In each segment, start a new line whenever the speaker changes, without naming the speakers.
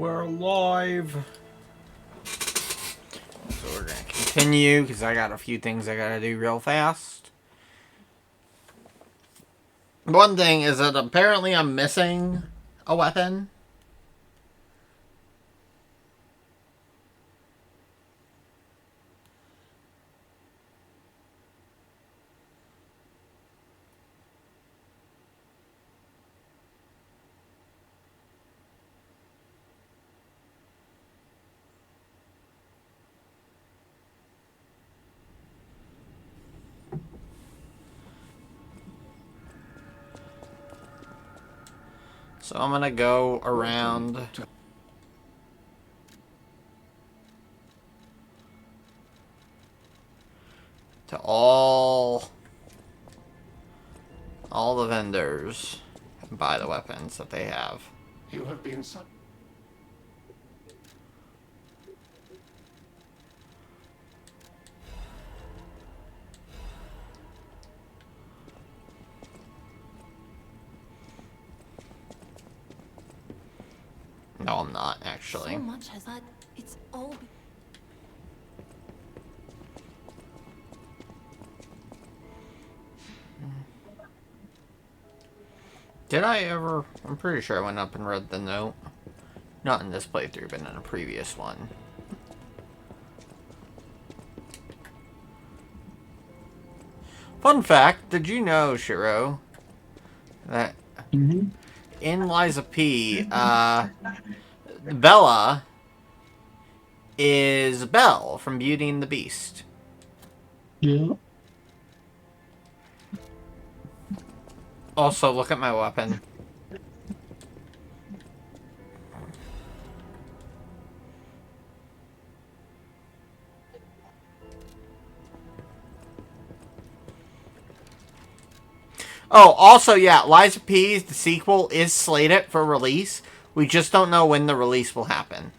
We're live. So we're gonna continue because I got a few things I gotta do real fast. One thing is that apparently I'm missing a weapon. So I'm gonna go around to all the vendors and buy the weapons that they have.
You have been such.
No, I'm not actually.
So much has that. It's all.
Did I ever? I'm pretty sure I went up and read the note. Not in this playthrough, but in a previous one. Fun fact, did you know, Shiro, that in Liza P, Bella is Belle from Beauty and the Beast.
Yeah.
Also, look at my weapon. Oh, also, yeah, Liza P, the sequel, is slated for release. We just don't know when the release will happen.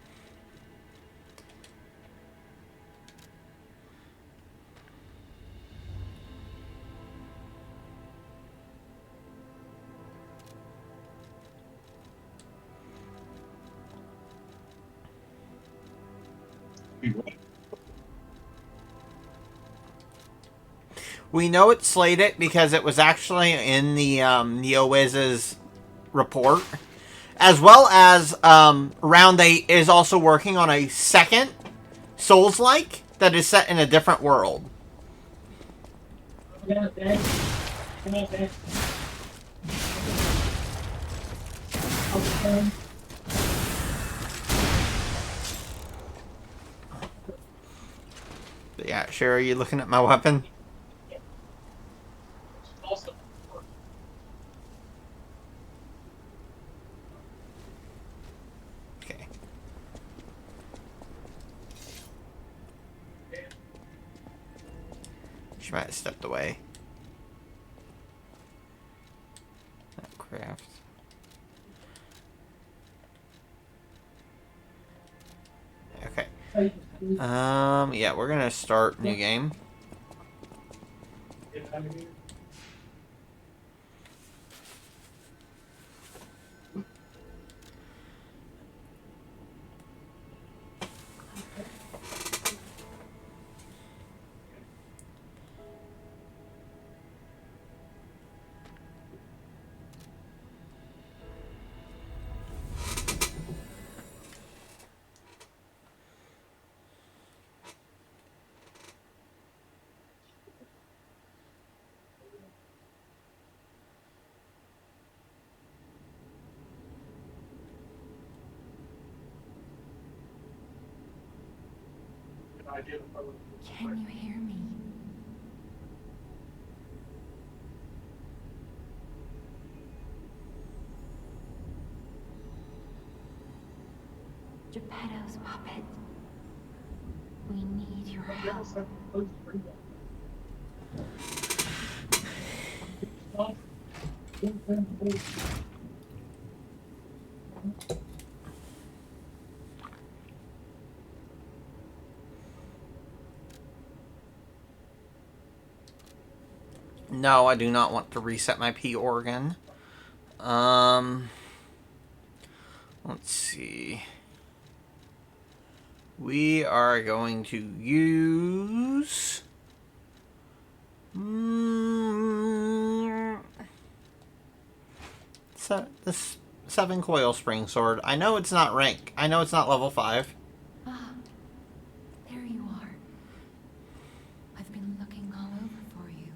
We know it's slated because it was actually in the NeoWiz's report. As well as Round 8 is also working on a second Souls-like that is set in a different world. Yeah, sure, are you looking at my weapon? Okay. She might have stepped away. Craft. Okay. Yeah, we're gonna start new game.
Can you hear me? Geppetto's puppet. We need your help.
No, I do not want to reset my P organ. Let's see. We are going to use... this 7 coil spring sword. I know it's not rank. I know it's not level 5.
Ah, there you are. I've been looking all over for you.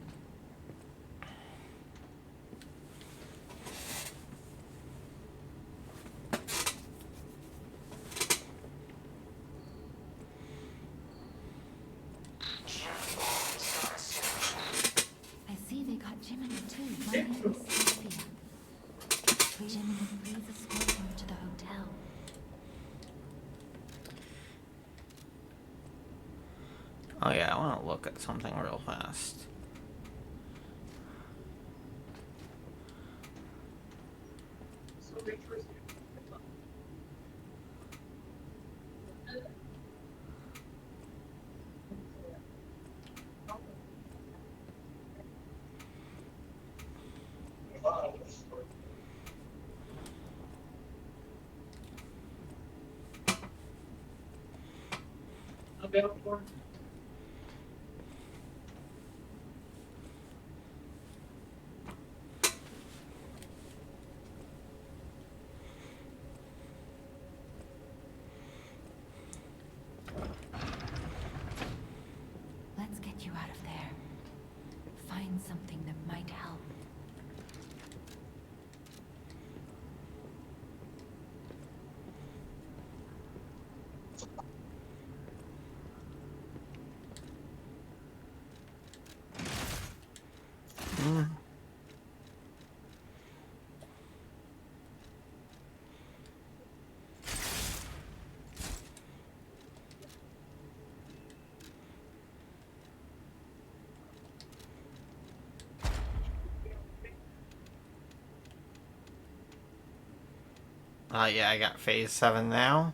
I see they got Jiminy too. My name is Sophia. Jiminy, please escort him to the hotel.
Oh yeah, I want to look at something real fast.
Let's get you out of there. Find something that might help.
Yeah, I got phase 7 now.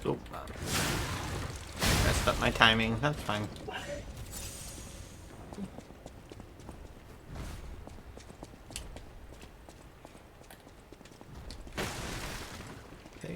Oh, messed up my timing. That's fine. Okay.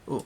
Ooh.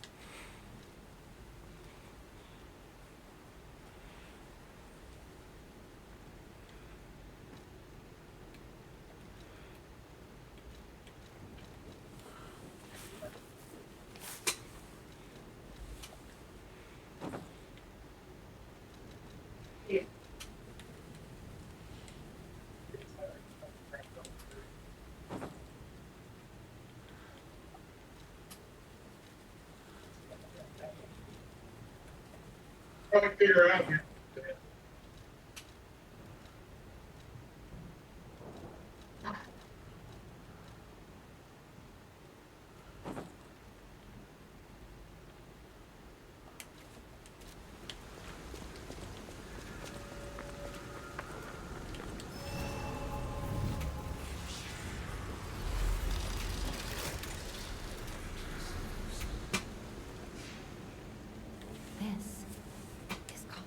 This is called.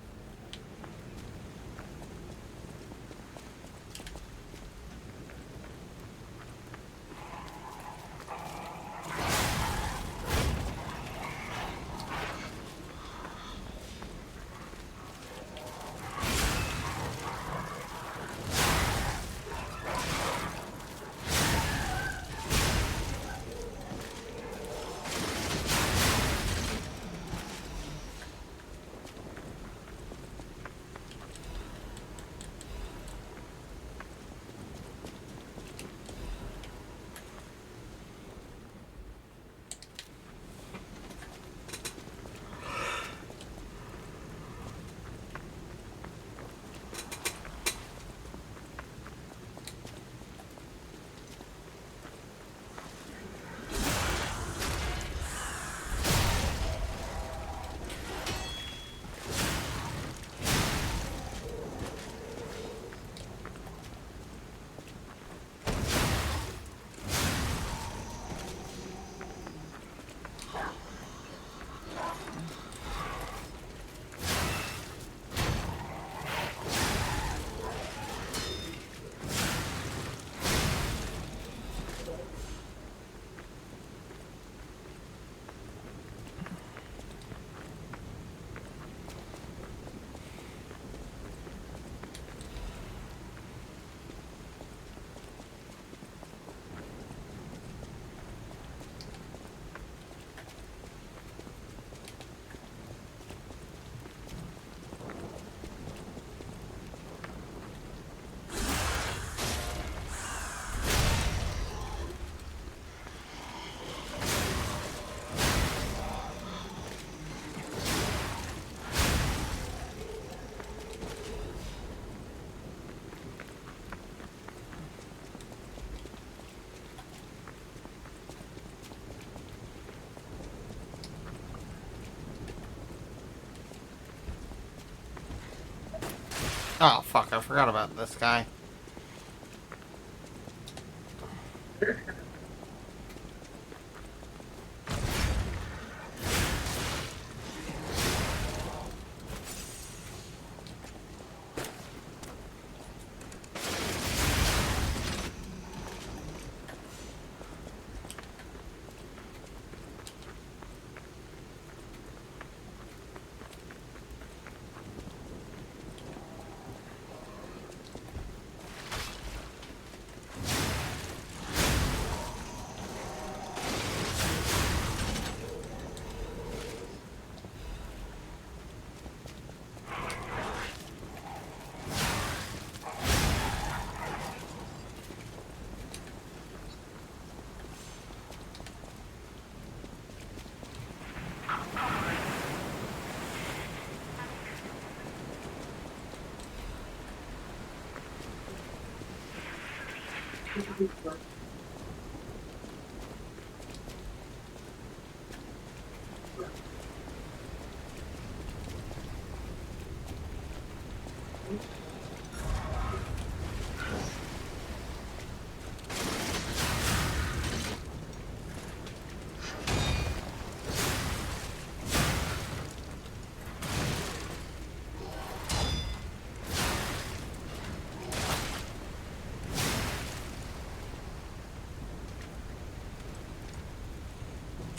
Oh, fuck, I forgot about this guy.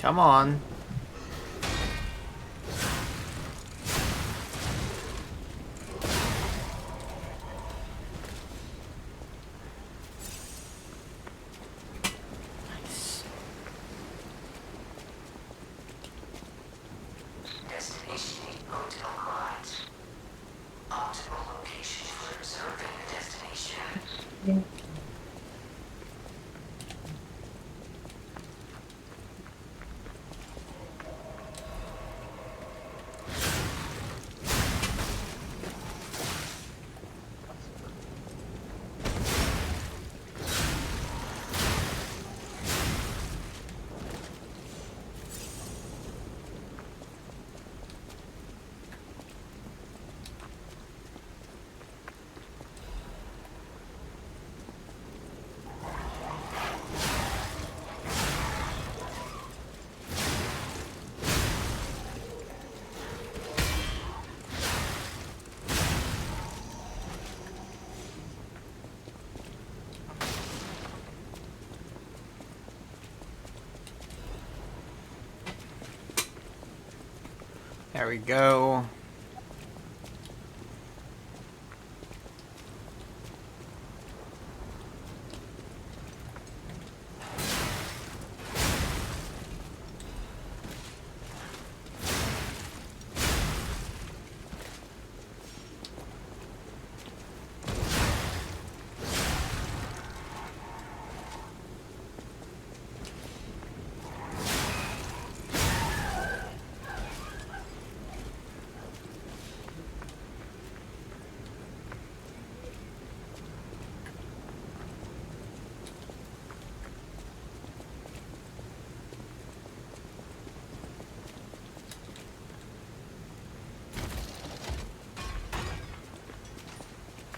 Come on. Nice.
Destination hotel lines. Optimal location for observing the destination.
There we go.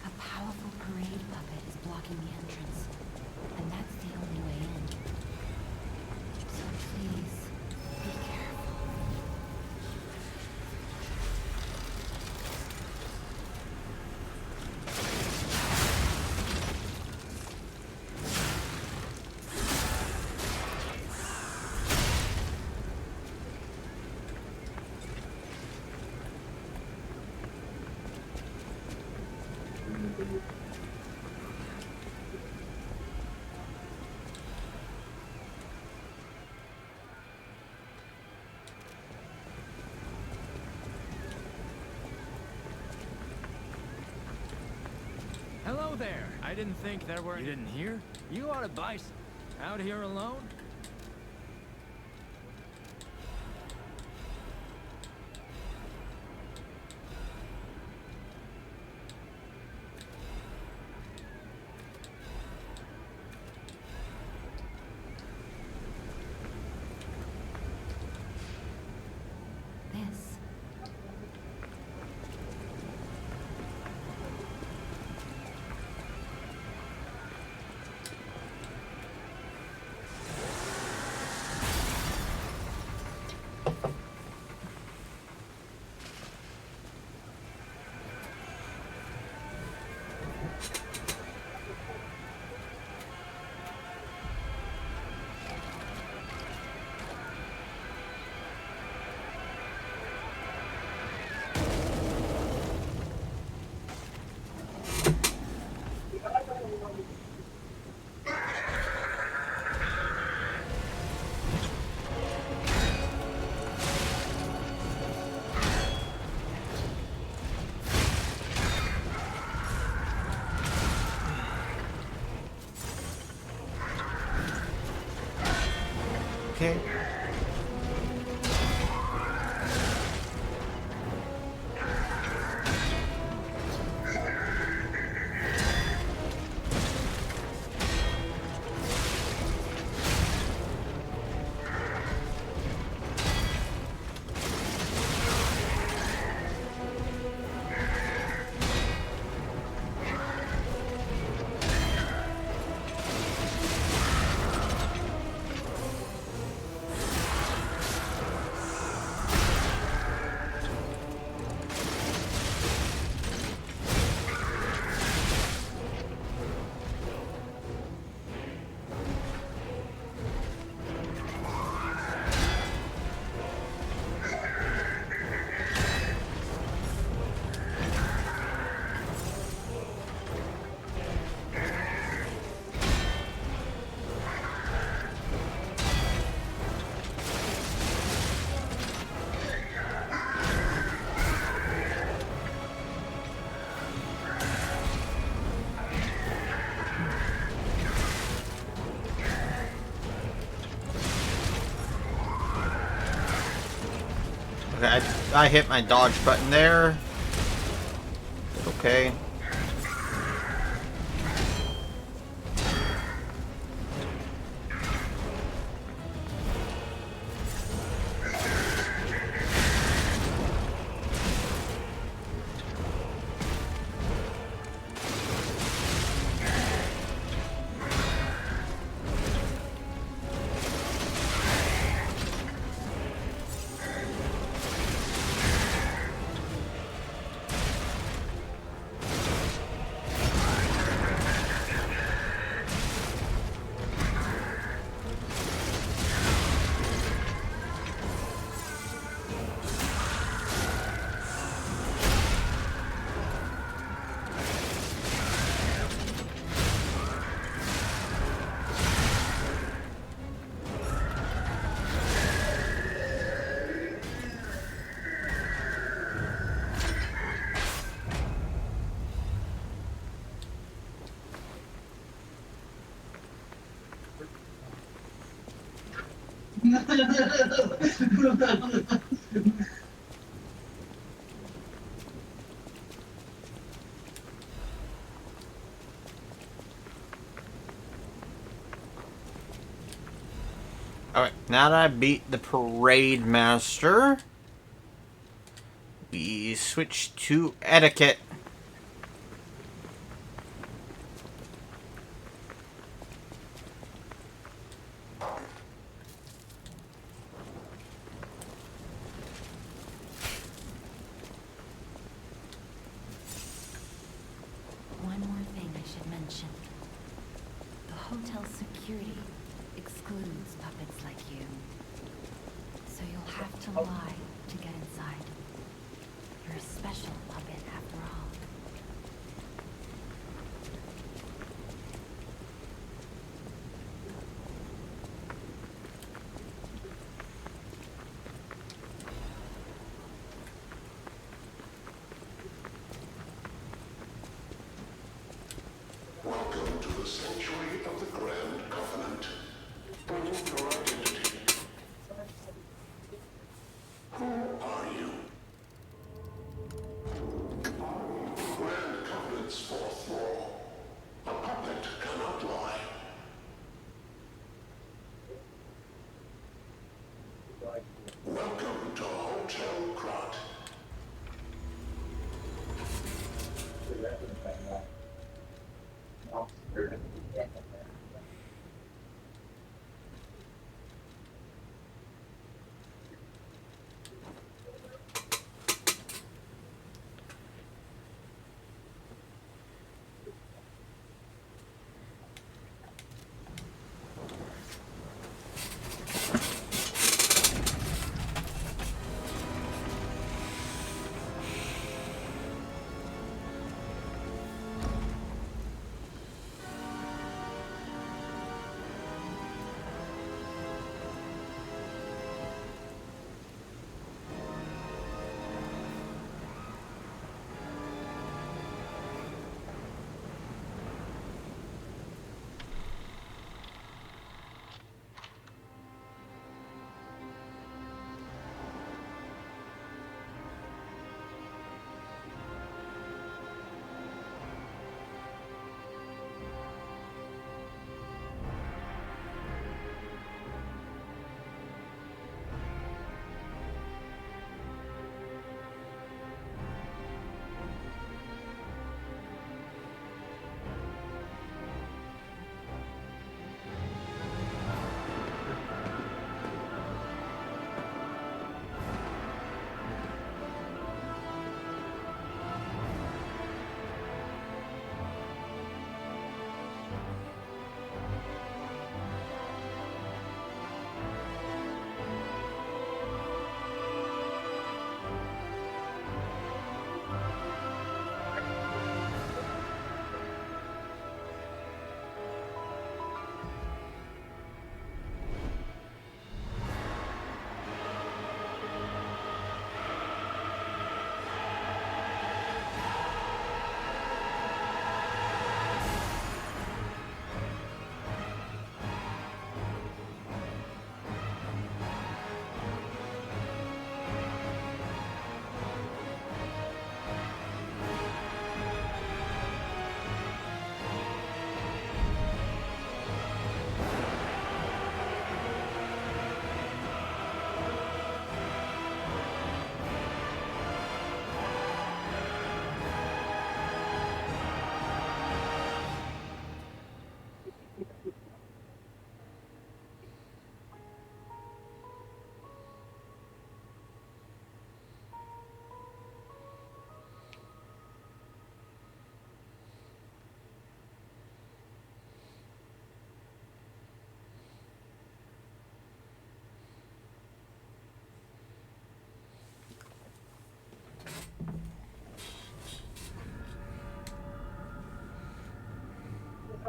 A powerful parade puppet is blocking the entrance, and that's the only way in. So please, be careful.
Hello there. I didn't think there were... You didn't hear? You ought to buy some. Out here alone?
This.
Okay. Okay, I hit my dodge button there. Okay. Alright, now that I beat the Parade Master, we switch to Etiquette.
One more thing I should mention. The hotel security excludes puppets like you. So you'll have to lie to get inside. You're a special puppet after all.
Welcome to the sanctuary of the Grand Covenant. Prove your identity. Who are you? Grand Covenant's fourth law. A puppet cannot lie. Welcome to Hotel Krat.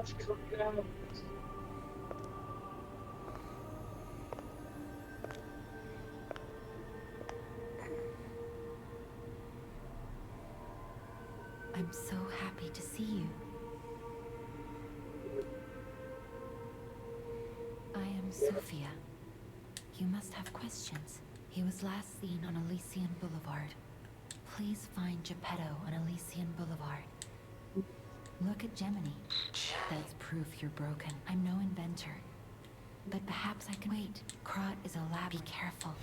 I'm so happy to see you. I am Sophia. You must have questions. He was last seen on Elysian Boulevard. Please find Geppetto on Elysian Boulevard. Look at Gemini. That's proof you're broken. I'm no inventor. But perhaps I can wait. Krot is a lab. Be careful.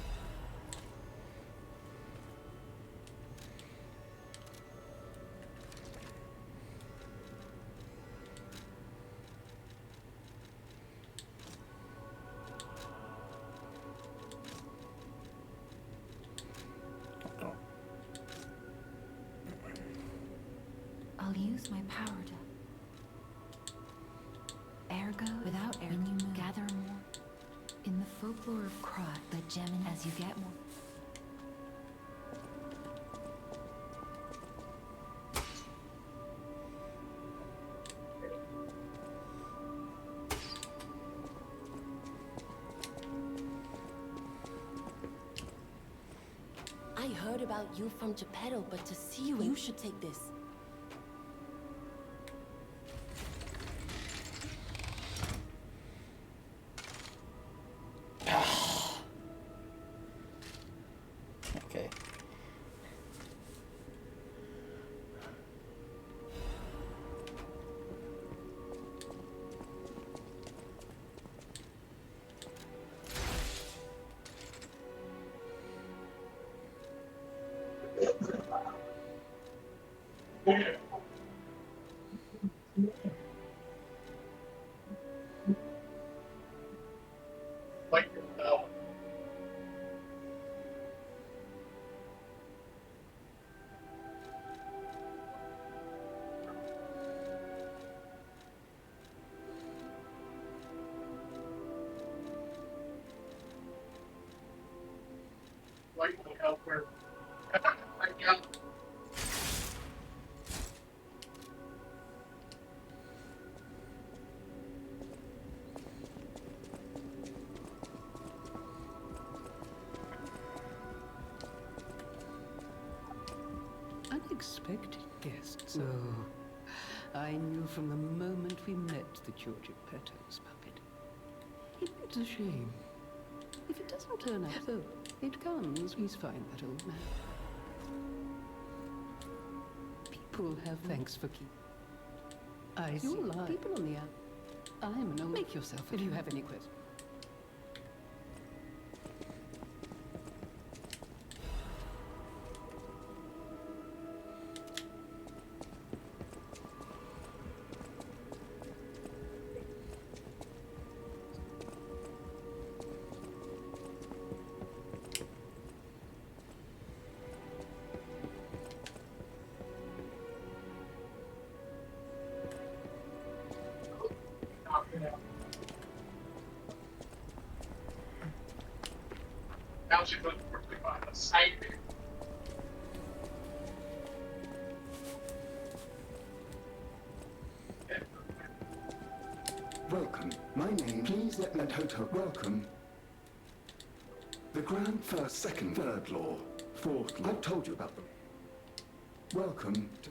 I'll use my power to... Ergo, without ergo, when you move, gather more. In the folklore of Krot, let Gemini as you get more.
I heard about you from Geppetto, but to see you should take this.
Okay.
Unexpected guests. Oh, I knew from the moment we met that you're Geppetto's puppet. It's a shame. If it doesn't turn out so, it comes. Please find that old man. People have thanks for keep. I see. You're alive. People on the app. I'm an old... Make yourself if you have any questions.
Welcome. My name, please let me at hotel. Welcome. The grand first, second, third law, fourth law. I've told you about them. Welcome to...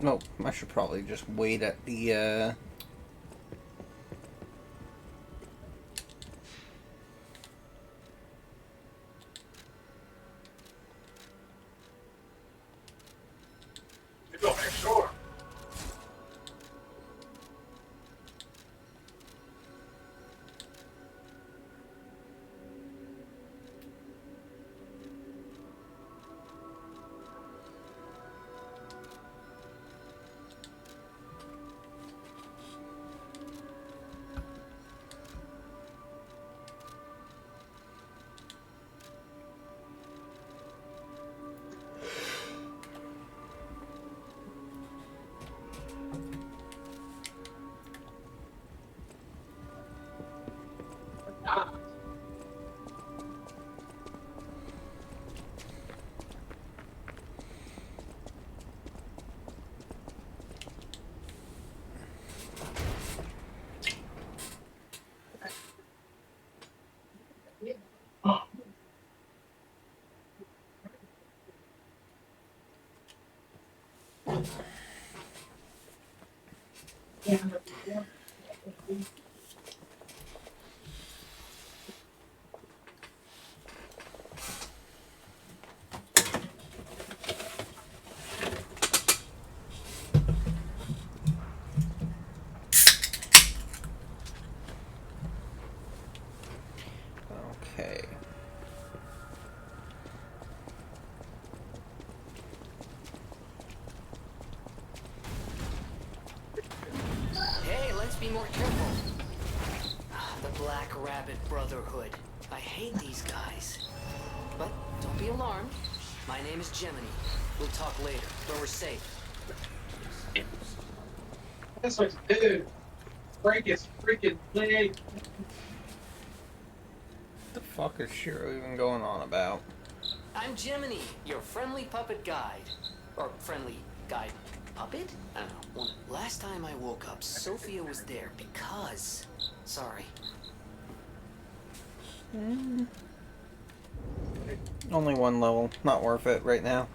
No, I should probably just wait at the,
more careful. The Black Rabbit Brotherhood. I hate these guys. But don't be alarmed. My name is Gemini. We'll talk later, where we're safe.
That's what you do. Break his freaking leg.
What the fuck is Shiro even going on about?
I'm Gemini, your friendly puppet guide. Or friendly guide puppet? I don't know. Last time I woke up, Sophia was there because... Sorry.
Only one level. Not worth it right now.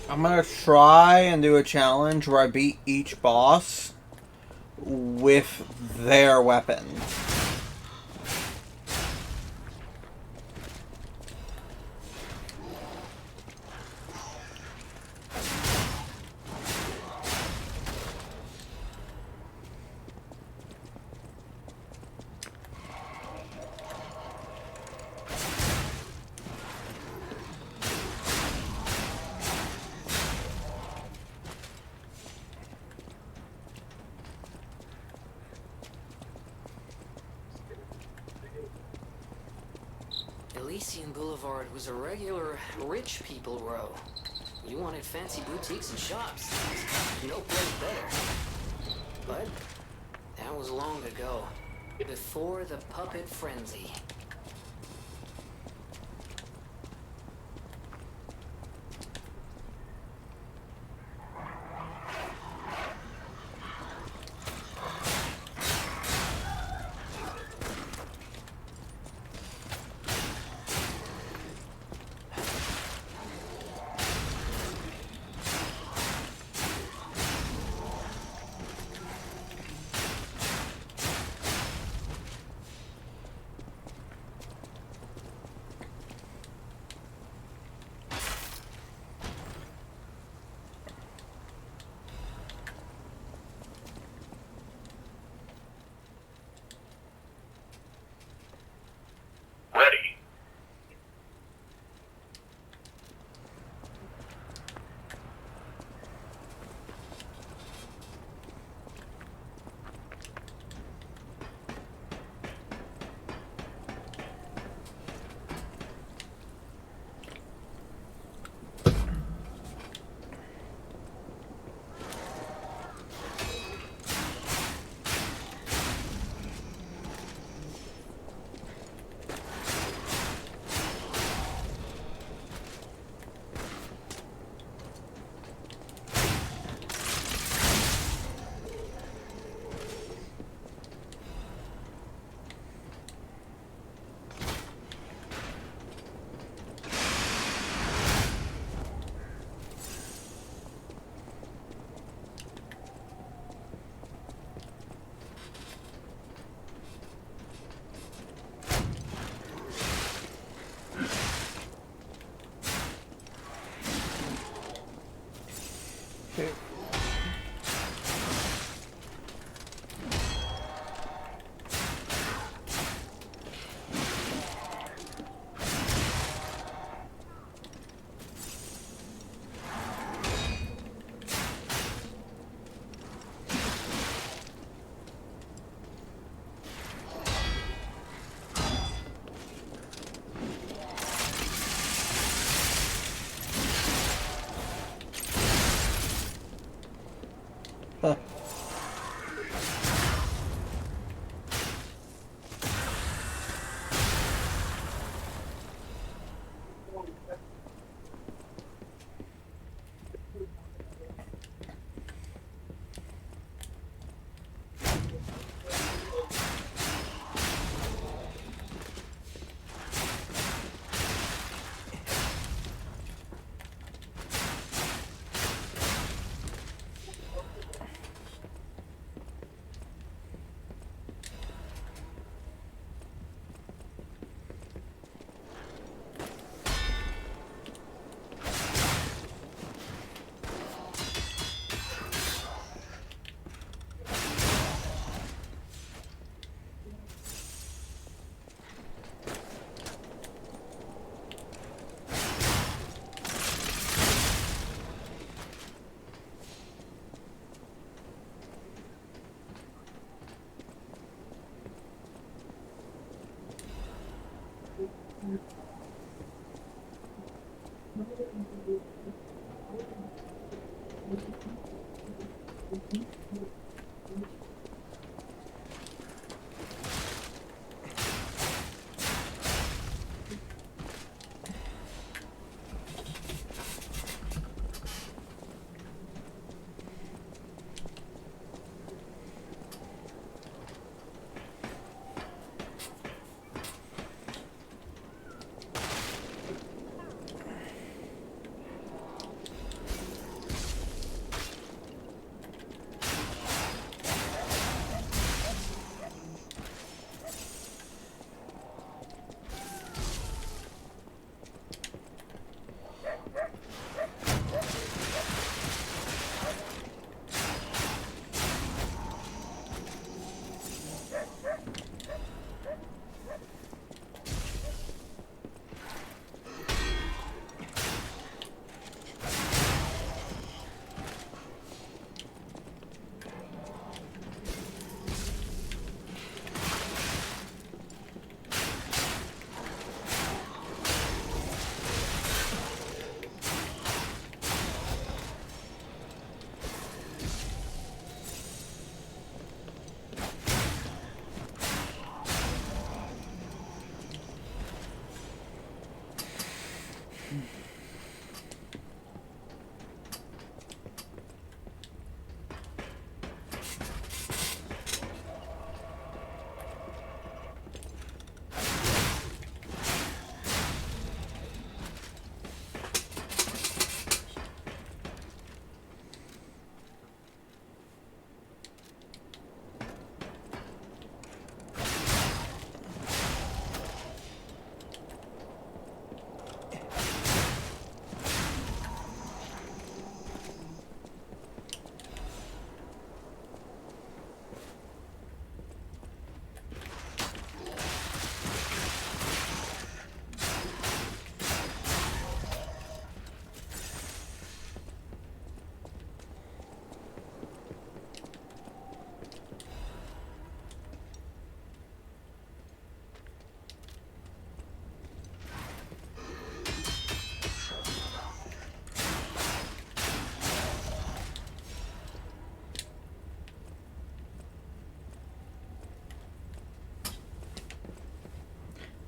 I'm gonna try and do a challenge where I beat each boss with their weapons.
Elysian Boulevard was a regular rich people row. You wanted fancy boutiques and shops. No place better. But that was long ago. Before the puppet frenzy.
Ready.
Okay. Huh.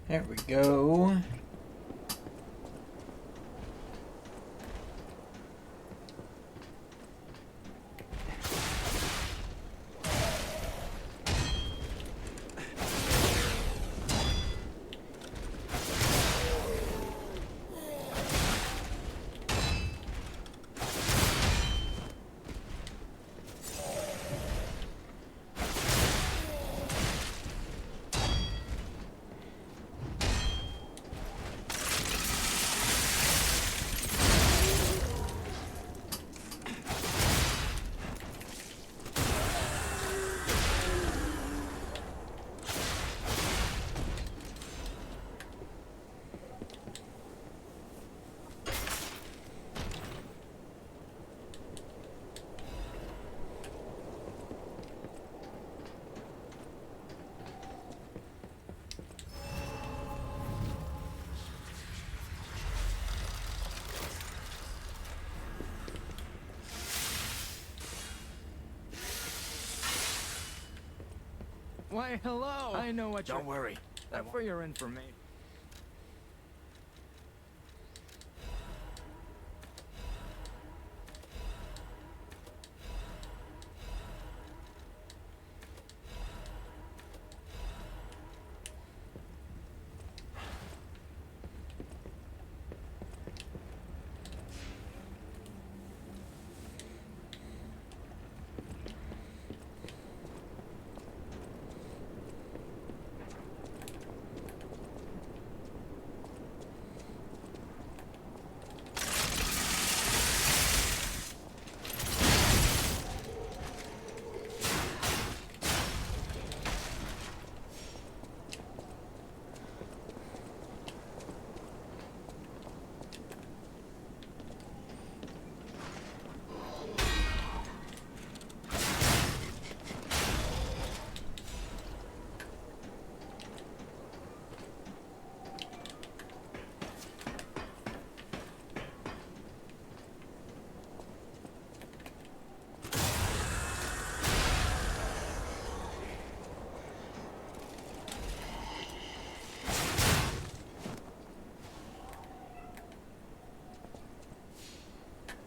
There we go.
Why, hello. I know what
Don't worry.
For your information.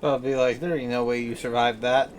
I'll be like, there ain't no way you survived that.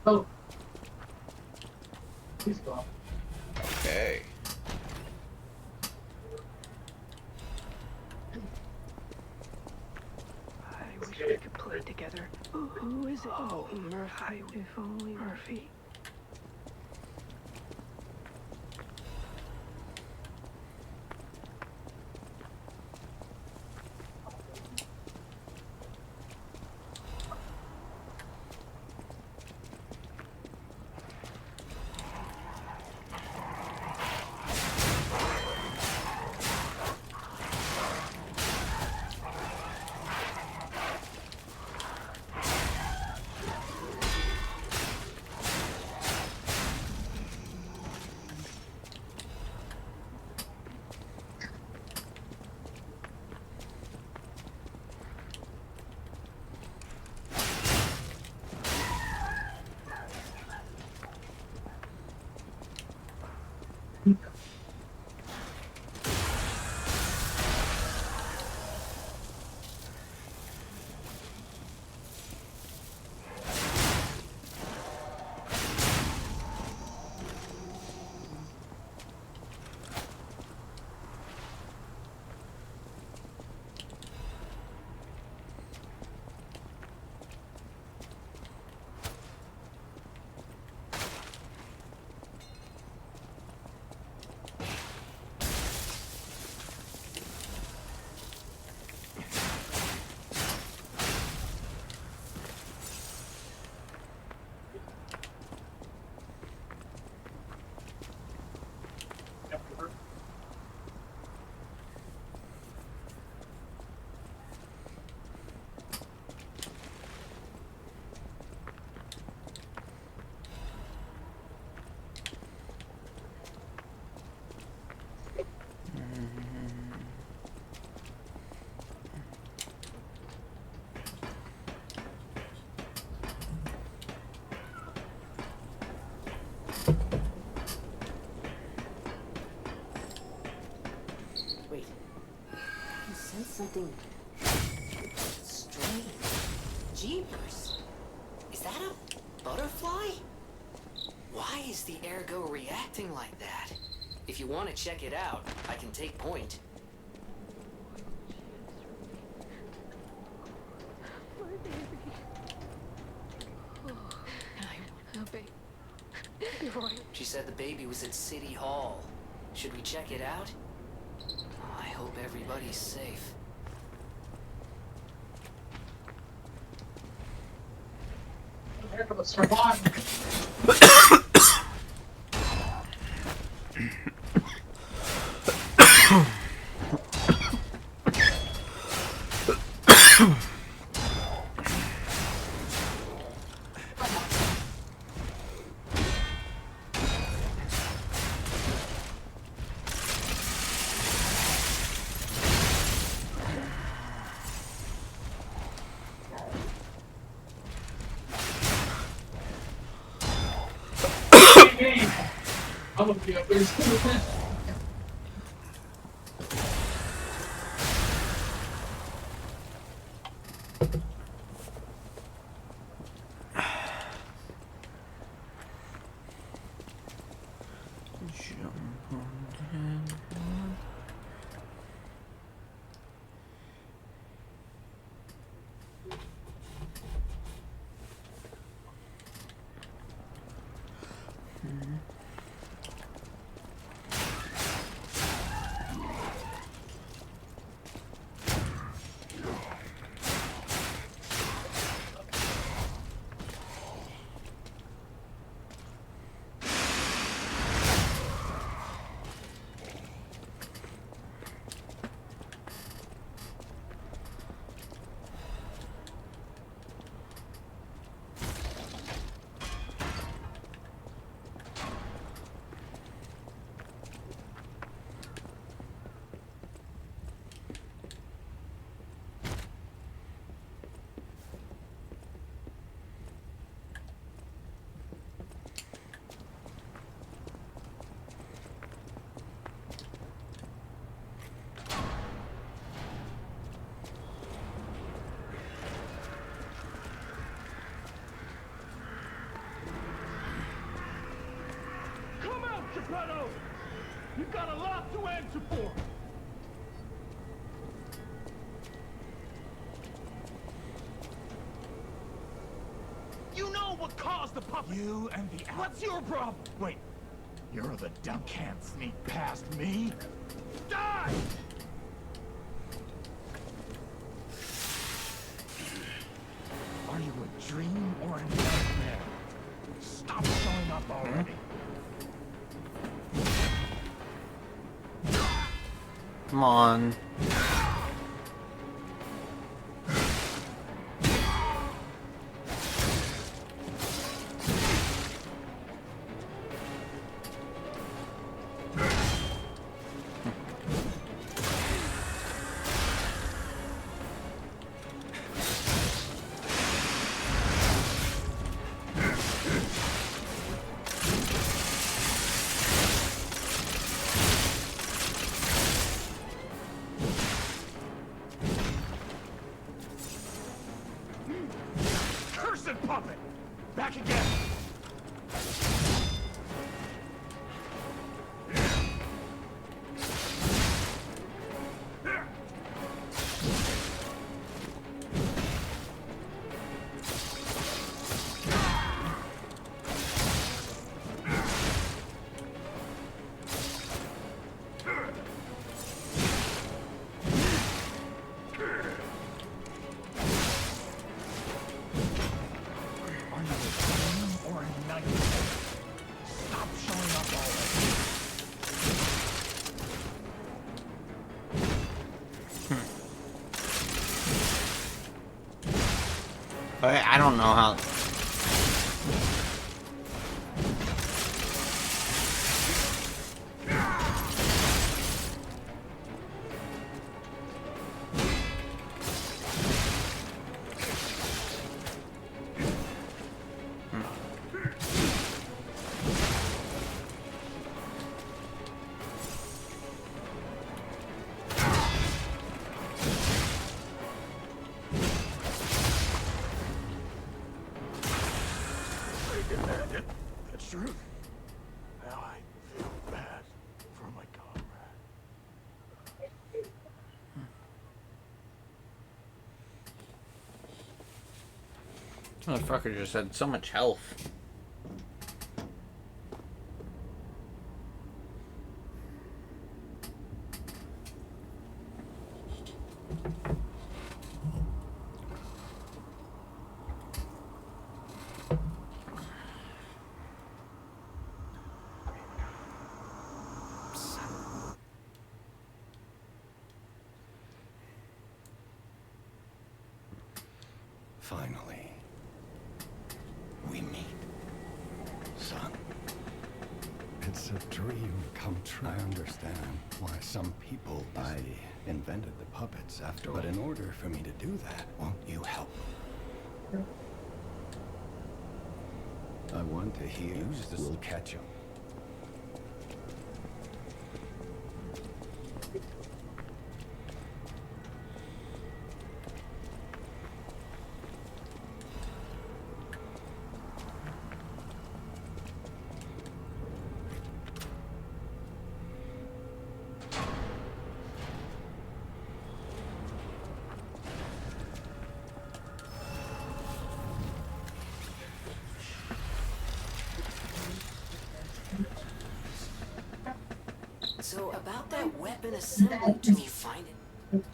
Oh. He's gone.
Okay.
I wish we could play together. Who is it? Oh, Murphy. If only Murphy.
Wait. You sense something strange. Jeepers. Is that a butterfly? Why is the ergo reacting like that? If you want to check it out, I can take point.
My baby. Oh, baby. You're right.
She said the baby was at City Hall. Should we check it out? I hope everybody's safe.
Heck of a survivor. I'm gonna be up there.
Jump on
Geppetto! You've got a lot to answer for! You know what caused the puppet! You and the owl. What's your problem? Wait, you're the dumb can't sneak past me? Die! Are you a dream or a nightmare? Stop showing up already.
Come on.
Cursed puppet! Back again! Are you a dream or a nightmare? Stop showing up already.
I don't know how.
They demanded the truth. Now I feel bad for my comrade.
Motherfucker just had so much health.
Finally, we meet, son. It's a dream come true. I understand why some people... I invented the puppets after... But in order for me to do that, won't you help? I want to hear... We'll catch him.
So about that weapon assembly tool, you find it?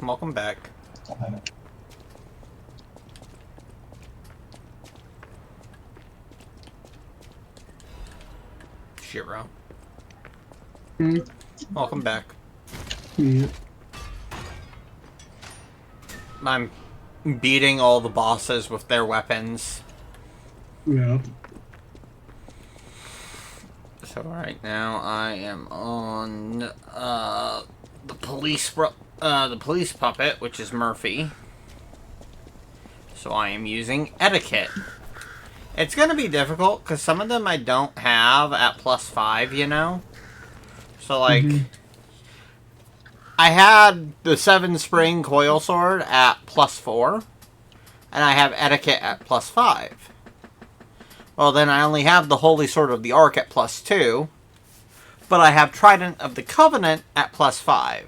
Welcome back. Shiro. Welcome back.
Yeah.
I'm beating all the bosses with their weapons.
Yeah.
So right now I am on the police puppet, which is Murphy. So I am using etiquette. It's gonna be difficult because some of them I don't have at +5, you know. So like, I had the 7 spring coil sword at +4, and I have etiquette at +5. Well, then I only have the Holy Sword of the Ark at +2, but I have Trident of the Covenant at +5.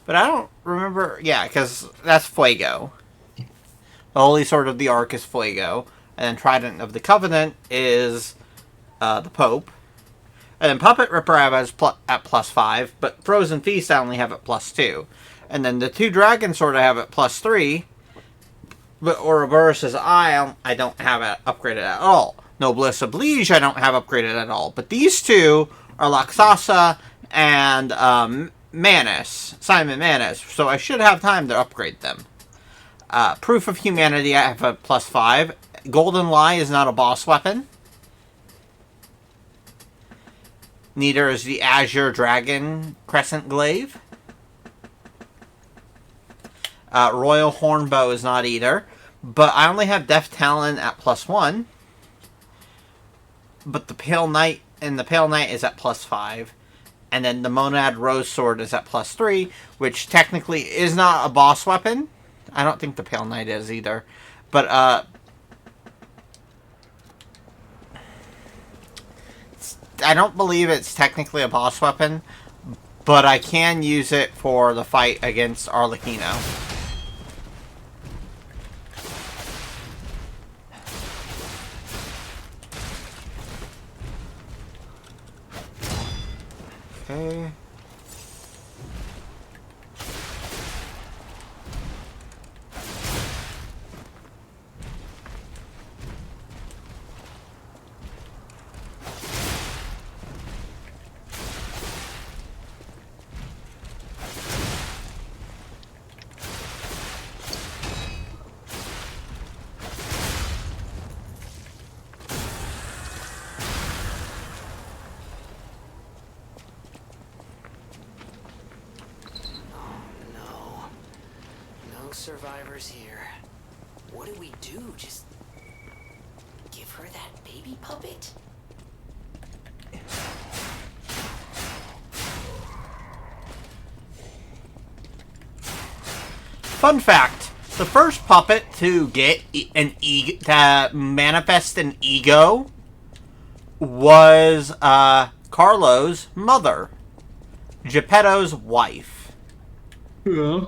But I don't remember, yeah, because that's Fuego. The Holy Sword of the Ark is Fuego, and then Trident of the Covenant is the Pope. And then Puppet Ripper I have at +5, but Frozen Feast I only have at +2. And then the 2 Dragon Sword I have at +3, but Ouroboros' Eye I don't have it upgraded at all. Noblesse Oblige I don't have upgraded at all. But these two are Laxasa and Manus, Simon Manus, so I should have time to upgrade them. Proof of Humanity I have a +5. Golden Lie is not a boss weapon. Neither is the Azure Dragon Crescent Glaive. Royal Hornbow is not either. But I only have Death Talon at +1. But the Pale Knight is at +5. And then the Monad Rose Sword is at +3, which technically is not a boss weapon. I don't think the Pale Knight is either. But I don't believe it's technically a boss weapon, but I can use it for the fight against Arlecchino. Okay.
Survivors here. What do we do? Just give her that baby puppet?
Fun fact: the first puppet to get to manifest an ego was Carlo's mother, Geppetto's wife.
Yeah.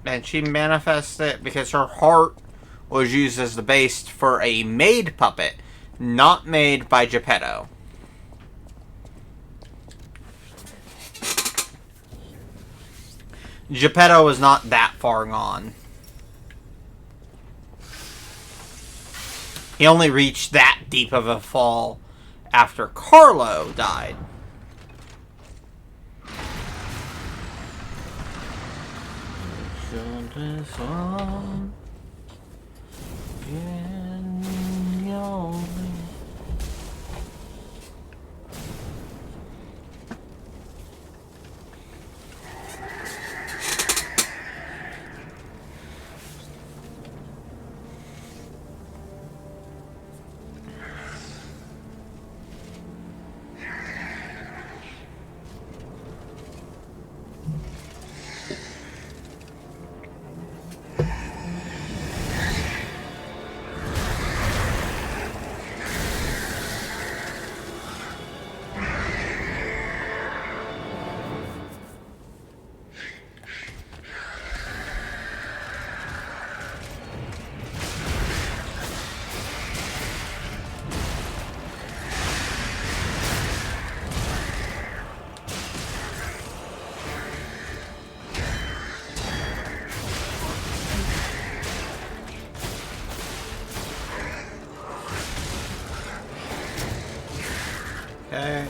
And she manifested it because her heart was used as the base for a made puppet, not made by Geppetto. Geppetto was not that far gone. He only reached that deep of a fall after Carlo died. Sick.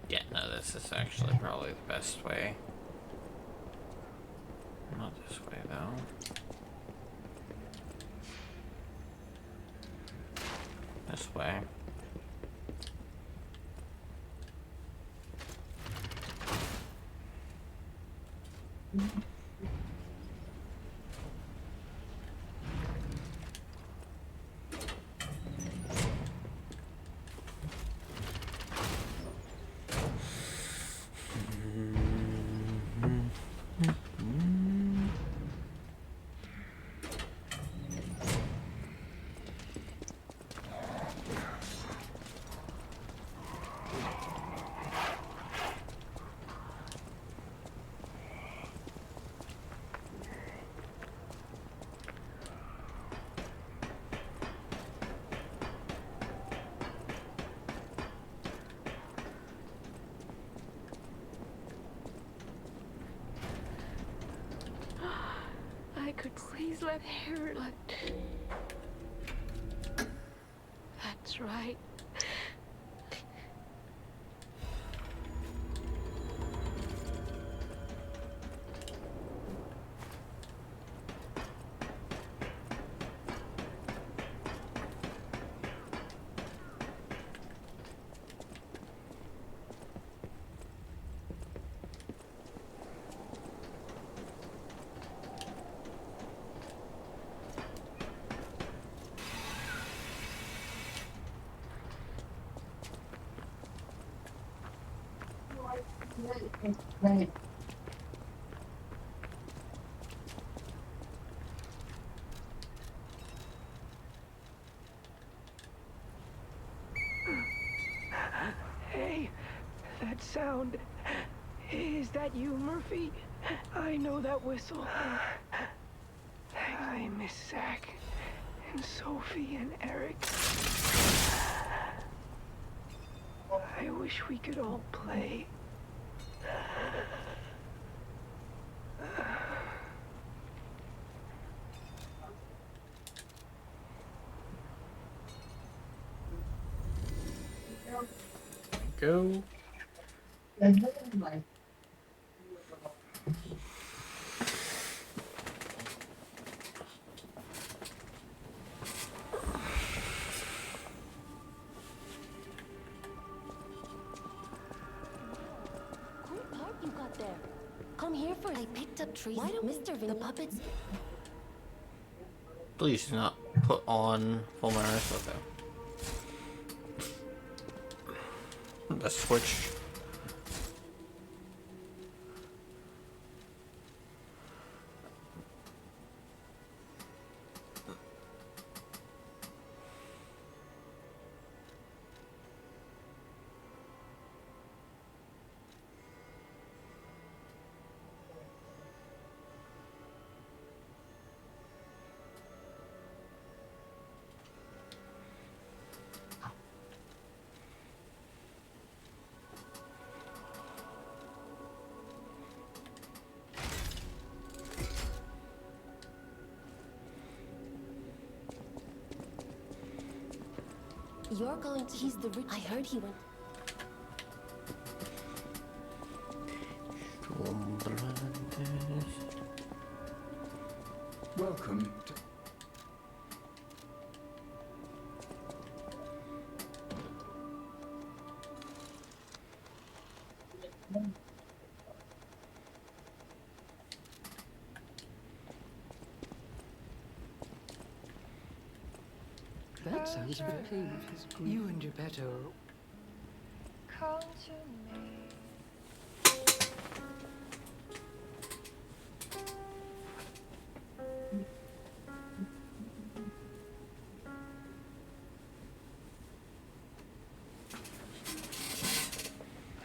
Yeah, no, this is actually probably the best way. Not this way, though. This way.
I could please let her let. That's right.
Right.
Hey, that sound. Is that you, Murphy? I know that whistle. I miss Zach and Sophie and Eric. I wish we could all play.
Go.
Great part you got there. Come here first. I picked up trees. Why don't Mr. Vin the puppets?
Please do not put on full menace. Okay. The switch.
You're going to... He's the rich... I heard he went...
Welcome to...
That sounds very... You and Geppetto...
Come to me.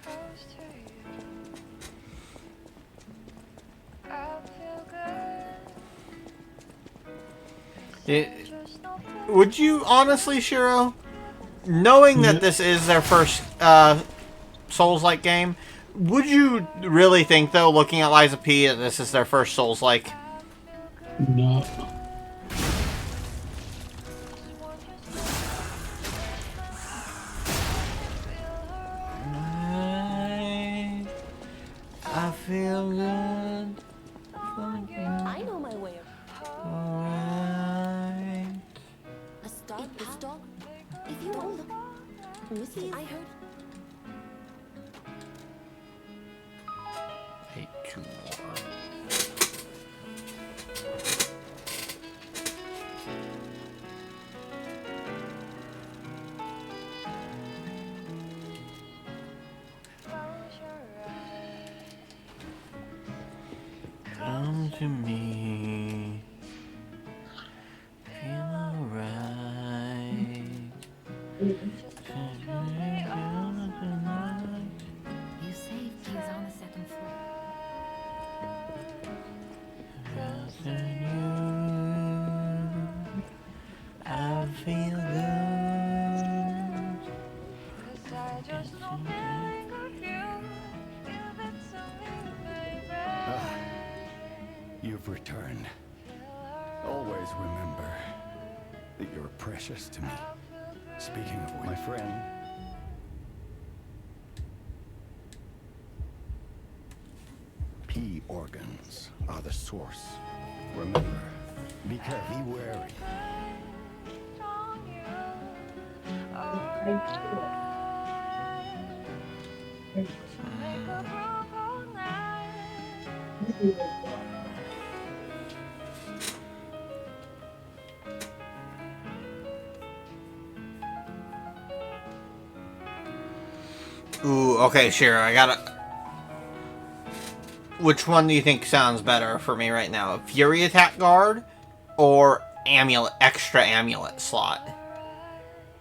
Close to you. I feel good.
Would you honestly, Shiro, knowing that this is their first Souls-like game, would you really think, though, looking at Liza P, that this is their first Souls-like?
No.
I feel good.
I know my way.
Alright.
A star? If you don't look... Missy, I heard...
8, 2, 1. Come to me. Feel alright.
You saved he was on the second floor.
I feel good.
I just don't think of you. Give it to me, baby.
You've returned. Always remember that you're precious to me. Speaking of my friend, P organs are the source. Remember, be careful, be wary.
Ooh, okay, sure, I gotta... Which one do you think sounds better for me right now? Fury Attack Guard or amulet, extra amulet slot?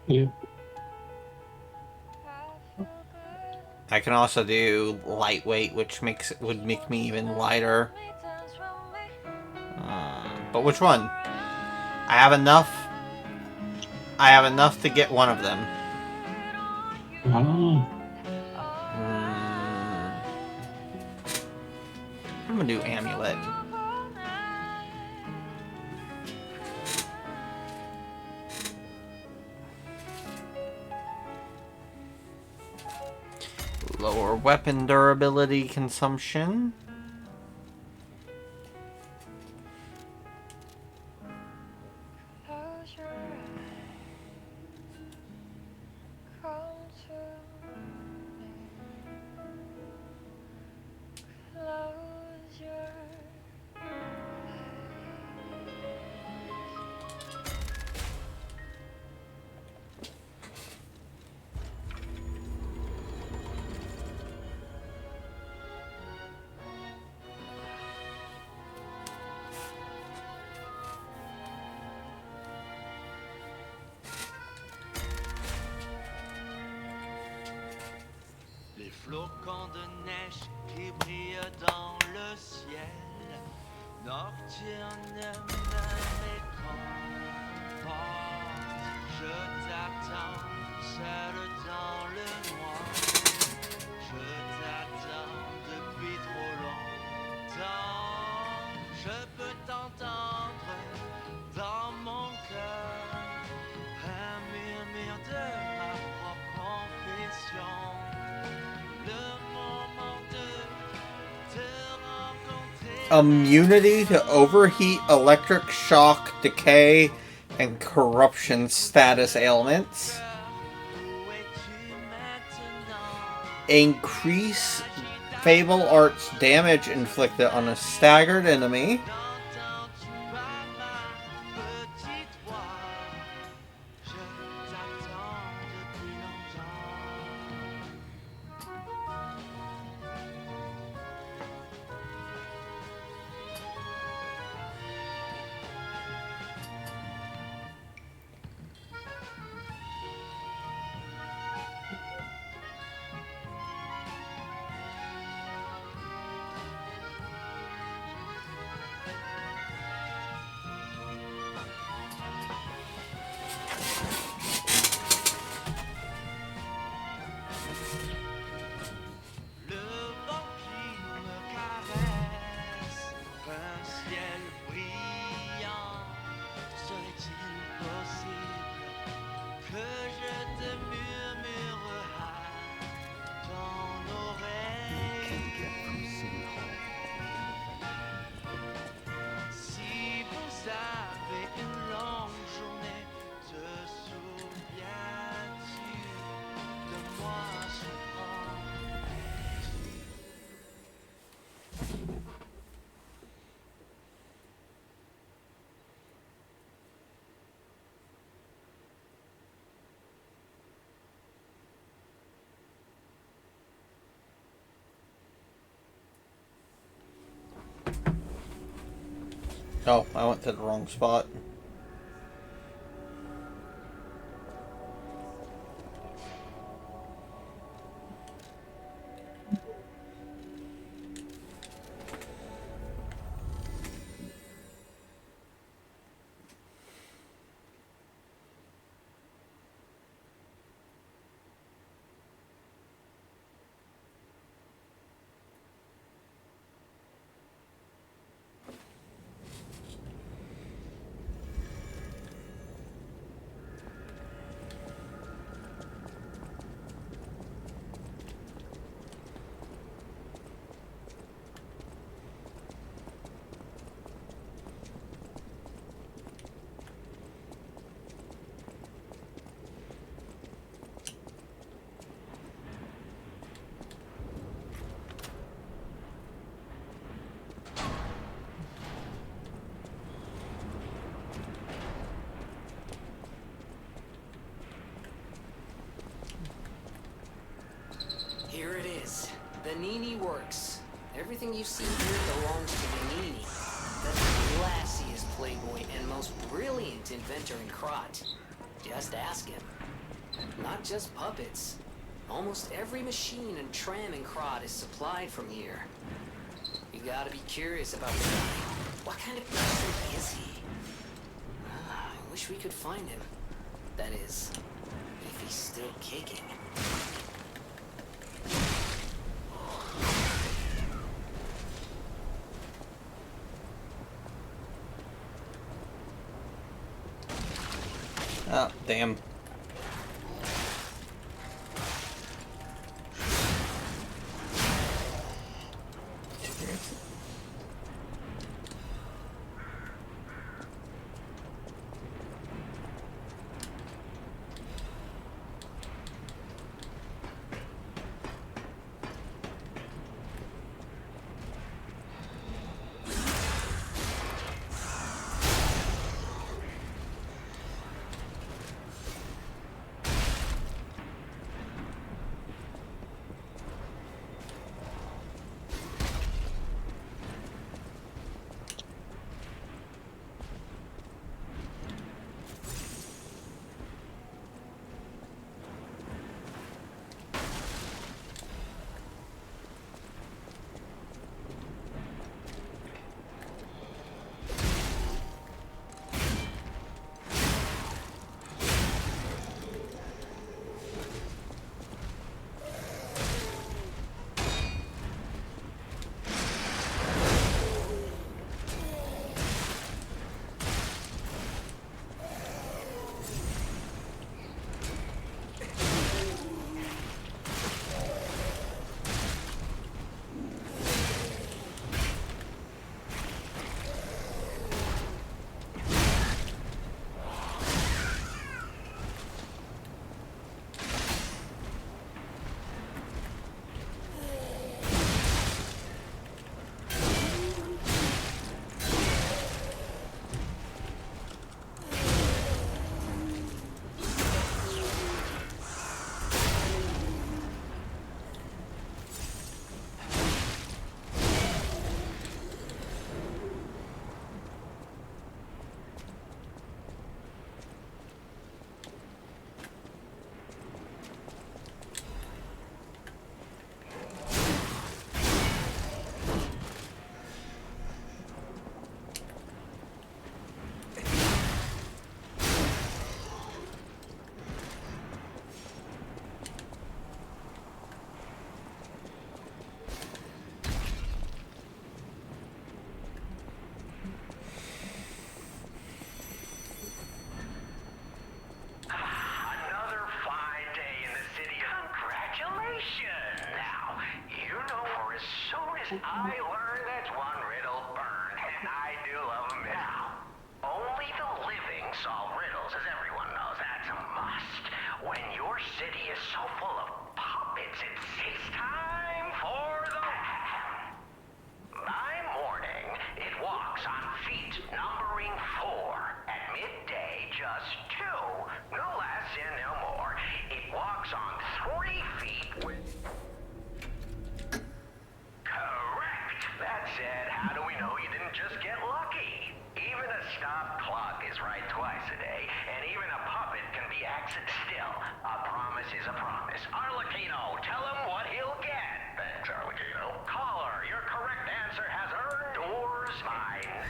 Yeah.
I can also do lightweight, which would make me even lighter. But which one? I have enough. I have enough to get one of them.
I don't know.
a new amulet. Lower weapon durability consumption.
Close your eyes. Come to me. Close your
Les flocons de neige qui brillent dans le ciel nocturne me réconfortent. Je t'attends seul dans le noir. Je t'attends depuis trop longtemps. Je peux t'entendre dans mon cœur, un murmure de ma propre confession.
Immunity to overheat, electric shock, decay, and corruption status ailments. Increase Fable Art's damage inflicted on a staggered enemy. Oh, I went to the wrong spot.
Here it is. The Nini works. Everything you see here belongs to the Nini. That's the classiest playboy and most brilliant inventor in Krot. Just ask him. Not just puppets. Almost every machine and tram in Krot is supplied from here. You gotta be curious about the guy. What kind of person is he? I wish we could find him. That is, if he's still kicking.
Oh, damn.
I learned that's one riddle burned, and I do love them now. Only the living solve riddles, as everyone knows. That's a must. When your city is so full of puppets, it's time for the... By morning, it walks on feet numbering 4. At midday, just 2. No less and no more. It walks on 3 feet with... Correct. That said, how do we know you didn't just get lucky? Even a stopped clock is right twice a day, and even a puppet can be accident still. A promise is a promise. Arlecchino, tell him what he'll get. Thanks, Arlecchino. Caller, your correct answer has earned yours mine.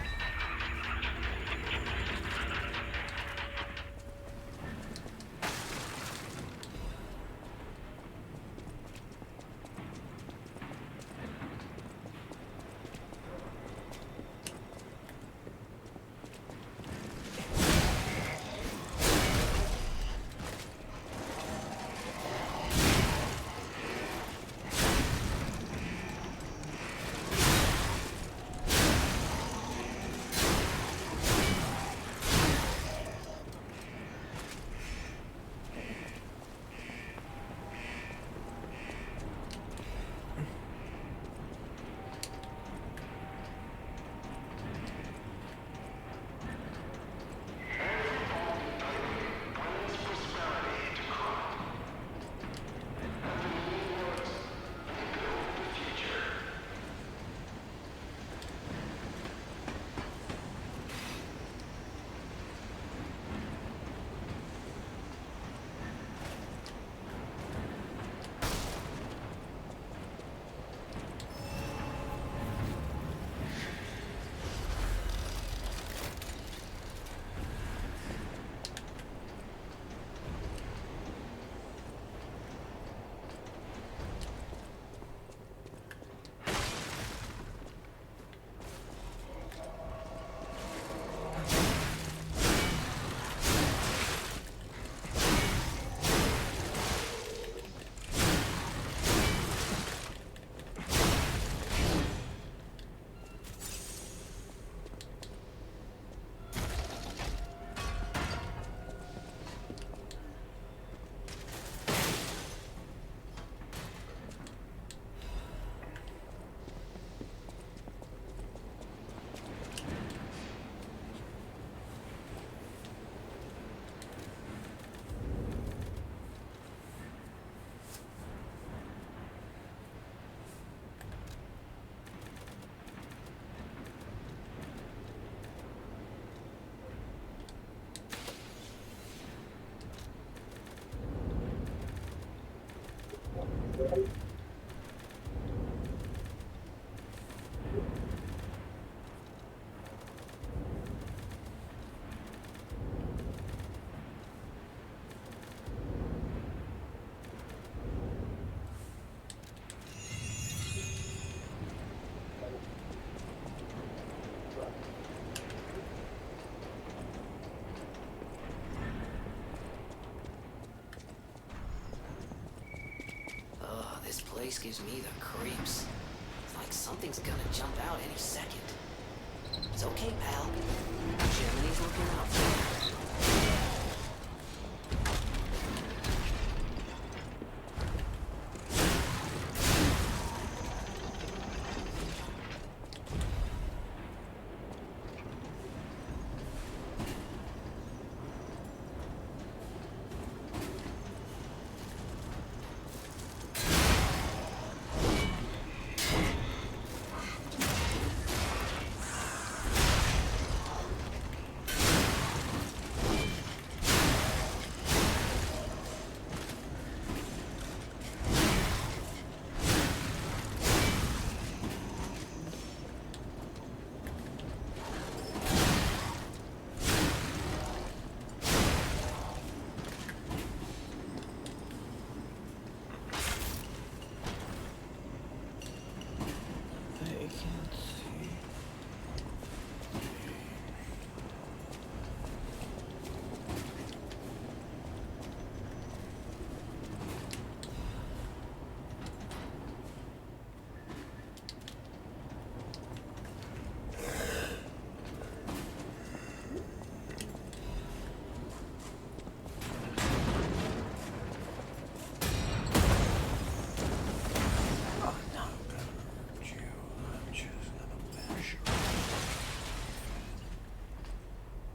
Oh, this place gives me the creeps. It's like something's gonna jump out any second. It's okay, pal. Germany's looking out for you.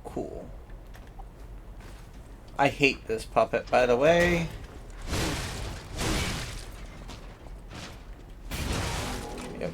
Cool. I hate this puppet, by the way. Yep.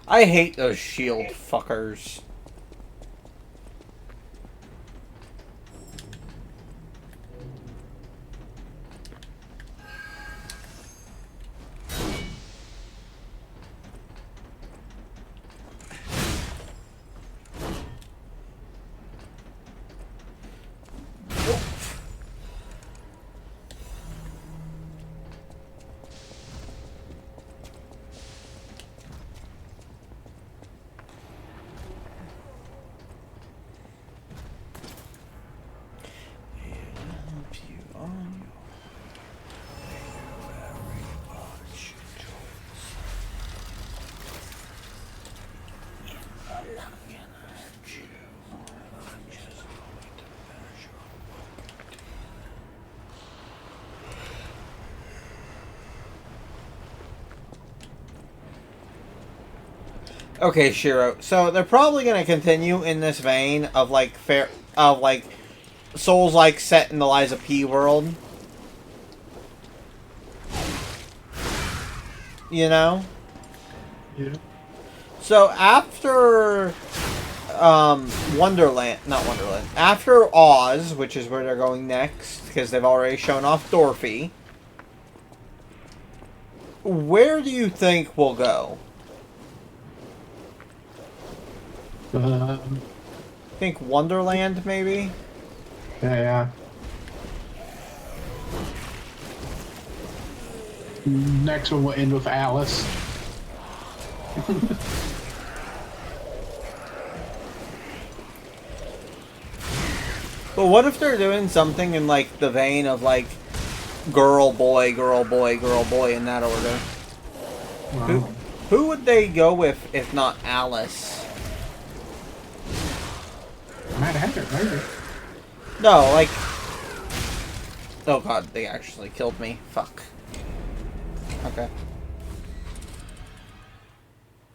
I hate those shield fuckers. Okay, Shiro. So they're probably gonna continue in this vein of like Souls like set in the Liza P world. You know?
Yeah.
So after after Oz, which is where they're going next, because they've already shown off Dorothy, where do you think we'll go? Think Wonderland, maybe?
Yeah. Next one will end with Alice.
But what if they're doing something in like the vein of like girl, boy, girl, boy, girl, boy in that order? Wow. Who would they go with if not Alice?
Mad Hatter, maybe.
No, like... Oh god, they actually killed me. Fuck. Okay.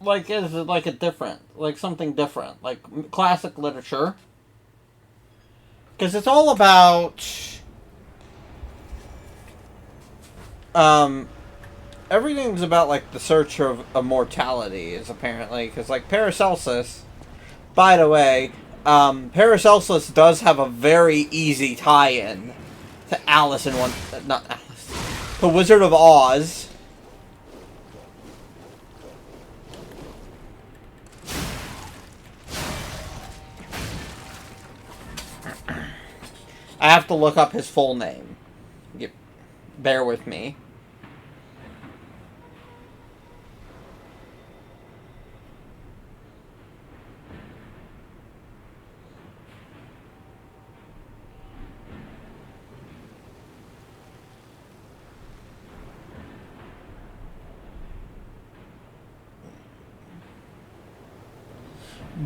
Like, is it like a different... Like, something different? Like, classic literature? Because it's all about... Everything's about, like, the search of immortality, is apparently. Because, like, Paracelsus... By the way, Paracelsus does have a very easy tie-in to Alice in One... Not Alice. The Wizard of Oz. I have to look up his full name. Bear with me.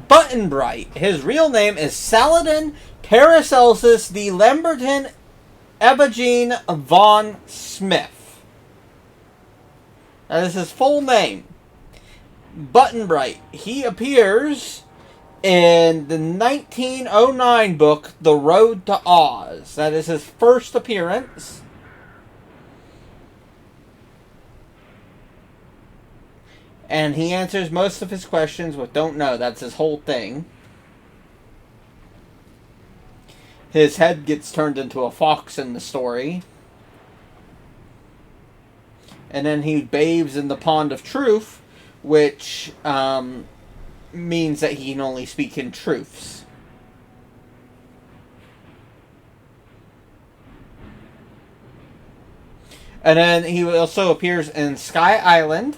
Button-Bright. His real name is Saladin Paracelsus de Lamberton Ebogene von Smith. That is his full name. Button-Bright. He appears in the 1909 book, The Road to Oz. That is his first appearance. And he answers most of his questions with "don't know." That's his whole thing. His head gets turned into a fox in the story. And then he bathes in the pond of truth, which means that he can only speak in truths. And then he also appears in Sky Island.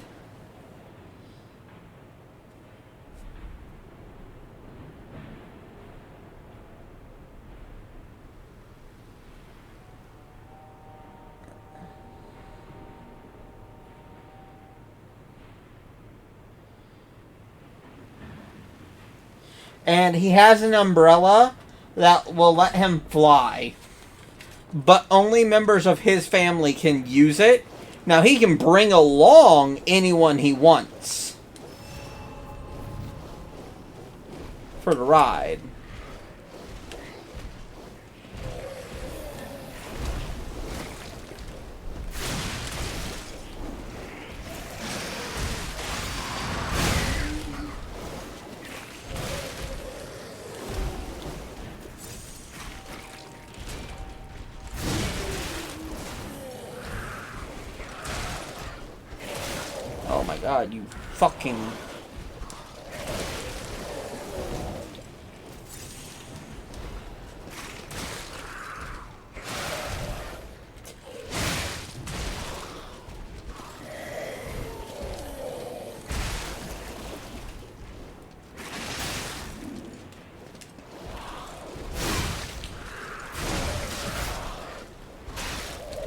And he has an umbrella that will let him fly. But only members of his family can use it. Now, he can bring along anyone he wants for the ride. Oh my god, you fucking...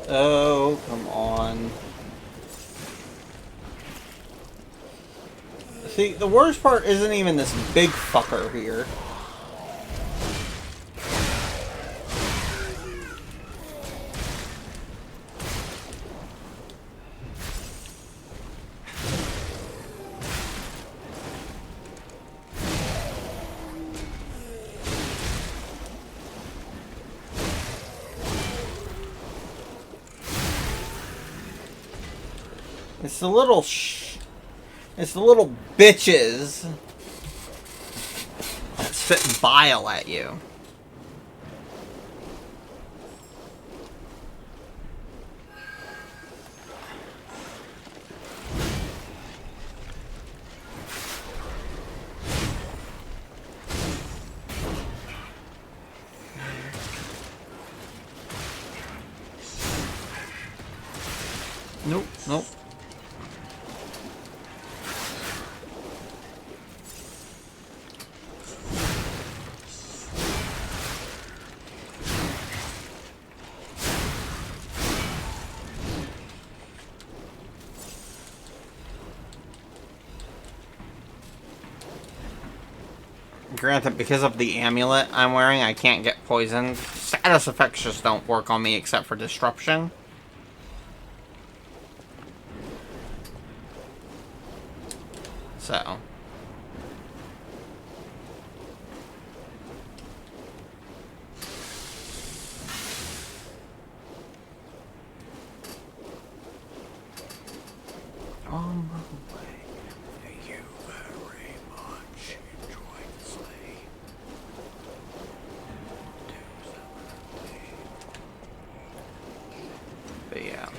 Oh, come on. See, the worst part isn't even this big fucker here. It's the little it's the little bitches that spit bile at you. Nope, nope. granted, because of the amulet I'm wearing, I can't get poisoned. Status effects just don't work on me except for disruption. So. On my way. Thank you very much. Enjoy the sleigh. But yeah.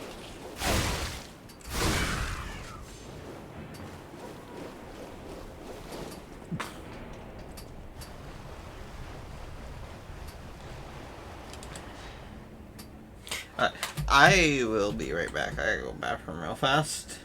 I will be right back. I gotta go bathroom real fast.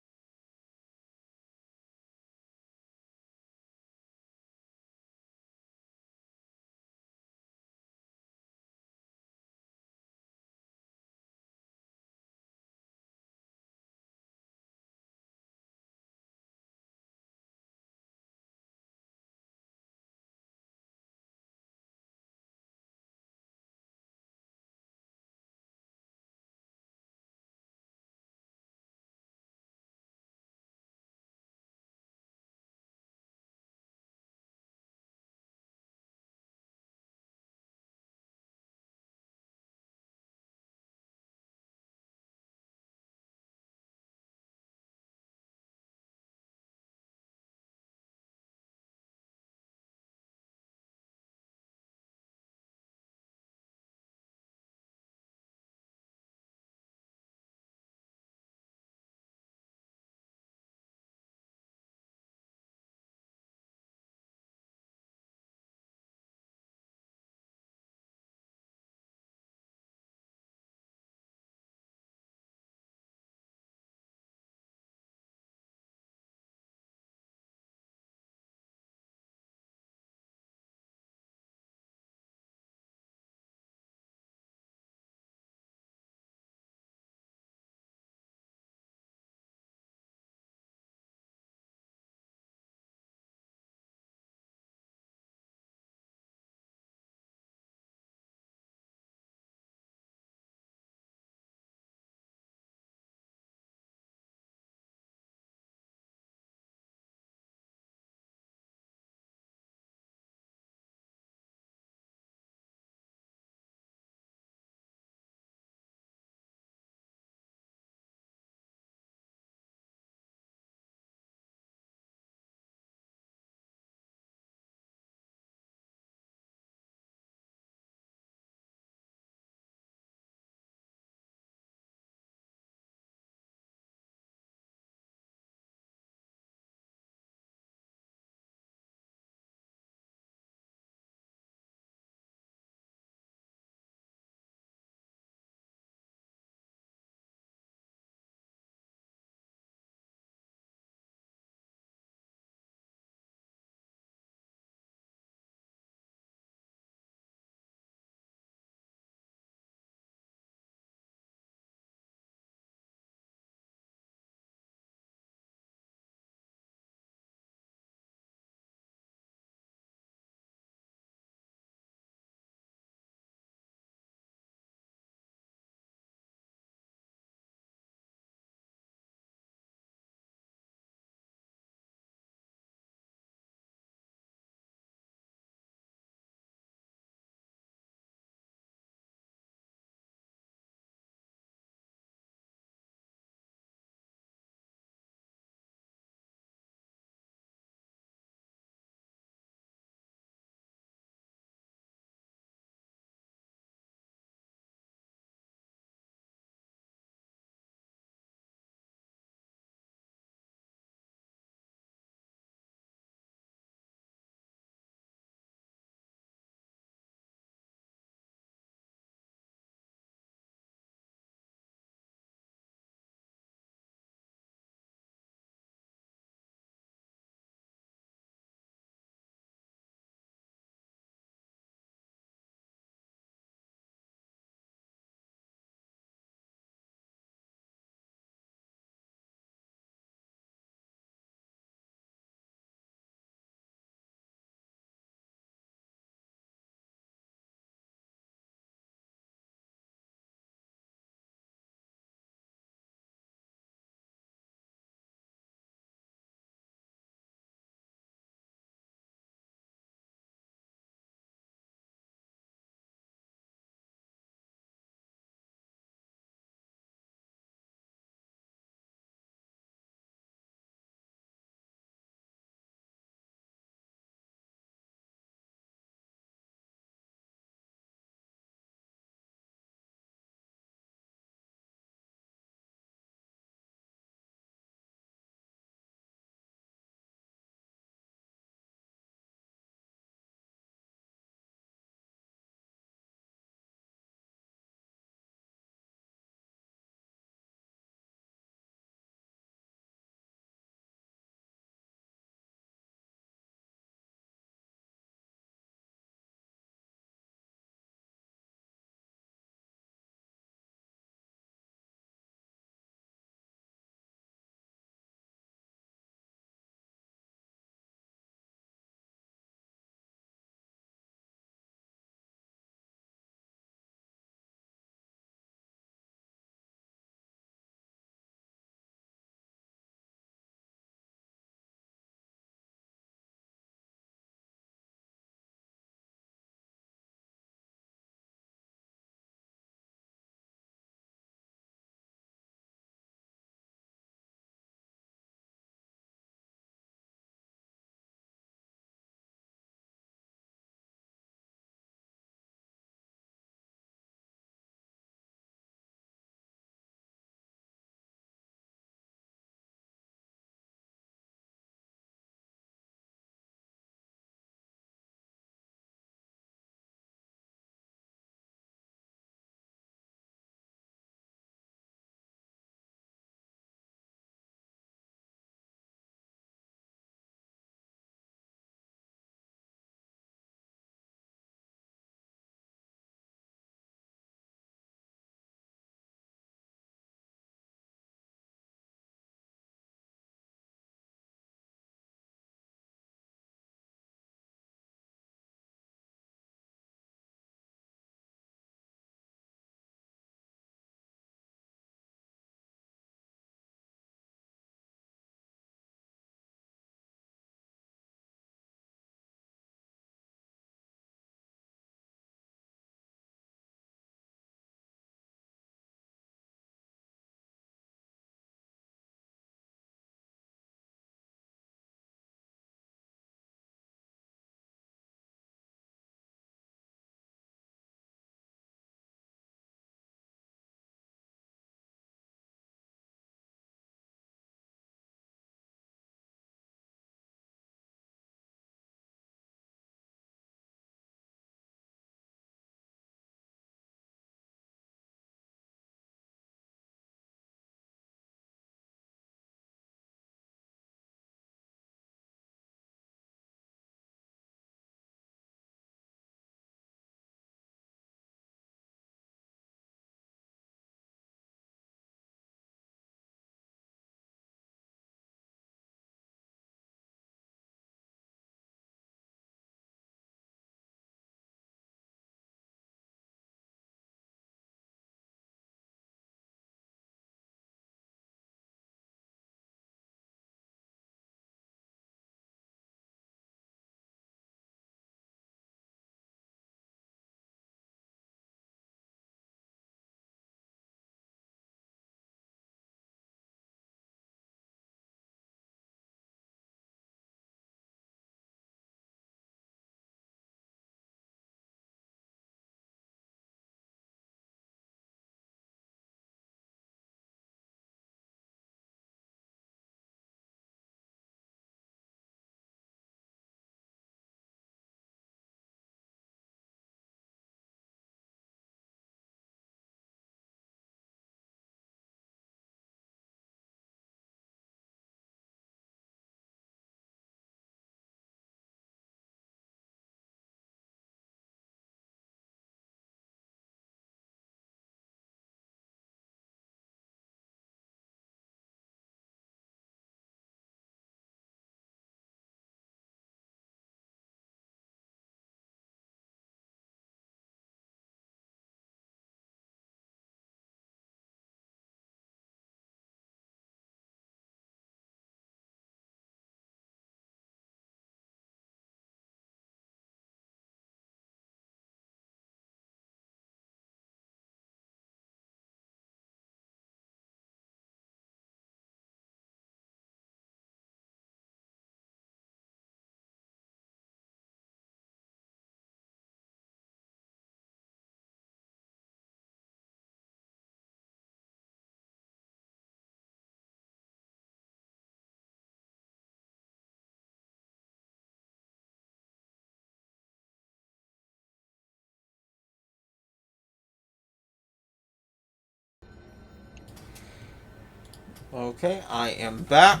Okay, I am back.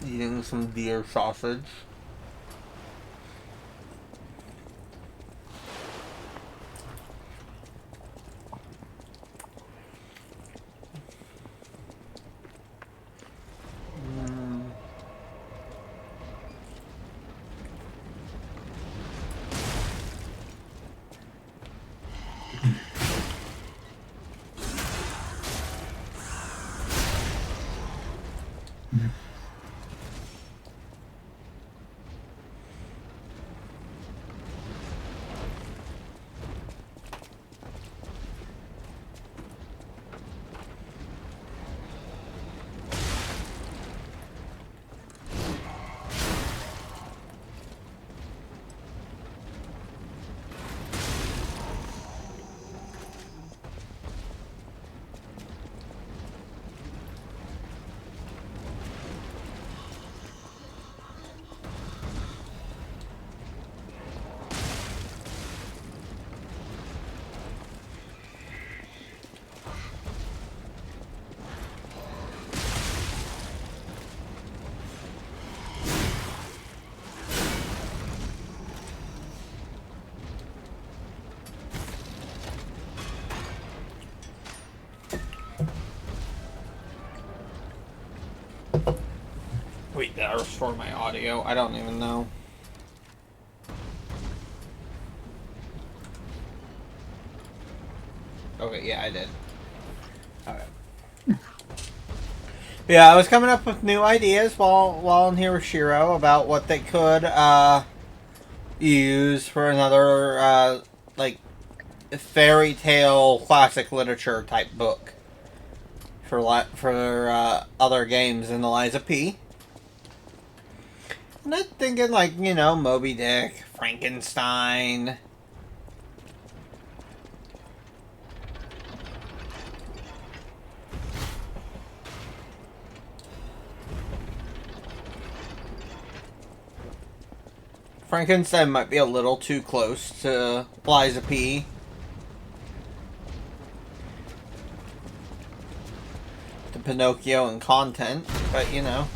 Eating some deer sausage. Wait, did I restore my audio? I don't even know. Okay, yeah, I did. Alright. Yeah, I was coming up with new ideas while in here with Shiro about what they could use for another like fairy tale classic literature type book for other games in Eliza P. And I'm thinking like, you know, Moby Dick, Frankenstein. Frankenstein might be a little too close to Eliza P. To Pinocchio and content, but you know.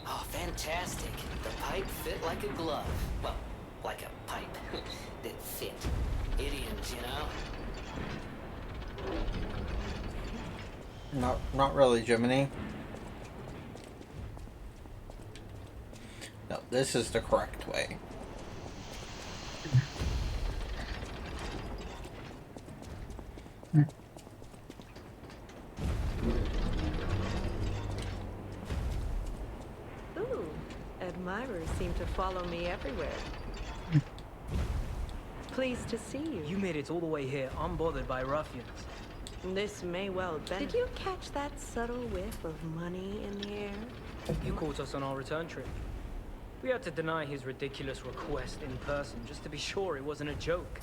Oh, fantastic. The pipe fit like a glove. Well, like a pipe that fit. Idioms, you know?
Not really, Jiminy. No, this is the correct way.
Ooh, admirers seem to follow me everywhere. Pleased to see you.
You made it all the way here, unbothered by ruffians.
This may well benefit. Did you catch that subtle whiff of money in the air?
You caught us on our return trip. We had to deny his ridiculous request in person just to be sure it wasn't a joke.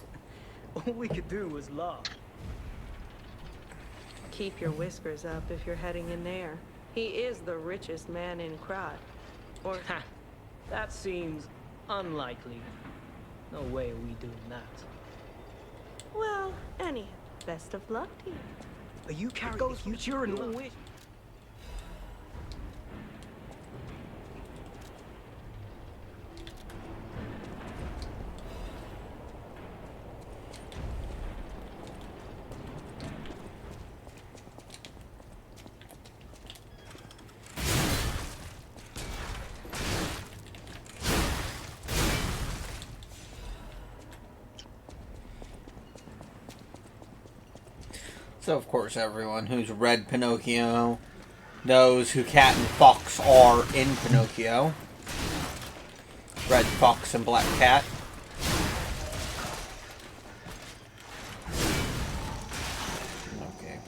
All we could do was laugh.
Keep your whiskers up if you're heading in there. He is the richest man in Krat. Or...
Ha! That seems unlikely. No way are we doing that.
Well, anyhow. Best of luck to you.
You carry the future and wish.
So, of course, everyone who's read Pinocchio knows who Cat and Fox are in Pinocchio. Red Fox and Black Cat. Okay.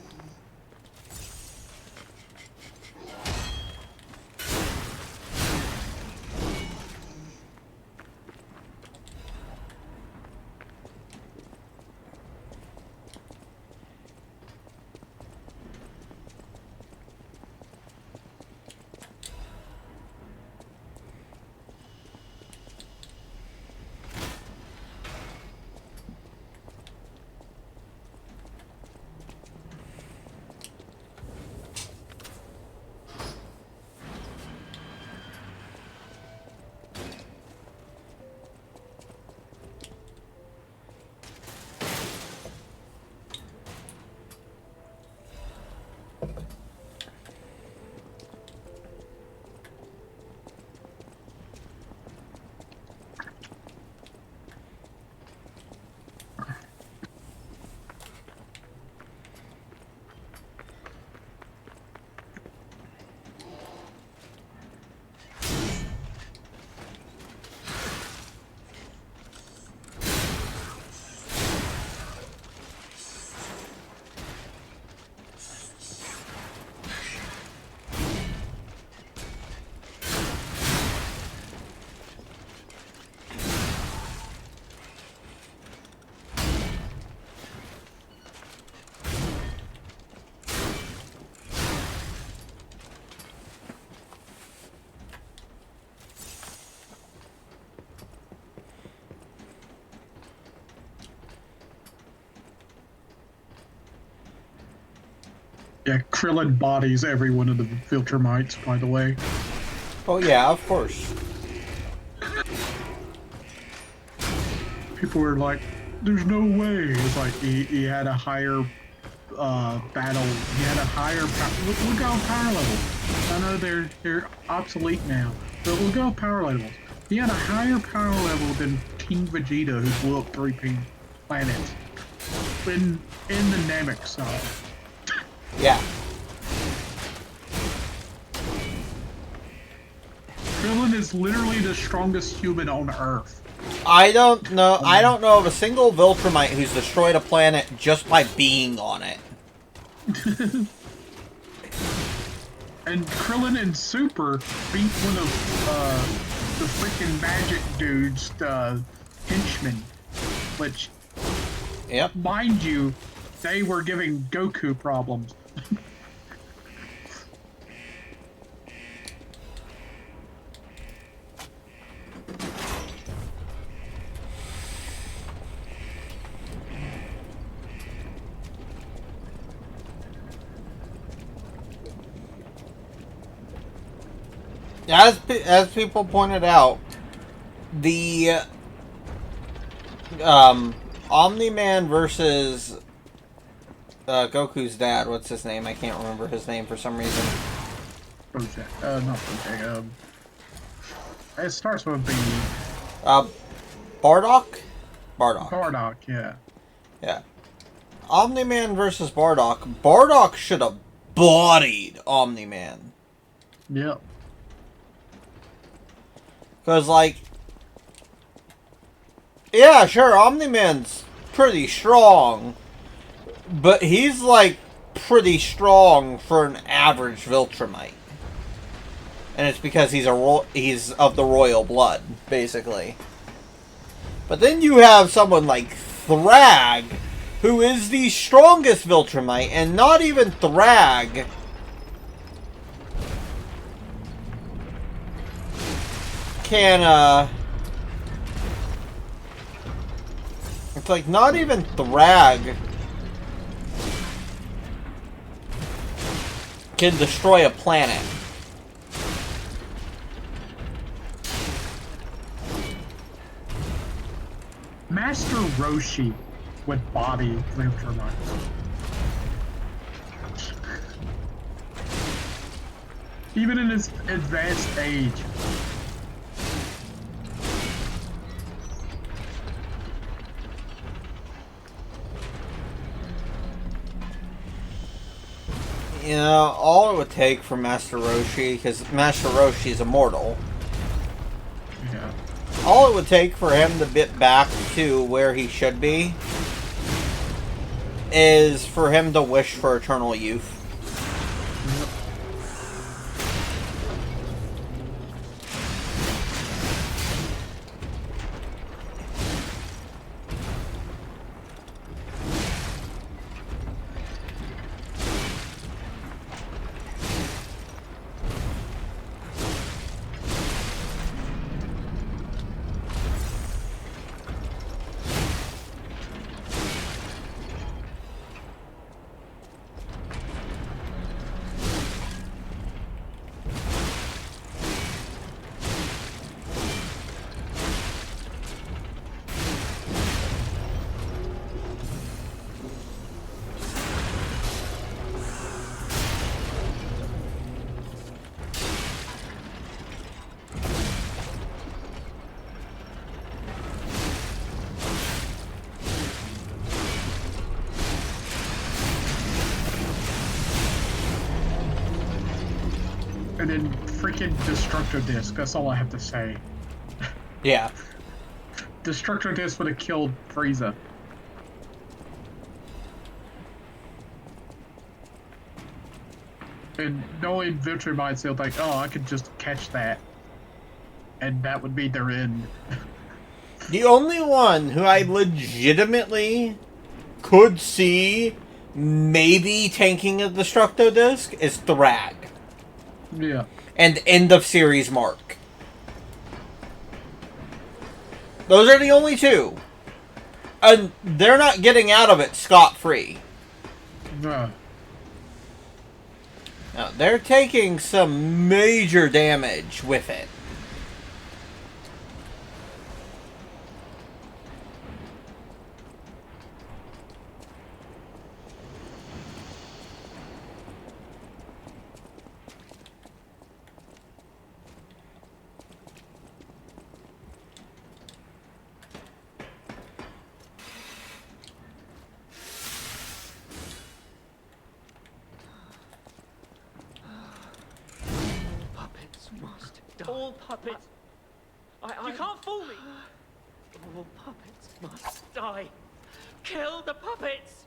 Yeah, Krillin bodies every one of the Viltrumites, by the way.
Oh yeah, of course.
People were like, there's no way. It's like he had a higher battle. He had a higher power. Look how power levels. I know they're obsolete now, but look how power levels. He had a higher power level than King Vegeta, who blew up 3 planets in the Namek side.
Yeah.
Krillin is literally the strongest human on Earth.
I don't know of a single Viltrumite who's destroyed a planet just by being on it.
And Krillin and Super beat one of the freaking magic dude's henchmen, which,
yep,
mind you, they were giving Goku problems.
As people pointed out, the Omni-Man versus Goku's dad. What's his name? I can't remember his name for some reason.
Project. Not Project. It starts with B.
Bardock? Bardock.
Bardock, yeah.
Yeah. Omni-Man versus Bardock. Bardock should have bodied Omni-Man.
Yep.
Because, like, yeah, sure, Omni-Man's pretty strong, but he's, like, pretty strong for an average Viltrumite. And it's because he's of the royal blood, basically. But then you have someone like Thrag, who is the strongest Viltrumite, and not even Thrag can, it's like not even Thrag can destroy a planet.
Master Roshi with body flamethrower mines. Even in his advanced age.
You know, all it would take for Master Roshi, because Master Roshi is immortal.
Yeah.
All it would take for him to get back to where he should be is for him to wish for eternal youth.
And then freaking Destructo Disc, that's all I have to say.
Yeah.
Destructo Disc would have killed Frieza. And knowing Victory Mindset, like, oh, I could just catch that. And that would be their end.
The only one who I legitimately could see maybe tanking a Destructo Disc is Thrag.
Yeah.
And end of series Mark. Those are the only two. And they're not getting out of it scot-free.
No.
Now, they're taking some major damage with it.
All puppets. You can't fool me. All puppets must die. Kill the puppets.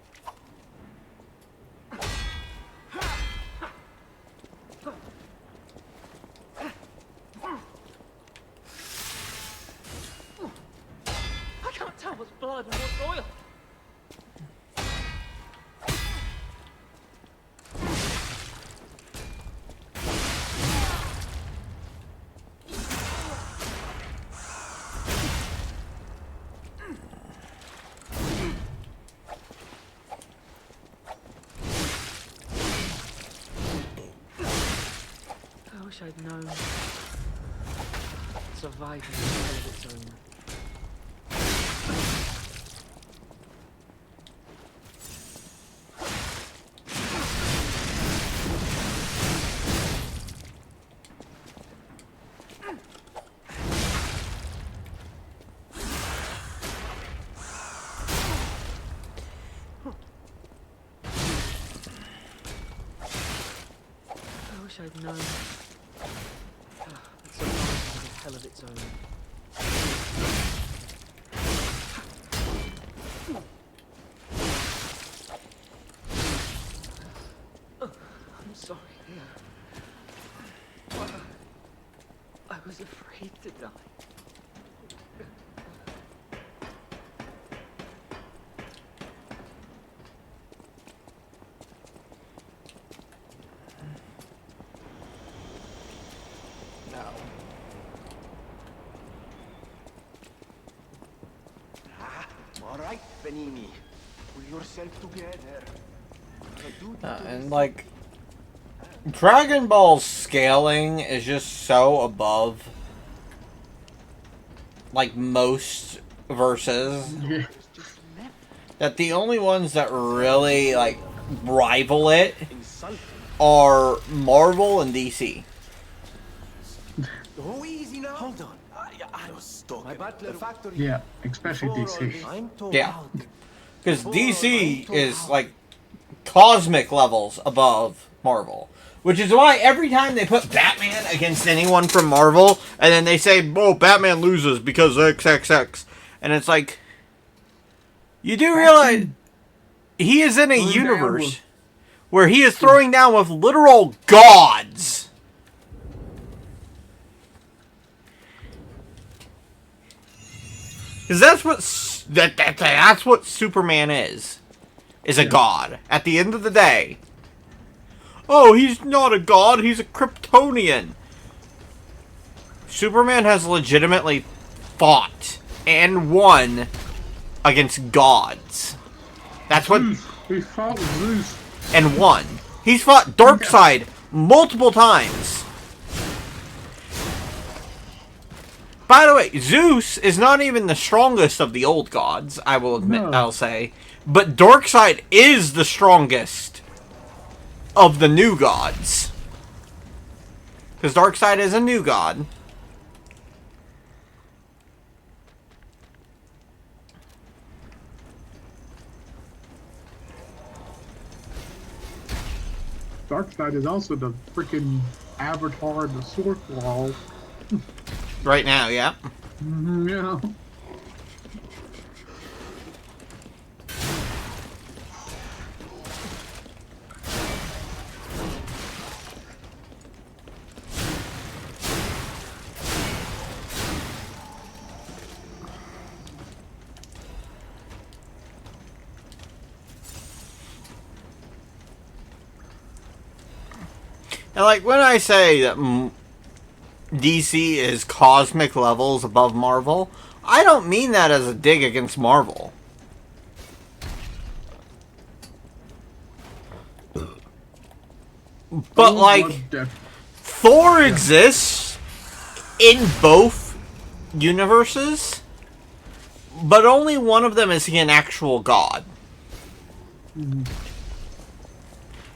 I can't tell what's blood and what's oil. I wish I'd known. Surviving is hell of its own. I wish I'd known. That surviving is hell of its own. I'm sorry. I was afraid to die.
All right, Benini. Pull yourself together.
And like, Dragon Ball's scaling is just so above, like, most verses.
Yeah.
That the only ones that really, like, rival it are Marvel and DC.
Oh, easy now. Hold on. I was talking. The factory.
Yeah, especially DC.
I'm told.
Yeah. Because DC is, like, cosmic levels above Marvel. Which is why every time they put Batman against anyone from Marvel, and then they say, oh, Batman loses because XXX. And it's like, you do realize he is in a universe where he is throwing down with literal gods. Because that's what Superman is a god. At the end of the day. Oh, he's not a god, he's a Kryptonian. Superman has legitimately fought and won against gods. That's what...
He fought Zeus.
And won. He's fought Darkseid multiple times. By the way, Zeus is not even the strongest of the old gods, I will admit, I'll say. But Darkseid is the strongest of the new gods. Because Darkseid is a new god.
Darkseid is also the freaking avatar of the Sorcerer.
Right now, yeah.
Yeah.
And like when I say that DC is cosmic levels above Marvel, I don't mean that as a dig against Marvel. But like, Thor exists in both universes, but only one of them is an actual god.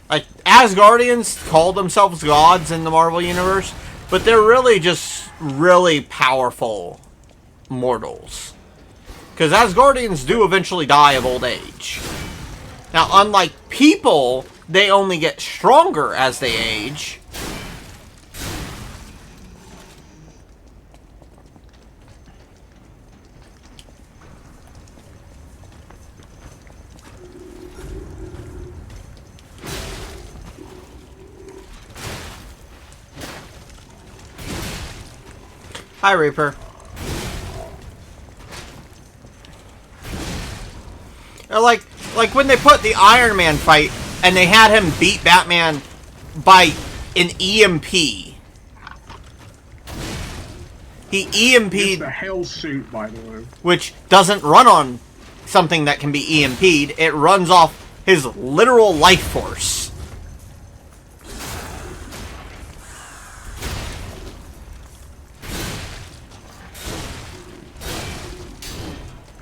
Like, Asgardians call themselves gods in the Marvel Universe, but they're really just really powerful mortals. Because Asgardians do eventually die of old age. Now, unlike people, they only get stronger as they age. Hi, Reaper. Or like when they put the Iron Man fight and they had him beat Batman by an EMP. He EMP'd
the Hell suit, by the way.
Which doesn't run on something that can be EMP'd. It runs off his literal life force.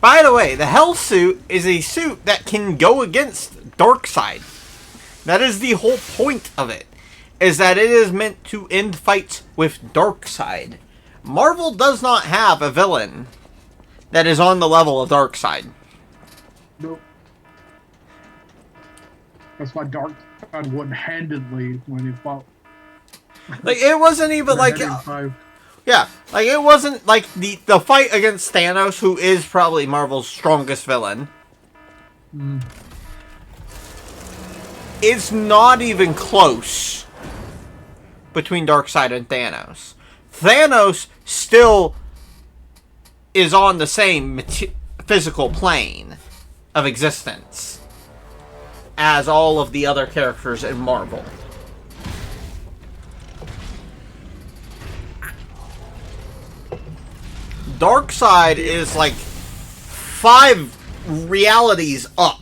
By the way, the Hell suit is a suit that can go against Darkseid. That is the whole point of it, is that it is meant to end fights with Darkseid. Marvel does not have a villain that is on the level of Darkseid.
Nope. That's why Darkseid won handedly when he fought.
Like, it wasn't even like... Yeah, like, it wasn't like the fight against Thanos, who is probably Marvel's strongest villain. It's not even close between Darkseid and Thanos. Thanos still is on the same physical plane of existence as all of the other characters in Marvel. Darkseid is like 5 realities up.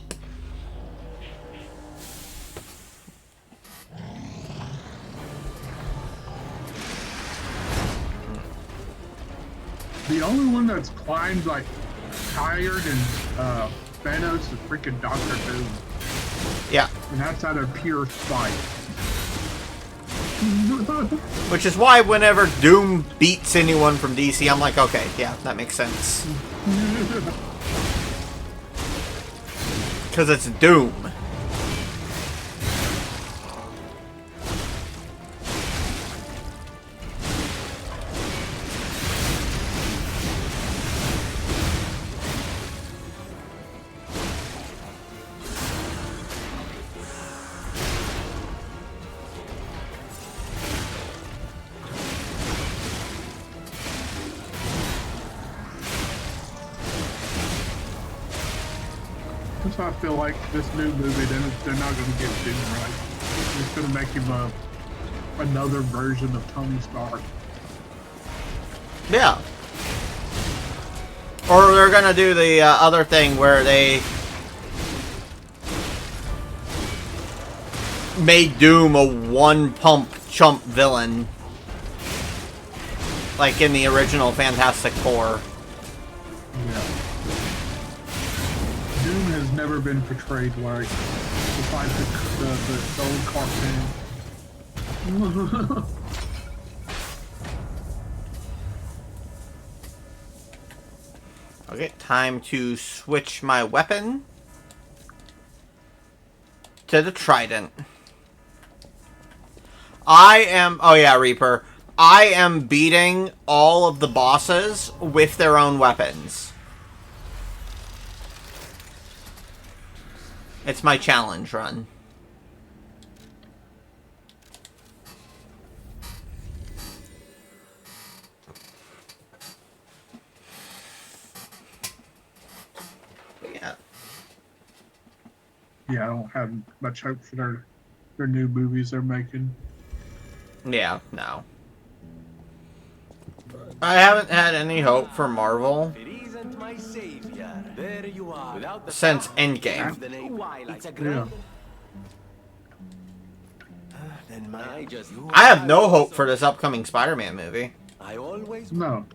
The only one that's climbed like higher than Thanos is freaking Doctor Doom.
Yeah.
And that's out of pure spite.
Which is why whenever Doom beats anyone from DC, I'm like, okay, yeah, that makes sense. Because it's Doom.
That's why I feel like this new movie, they're not going to get Doom right. They're just going to make him another version of Tony Stark.
Yeah. Or they're gonna do the other thing where they made Doom a one-pump chump villain. Like in the original Fantastic Four.
Yeah. Doom has never been portrayed like, besides the old cartoon.
Okay, time to switch my weapon to the Trident. Oh yeah, Reaper. I am beating all of the bosses with their own weapons. It's my challenge run. Yeah.
Yeah, I don't have much hope for their new movies they're making.
Yeah, no. I haven't had any hope for Marvel since Endgame.
Yeah.
I have no hope for this upcoming Spider-Man movie.
No.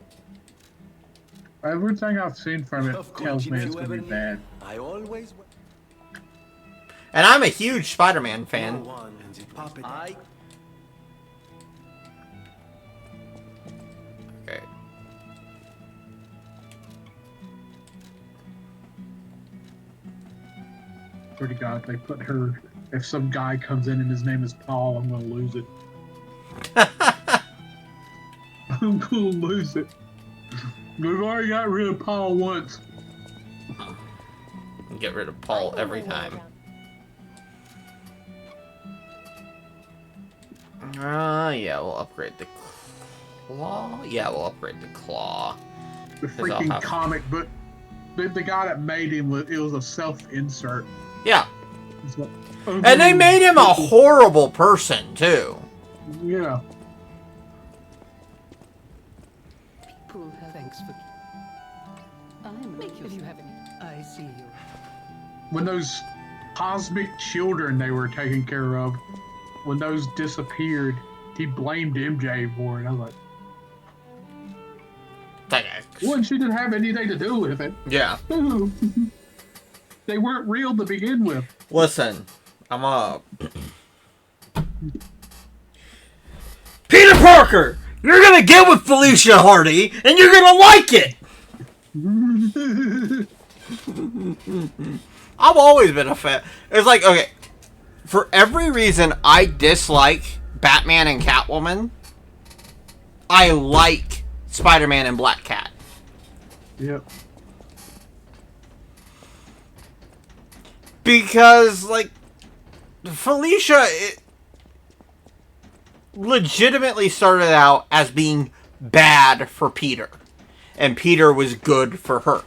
Everything I've seen from it tells me it's going to be bad.
And I'm a huge Spider-Man fan. Okay.
Swear to God, if they put her, if some guy comes in and his name is Paul, I'm going to lose it. I'm going to lose it. We've already got rid of Paul once.
Get rid of Paul every time. Yeah, we'll upgrade the claw. Yeah, we'll upgrade the claw.
The freaking comic book. The guy that made him, it was a self-insert.
Yeah.
Like,
and they made him a horrible person, too.
Yeah.
People have thanks for... I'm make if you have any. I see you.
When those cosmic children they were taking care of, when those disappeared, he blamed MJ for it. I was like, well, she didn't have anything to do with it.
Yeah.
They weren't real to begin with.
Listen, I'm up. Peter Parker, you're gonna get with Felicia Hardy, and you're gonna like it. I've always been a fan. It's like, okay, for every reason I dislike Batman and Catwoman, I like Spider-Man and Black Cat.
Yep.
Because, like, Felicia legitimately started out as being bad for Peter. And Peter was good for her.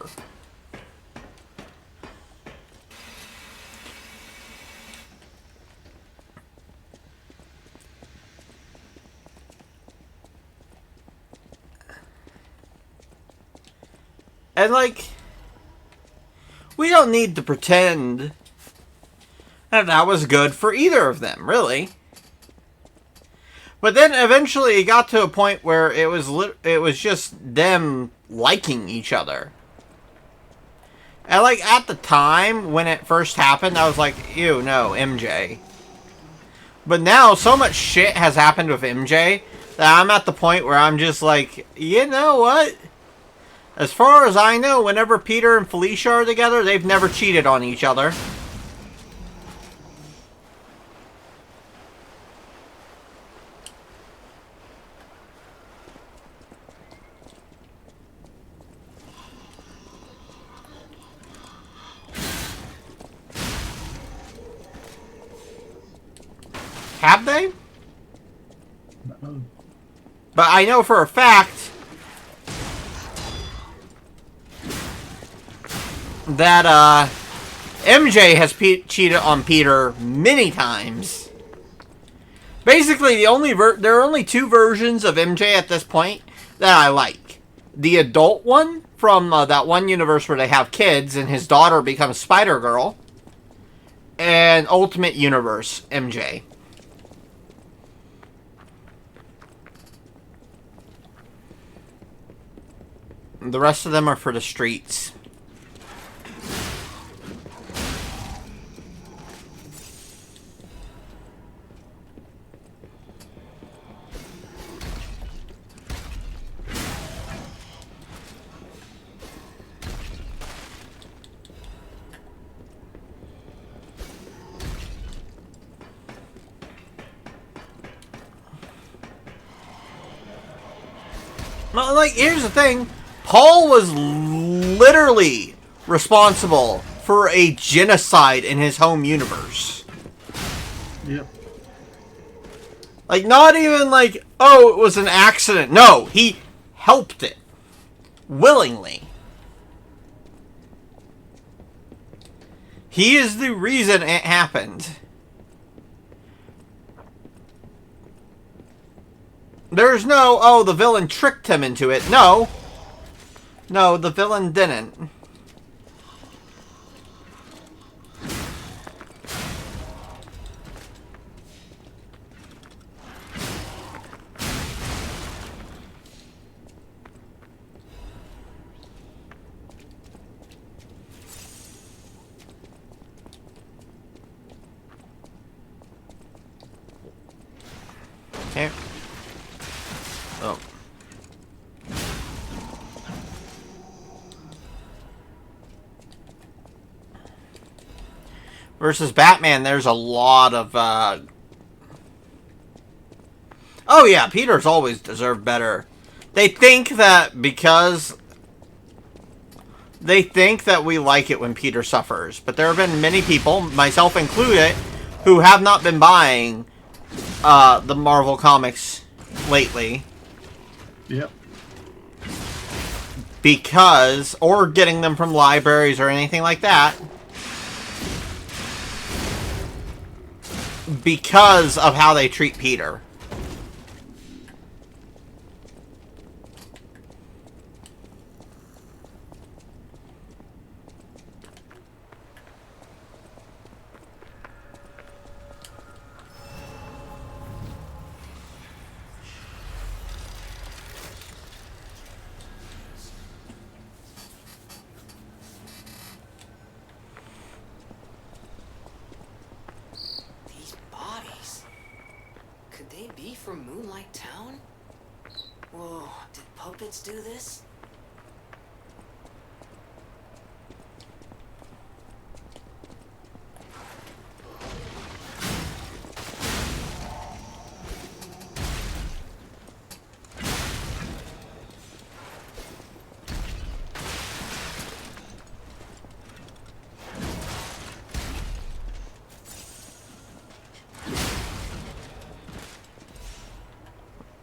And, like, we don't need to pretend that was good for either of them, really. But then eventually it got to a point where it was just them liking each other. And like at the time when it first happened, I was like, ew, no, MJ. But now so much shit has happened with MJ that I'm at the point where I'm just like, you know what? As far as I know, whenever Peter and Felicia are together, they've never cheated on each other. Have they?
No.
But I know for a fact that MJ has cheated on Peter many times. Basically, there are only two versions of MJ at this point that I like. The adult one from that one universe where they have kids and his daughter becomes Spider-Girl, and Ultimate Universe MJ. The rest of them are for the streets. Well, like, here's the thing. Paul was literally responsible for a genocide in his home universe.
Yep.
Like, not even like, oh, it was an accident. No, he helped it. Willingly. He is the reason it happened. There's no, oh, the villain tricked him into it. No. No, the villain didn't. Okay. Oh. Versus Batman, there's a lot of, oh yeah, Peter's always deserved better. They think that because... They think that we like it when Peter suffers. But there have been many people, myself included, who have not been buying the Marvel comics lately.
Yep.
Because, or getting them from libraries or anything like that. Because of how they treat Peter.
From Moonlight Town? Whoa, did puppets do this?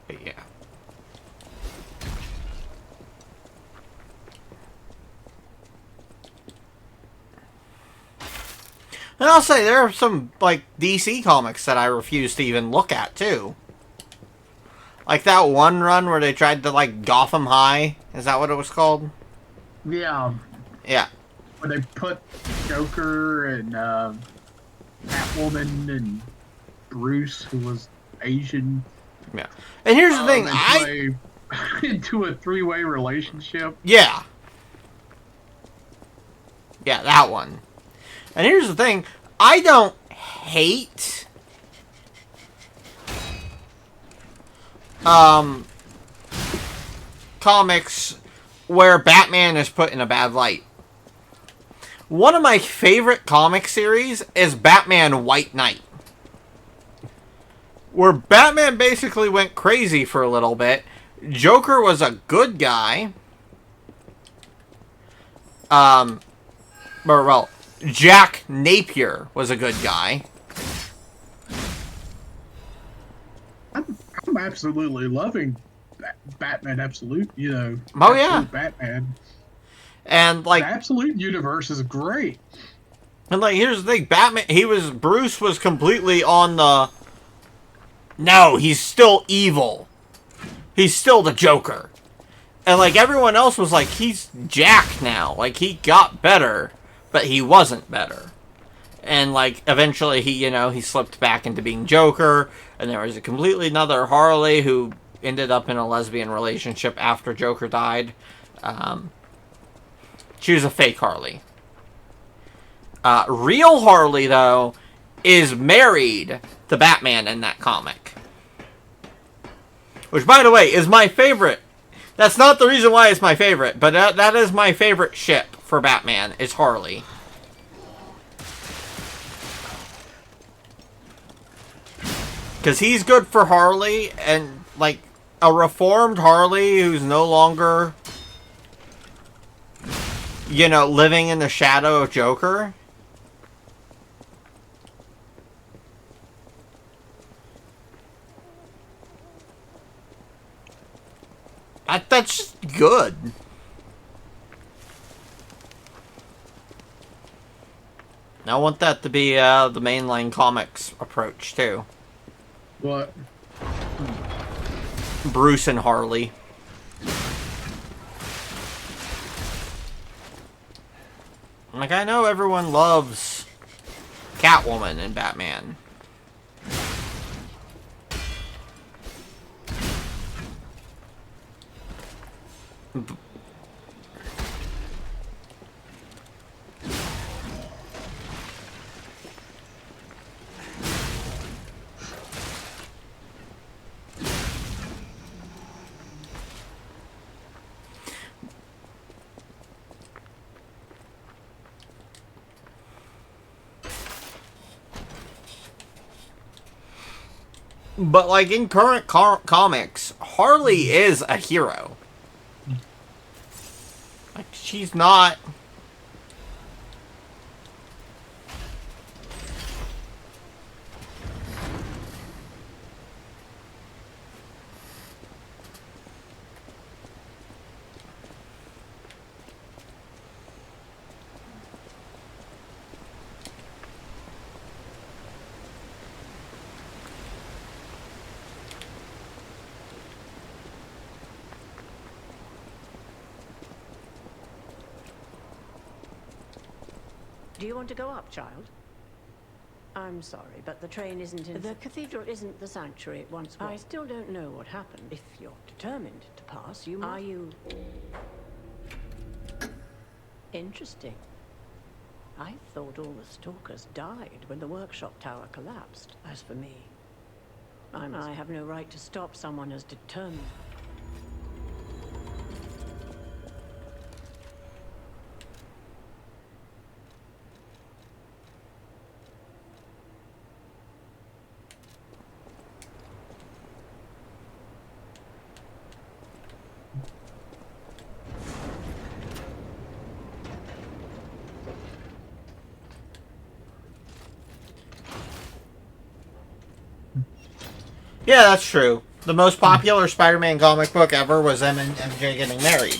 Yeah. And I'll say, there are some, like, DC comics that I refuse to even look at, too. Like that one run where they tried to, like, Gotham High. Is that what it was called?
Yeah.
Yeah.
Where they put Joker and Catwoman and Bruce, who was Asian,
Yeah. And here's the thing,
into a three-way relationship.
Yeah. Yeah, that one. And here's the thing, I don't hate comics where Batman is put in a bad light. One of my favorite comic series is Batman White Knight, where Batman basically went crazy for a little bit. Joker was a good guy. Well, Jack Napier was a good guy.
I'm absolutely loving Batman Absolute, you know.
Oh, yeah.
Batman.
And, like...
The Absolute universe is great.
And, like, here's the thing. Bruce was completely on the... No, he's still evil. He's still the Joker. And, like, everyone else was like, he's Jack now. Like, he got better, but he wasn't better. And, like, eventually he slipped back into being Joker. And there was a completely another Harley who ended up in a lesbian relationship after Joker died. She was a fake Harley. Real Harley, though, is married to Batman in that comic. Which, by the way, is my favorite. That's not the reason why it's my favorite, but that is my favorite ship for Batman, is Harley. Because he's good for Harley, and, like, a reformed Harley who's no longer, living in the shadow of Joker. That's just good. I want that to be the mainline comics approach, too.
What?
Bruce and Harley. Like, I know everyone loves Catwoman and Batman. But, like, in current comics, Harley is a hero. Like, she's not...
Do you want to go up, child? I'm sorry, but the train isn't in... The cathedral isn't the sanctuary it once was. I still don't know what happened. If you're determined to pass, you... Are you... Interesting. I thought all the stalkers died when the workshop tower collapsed. As for me, I have no right to stop someone as determined.
Yeah, that's true. The most popular Spider-Man comic book ever was M and MJ getting married.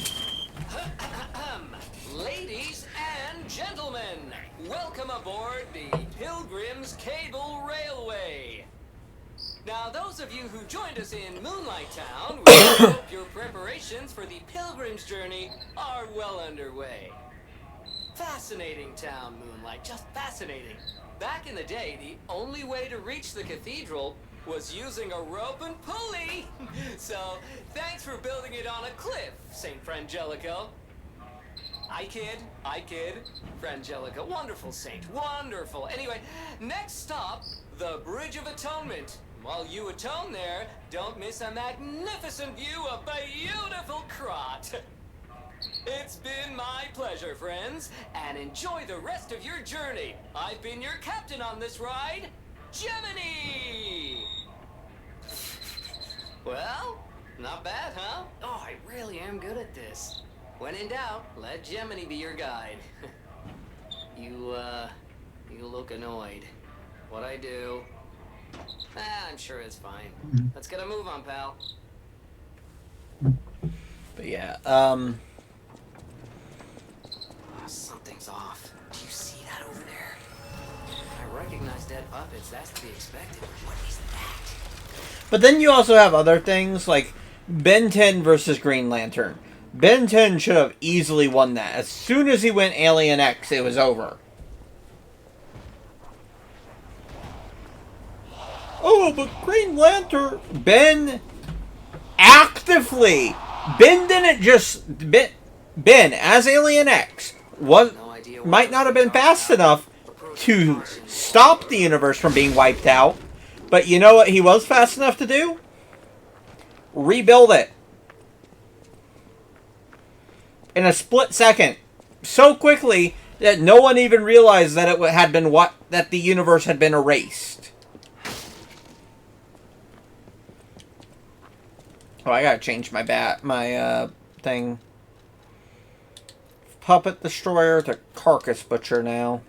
Ladies and gentlemen, welcome aboard the Pilgrim's Cable Railway. Now, those of you who joined us in Moonlight Town, we hope your preparations for the Pilgrim's journey are well underway. Fascinating town, Moonlight, just fascinating. Back in the day, the only way to reach the cathedral was using a rope and pulley. So, thanks for building it on a cliff, Saint Frangelico. I kid. Frangelico, wonderful saint, wonderful. Anyway, next stop, the Bridge of Atonement. While you atone there, don't miss a magnificent view of beautiful Krot. It's been my pleasure, friends, and enjoy the rest of your journey. I've been your captain on this ride, Gemini! Well, not bad, huh? Oh, I really am good at this. When in doubt, let Gemini be your guide. You look annoyed. What I do? I'm sure it's fine. Let's get a move on, pal.
But yeah,
Something's off. Do you see that over there? I recognize dead puppets. That's to be expected. What is that?
but then you also have other things like Ben 10 versus Green Lantern. Ben 10 should have easily won that. As soon as he went Alien X, it was over. Oh, but Green Lantern... Ben actively... Ben didn't just... Ben, as Alien X, might not have been fast enough to stop the universe from being wiped out. But you know what he was fast enough to do? Rebuild it. In a split second. So quickly that no one even realized that it had been that the universe had been erased. Oh, I gotta change my thing. Puppet Destroyer to Carcass Butcher now.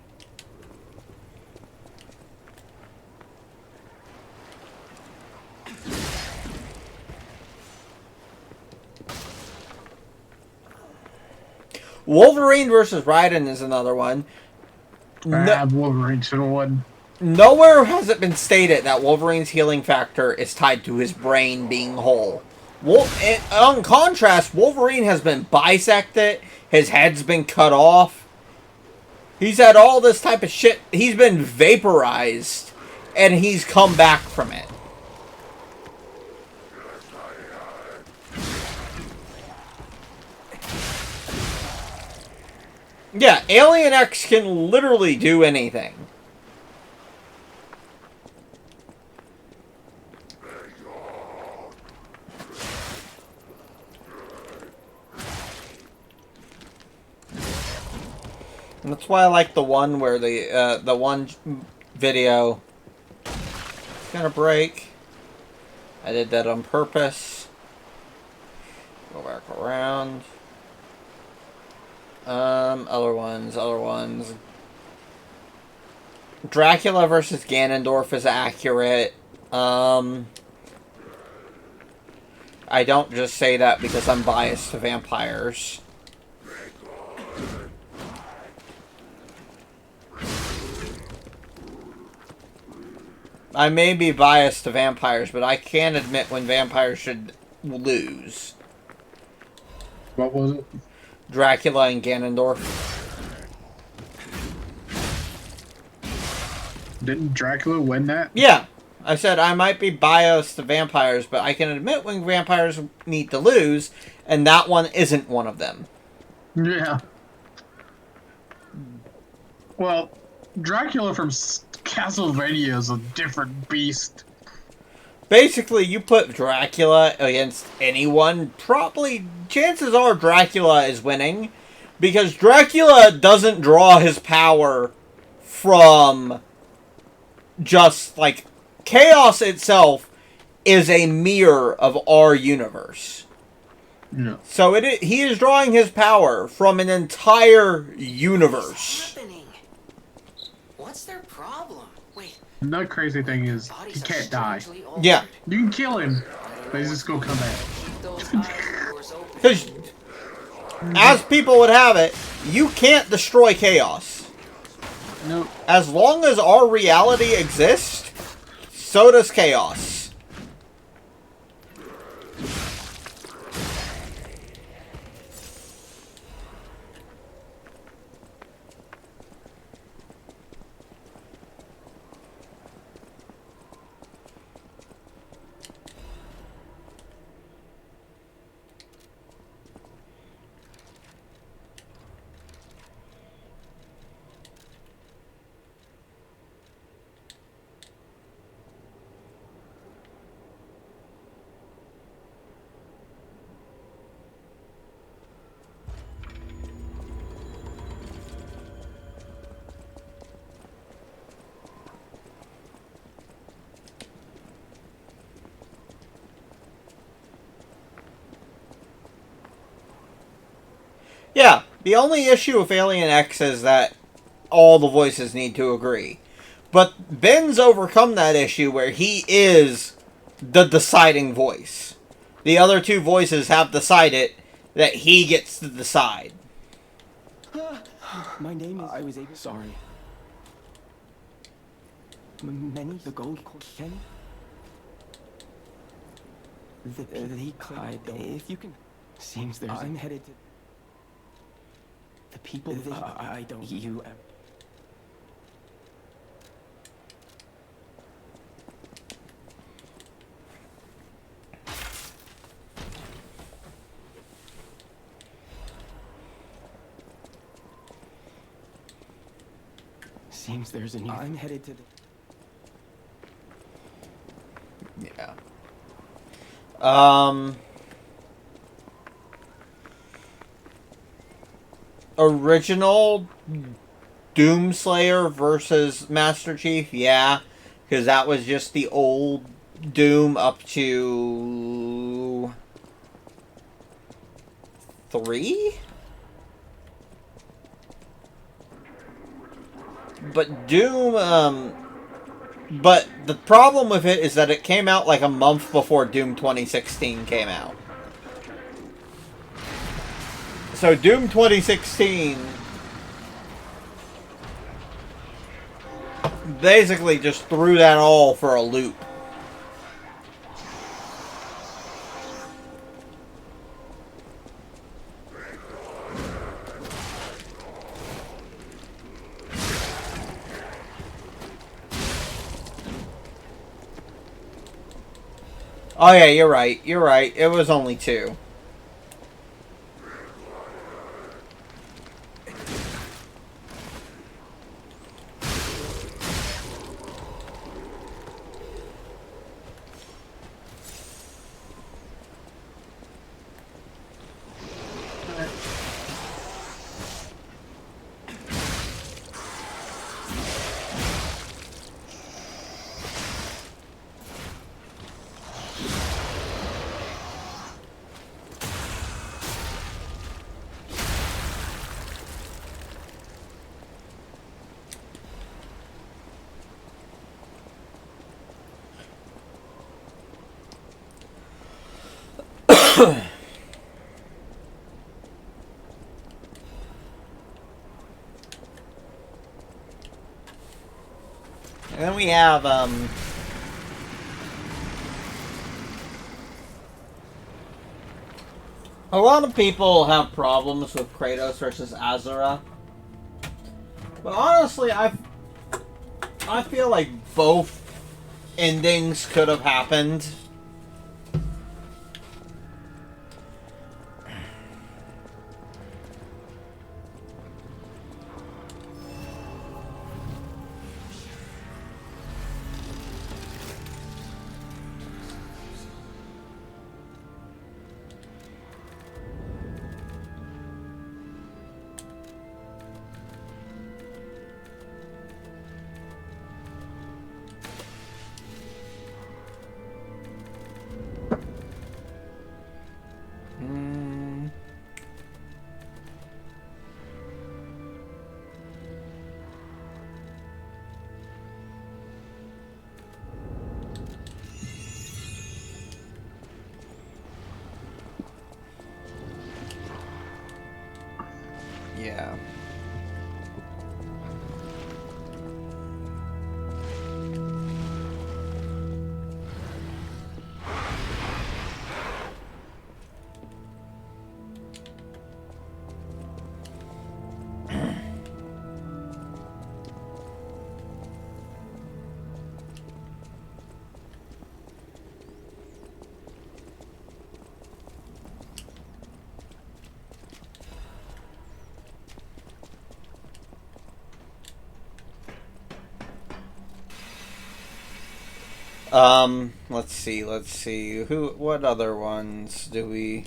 Wolverine versus Raiden is another one.
I have Wolverine to one.
Nowhere has it been stated that Wolverine's healing factor is tied to his brain being whole. On contrast, Wolverine has been bisected. His head's been cut off. He's had all this type of shit. He's been vaporized. And he's come back from it. Yeah, Alien X can literally do anything. And that's why I like the one where the one video is gonna break. I did that on purpose. Go back around. Other ones. Dracula versus Ganondorf is accurate. I don't just say that because I'm biased to vampires. I may be biased to vampires, but I can admit when vampires should lose.
What was it?
Dracula and Ganondorf.
Didn't Dracula win that?
Yeah. I said I might be biased to vampires, but I can admit when vampires need to lose, and that one isn't one of them.
Yeah. Well, Dracula from Castlevania is a different beast.
Basically, you put Dracula against anyone, probably chances are Dracula is winning, because Dracula doesn't draw his power from just, like, chaos itself is a mirror of our universe.
Yeah.
So he is drawing his power from an entire universe.
What's their problem? Wait.
Another crazy thing is he can't die.
Yeah.
You can kill him, but he's just gonna come back.
Because, as people would have it, you can't destroy chaos.
No.
As long as our reality exists, so does chaos. Yeah, the only issue with Alien X is that all the voices need to agree. But Ben's overcome that issue where he is the deciding voice. The other two voices have decided that he gets to decide.
My name is... I was able... Sorry. Many the gold Ken? The I don't... If you can... Seems there's... I'm headed to... The people... I don't... You... Seems there's a new... I'm headed to the...
Yeah. Original Doomslayer versus Master Chief, yeah. Because that was just the old Doom up to... 3? But Doom, but the problem with it is that it came out like a month before Doom 2016 came out. So Doom 2016 basically just threw that all for a loop. Oh yeah, you're right. You're right. It was only 2. And then we have, a lot of people have problems with Kratos versus Azura. But honestly, I feel like both endings could have happened. Yeah. Let's see. What other ones do we...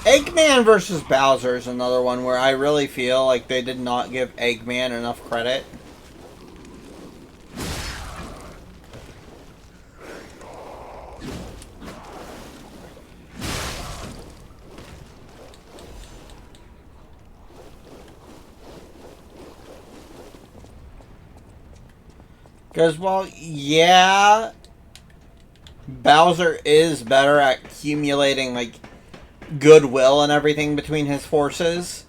Eggman versus Bowser is another one where I really feel like they did not give Eggman enough credit. Because, well, yeah, Bowser is better at accumulating, like, goodwill and everything between his forces.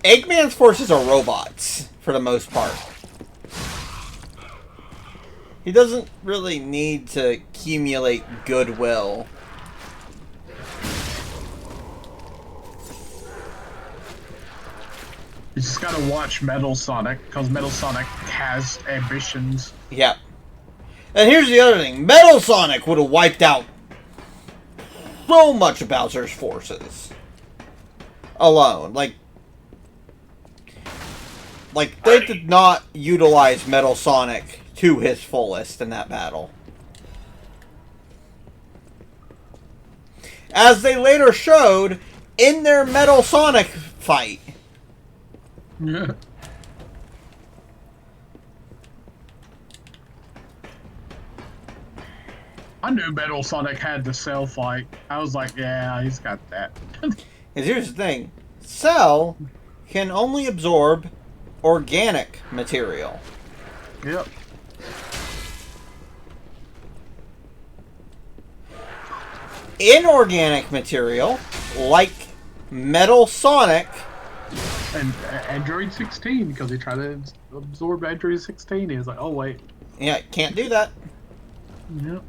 Eggman's forces are robots, for the most part. He doesn't really need to accumulate goodwill.
You just gotta watch Metal Sonic, because Metal Sonic has ambitions.
Yep. And here's the other thing. Metal Sonic would have wiped out so much of Bowser's forces. Alone. Like, they did not utilize Metal Sonic to his fullest in that battle. As they later showed in their Metal Sonic fight.
Yeah. I knew Metal Sonic had the Cell fight. I was like, yeah, he's got that.
Because here's the thing. Cell can only absorb organic material.
Yep.
Inorganic material, like Metal Sonic...
And Android 16, because he tried to absorb Android 16. He was like, oh, wait.
Yeah, can't do that.
Yep.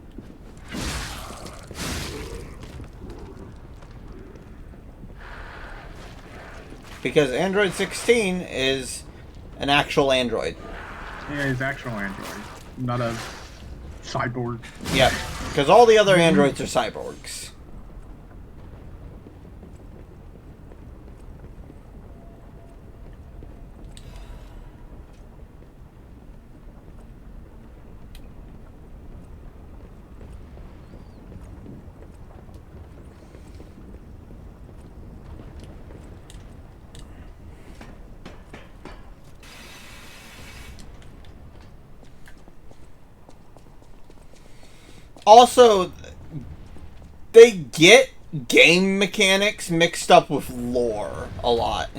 Because Android 16 is an actual android.
Yeah, he's actual android, not a cyborg.
Yep, because all the other androids are cyborgs. Also, they get game mechanics mixed up with lore a lot.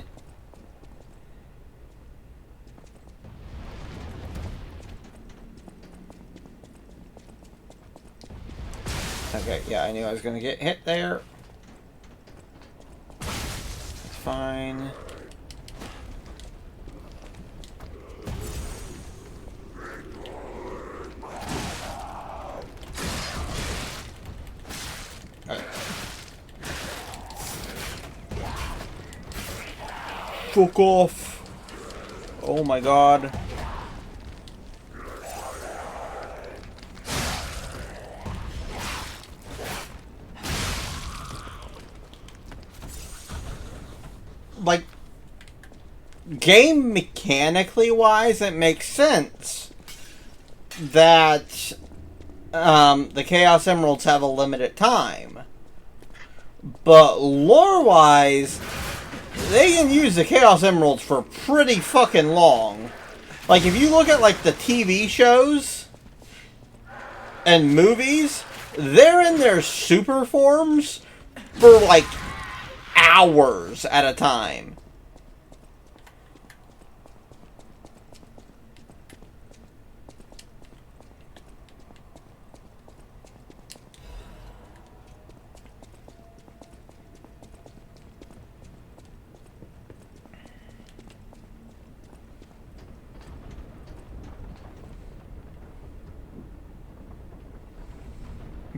Okay, yeah, I knew I was going to get hit there. That's fine. Fuck off. Oh my god. Like, game mechanically wise, it makes sense that the Chaos Emeralds have a limited time. But lore wise, they can use the Chaos Emeralds for pretty fucking long. Like, if you look at, like, the TV shows and movies, they're in their super forms for, like, hours at a time.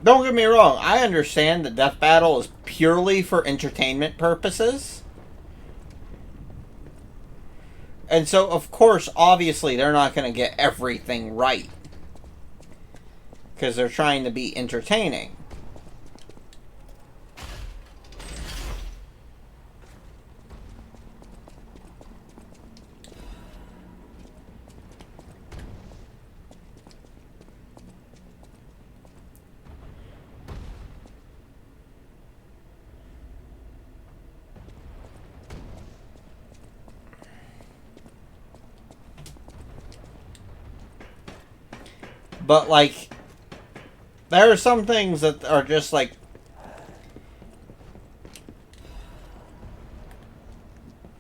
Don't get me wrong, I understand that Death Battle is purely for entertainment purposes. And so, of course, obviously, they're not going to get everything right. Because they're trying to be entertaining. But, like, there are some things that are just, like,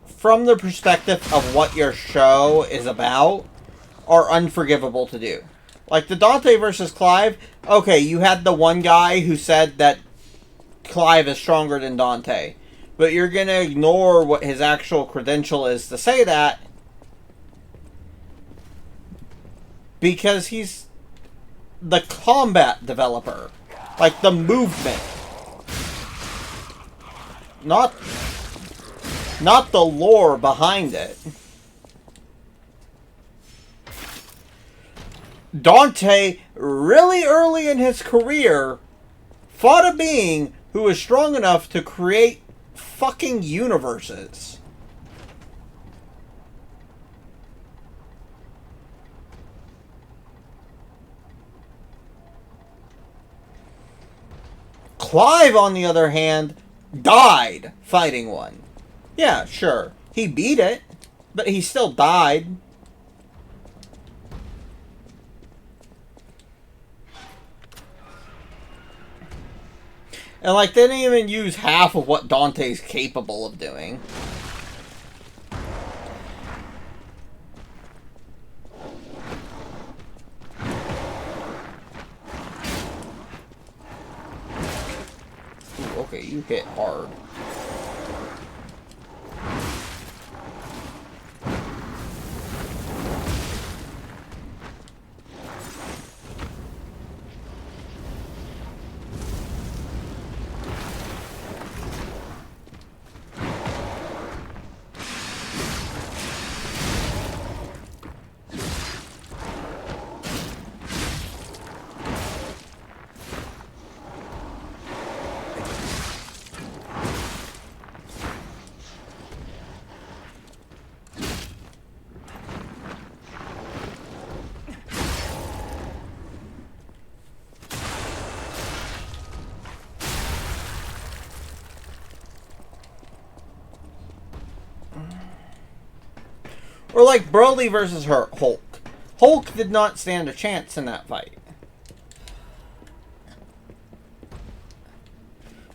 from the perspective of what your show is about, are unforgivable to do. Like the Dante versus Clive, okay, you had the one guy who said that Clive is stronger than Dante, but you're going to ignore what his actual credential is to say that because he's the combat developer. Like the movement. Not the lore behind it. Dante, really early in his career, fought a being who was strong enough to create fucking universes. Clive, on the other hand, died fighting one. Yeah, sure. He beat it, but he still died. And, like, they didn't even use half of what Dante's capable of doing. Ooh, okay, you hit hard. Or like Broly versus Hulk. Hulk did not stand a chance in that fight.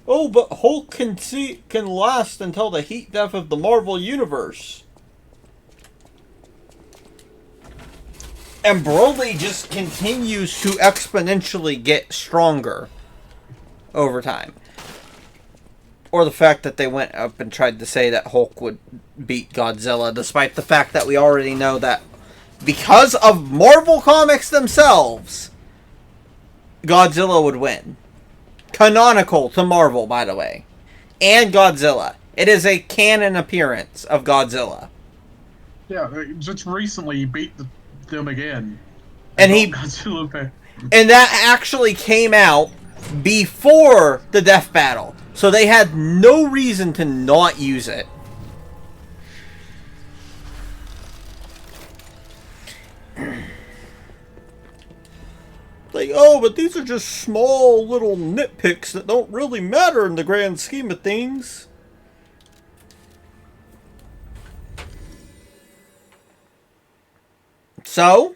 Oh, but Hulk can last until the heat death of the Marvel Universe. And Broly just continues to exponentially get stronger over time. Or the fact that they went up and tried to say that Hulk would beat Godzilla, despite the fact that we already know that because of Marvel Comics themselves, Godzilla would win. Canonical to Marvel, by the way. And Godzilla. It is a canon appearance of Godzilla.
Yeah, just recently he beat them again.
And that actually came out before the death battle. So they had no reason to not use it. Like, oh, but these are just small little nitpicks that don't really matter in the grand scheme of things. So,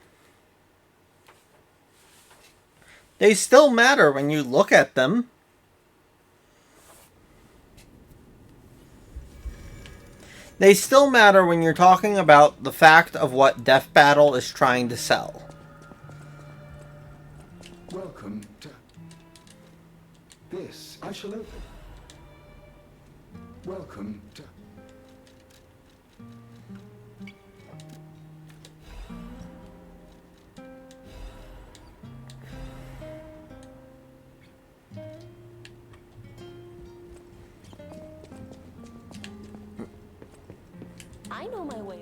they still matter when you look at them. They still matter when you're talking about the fact of what Death Battle is trying to sell.
Welcome to this. I shall open. Welcome to.
I know my way.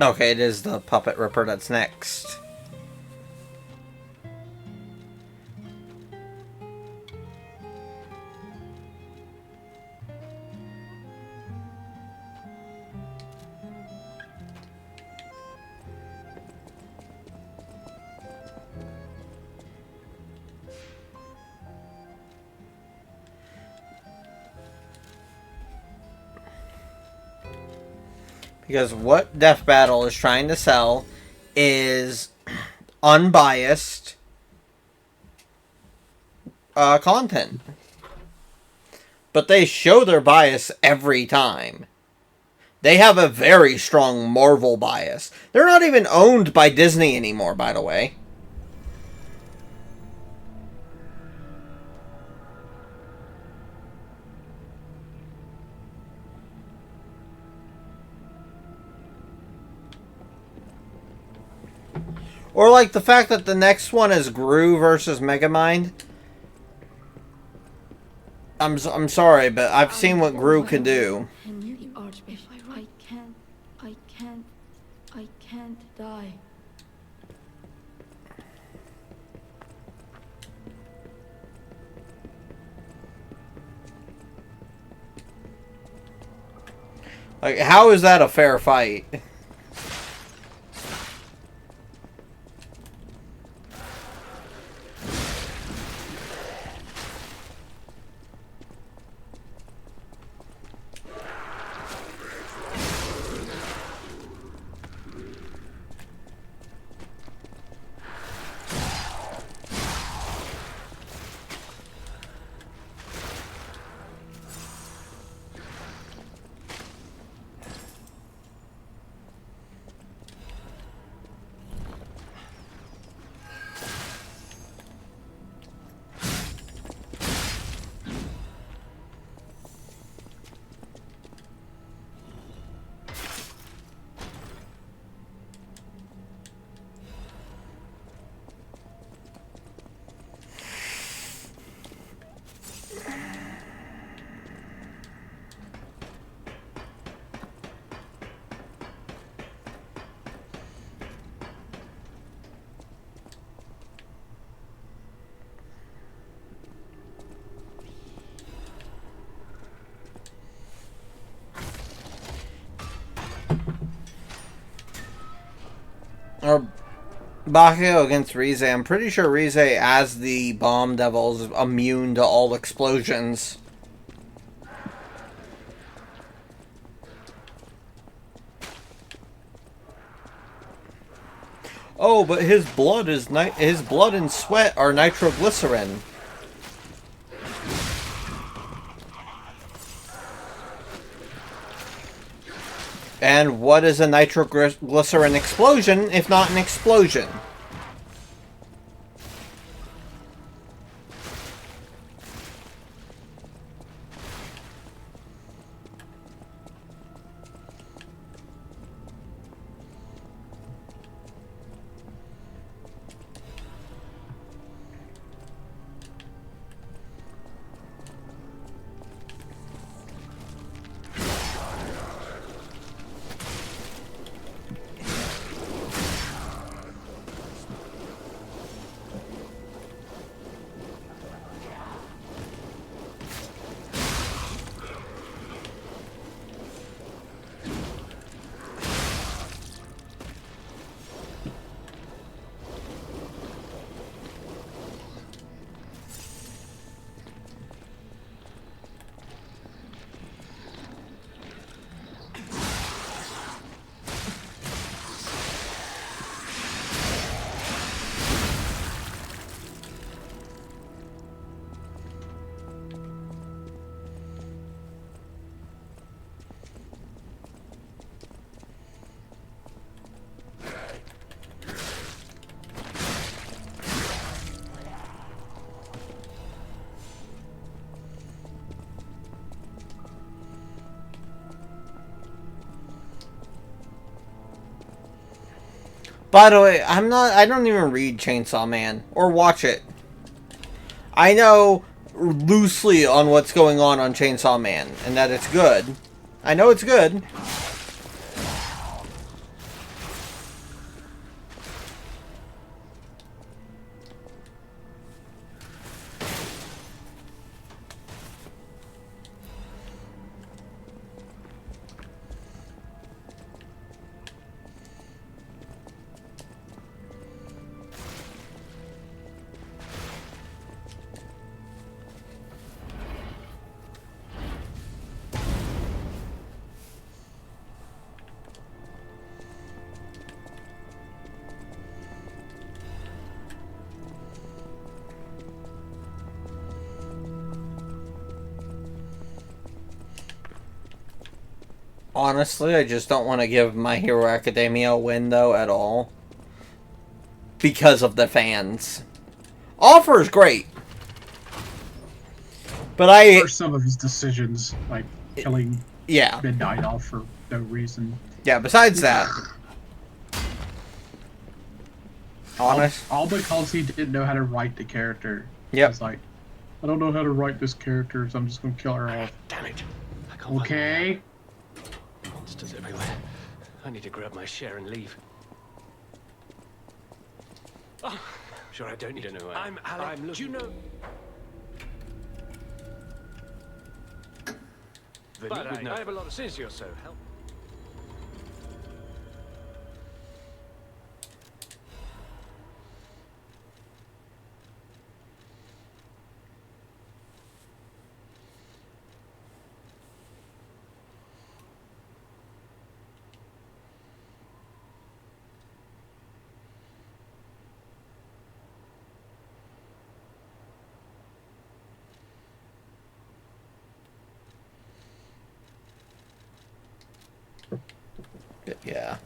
Okay, it is the Puppet Ripper that's next. Because what Death Battle is trying to sell is unbiased, content. But they show their bias every time. They have a very strong Marvel bias. They're not even owned by Disney anymore, by the way. Or like the fact that the next one is Gru versus Megamind. I'm sorry, but I've seen what Gru can do.
I can't die.
Like, how is that a fair fight? Or Bakugo against Rize. I'm pretty sure Rize, as the Bomb Devil, is immune to all explosions. Oh, but his blood and sweat are nitroglycerin. And what is a nitroglycerin explosion if not an explosion? By the way, I don't even read Chainsaw Man or watch it. I know loosely on what's going on Chainsaw Man and that it's good. I know it's good. Honestly, I just don't want to give My Hero Academia a win, though, at all. Because of the fans. Offer is great. But
Or some of his decisions, like killing Midnight off for no reason.
Yeah, besides that.
All because he didn't know how to write the character.
Yep.
It's like, I don't know how to write this character, so I'm just going to kill her off.
Damn it.
Okay.
Monsters everywhere. I need to grab my share and leave. Oh, sure, I don't need to know. I'm looking. Do you know? But I have a lot of sense. You're so help.
Yeah.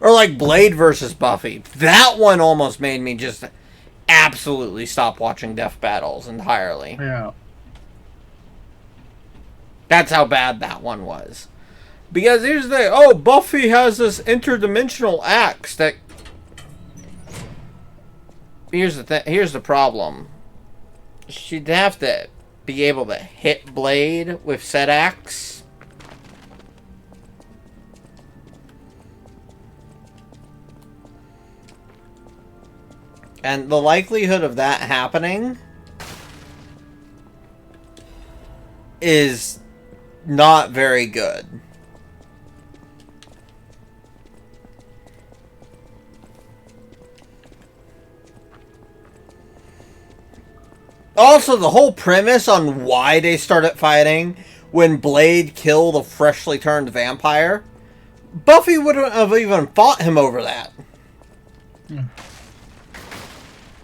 Or like Blade versus Buffy. That one almost made me just absolutely stop watching Death Battles entirely.
Yeah.
That's how bad that one was. Because here's the Buffy has this interdimensional axe that. Here's the problem. She'd have to be able to hit Blade with said axe. And the likelihood of that happening is not very good. Also, the whole premise on why they started fighting when Blade killed a freshly turned vampire, Buffy wouldn't have even fought him over that.
Yeah.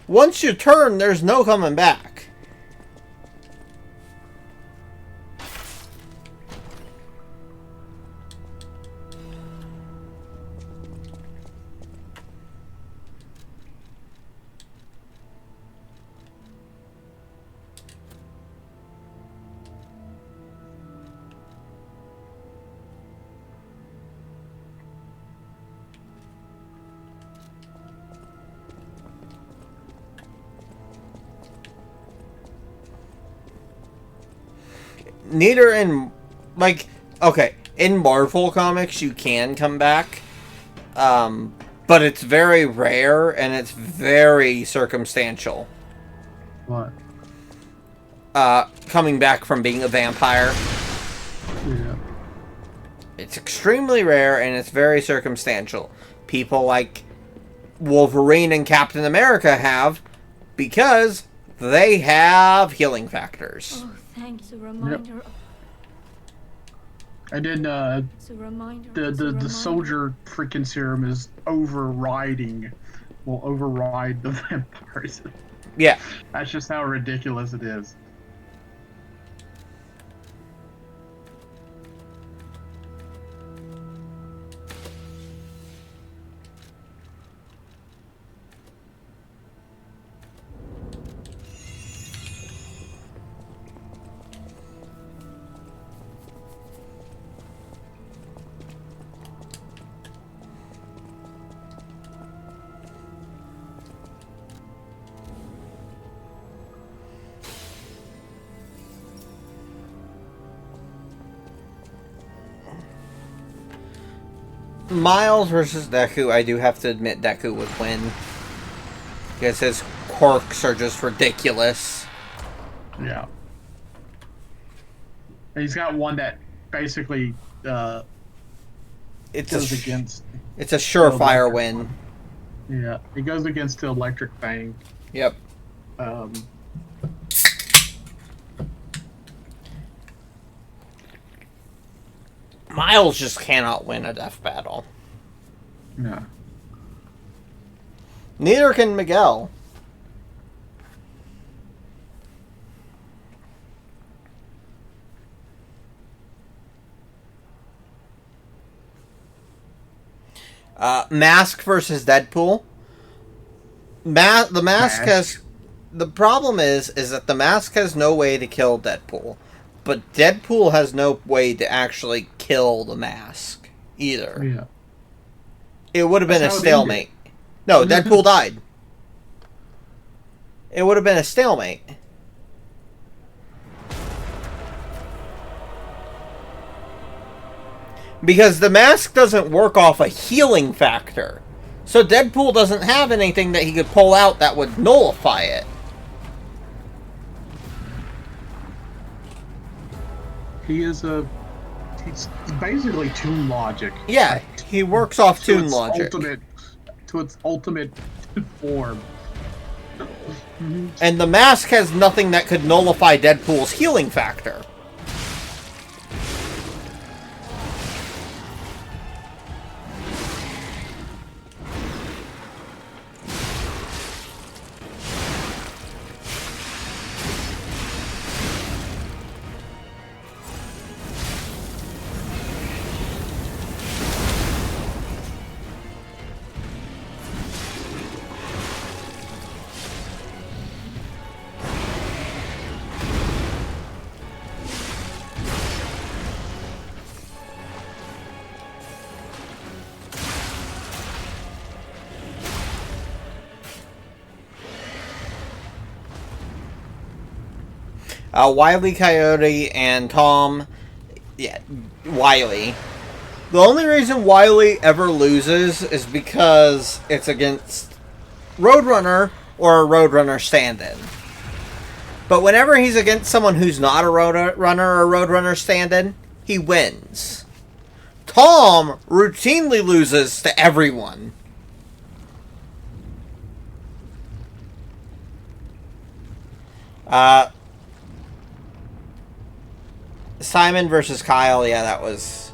Once you turn, there's no coming back. Neither in, like, okay, in Marvel comics you can come back, but it's very rare and it's very circumstantial.
What?
Coming back from being a vampire.
Yeah.
It's extremely rare and it's very circumstantial. People like Wolverine and Captain America have, because they have healing factors.
Oh, thanks. A reminder.
Yep. And then the soldier freaking serum is will override the vampires.
Yeah.
That's just how ridiculous it is.
Miles versus Deku, I do have to admit Deku would win. Because his quirks are just ridiculous.
Yeah. He's got one that basically goes against...
It's a surefire win.
Yeah, it goes against the electric thing.
Yep. Miles just cannot win a death battle.
No.
Neither can Miguel. Mask versus Deadpool. The mask has... The problem is that the mask has no way to kill Deadpool. But Deadpool has no way to actually kill the mask either.
Yeah.
It would have been a stalemate. No, Deadpool died. It would have been a stalemate. Because the mask doesn't work off a healing factor. So Deadpool doesn't have anything that he could pull out that would nullify it.
He's basically Toon logic.
Yeah, he works off Toon logic.
To its ultimate form.
And the mask has nothing that could nullify Deadpool's healing factor. Wile E. Coyote and Tom... Yeah, Wile. The only reason Wile E. ever loses is because it's against Roadrunner or a Roadrunner stand-in. But whenever he's against someone who's not a Roadrunner or a Roadrunner stand-in, he wins. Tom routinely loses to everyone. Simon versus Kyle, yeah, that was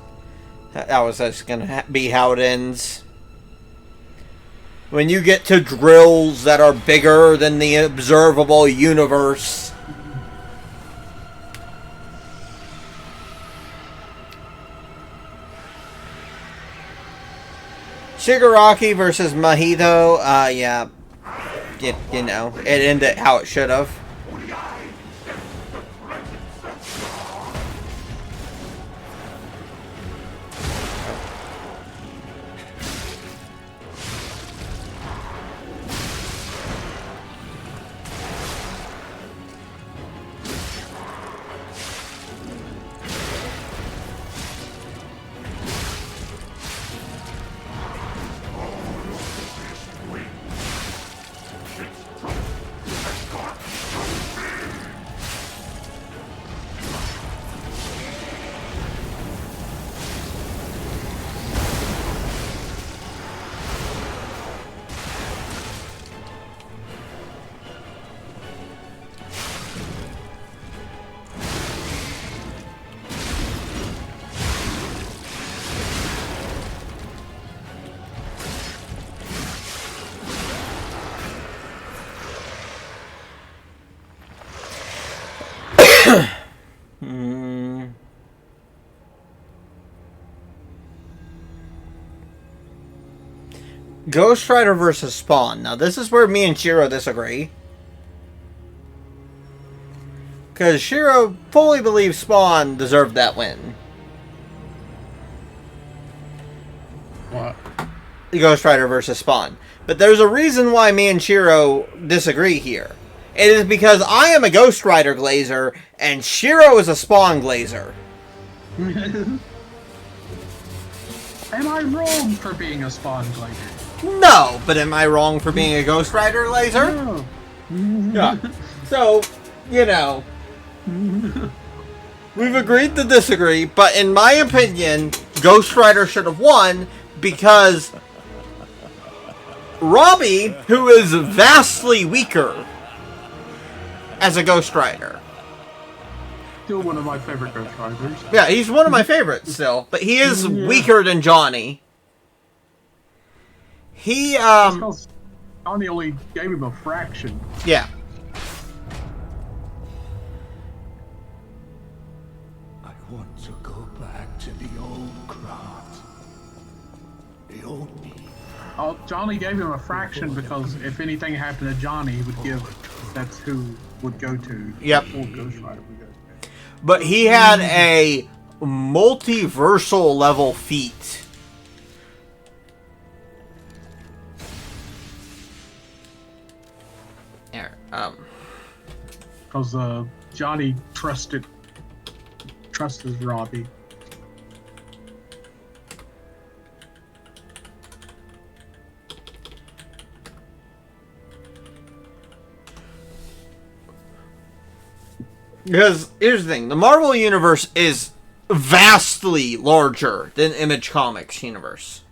just gonna be how it ends. When you get to drills that are bigger than the observable universe. Shigaraki versus Mahito, yeah, you know, it ended how it should have. Ghost Rider versus Spawn. Now, this is where me and Shiro disagree. Because Shiro fully believes Spawn deserved that win.
What?
Ghost Rider versus Spawn. But there's a reason why me and Shiro disagree here. It is because I am a Ghost Rider glazer, and Shiro is a Spawn glazer.
Am I wrong for being a Spawn glazer?
No, but am I wrong for being a Ghost Rider laser?
No.
Yeah. So, you know, we've agreed to disagree, but in my opinion, Ghost Rider should have won because Robbie, who is vastly weaker as a Ghost Rider.
Still one of my favorite Ghost Riders.
Yeah, he's one of my favorites still, but he is weaker than Johnny. He,
Johnny only gave him a fraction.
Yeah.
I want to go back to the old Krat. The old me.
Oh, Johnny gave him a fraction because if anything happened to Johnny, he would give. That's who would go to.
Yep.
Full Ghost Rider would go to.
But he had a multiversal level feat. There.
Because Johnny trusted Robbie.
Because here's the thing, the Marvel Universe is vastly larger than Image Comics universe.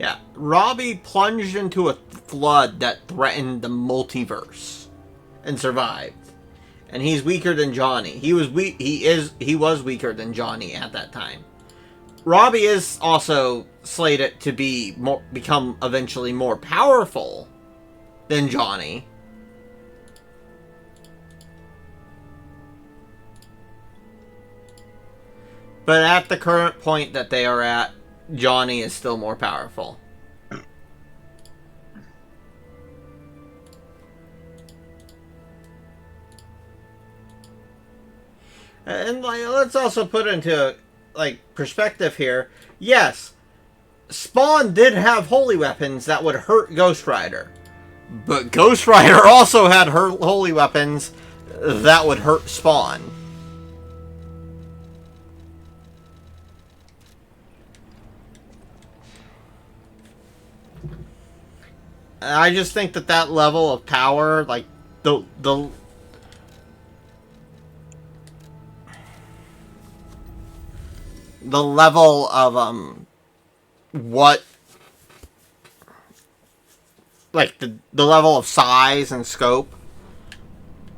Yeah, Robbie plunged into a flood that threatened the multiverse and survived. And he's weaker than Johnny. He was weaker than Johnny at that time. Robbie is also slated to become eventually more powerful than Johnny. But at the current point that they are at, Johnny is still more powerful. And let's also put into perspective here. Yes, Spawn did have holy weapons that would hurt Ghost Rider, but Ghost Rider also had holy weapons that would hurt Spawn. I just think that level of power, like the level of what, like the level of size and scope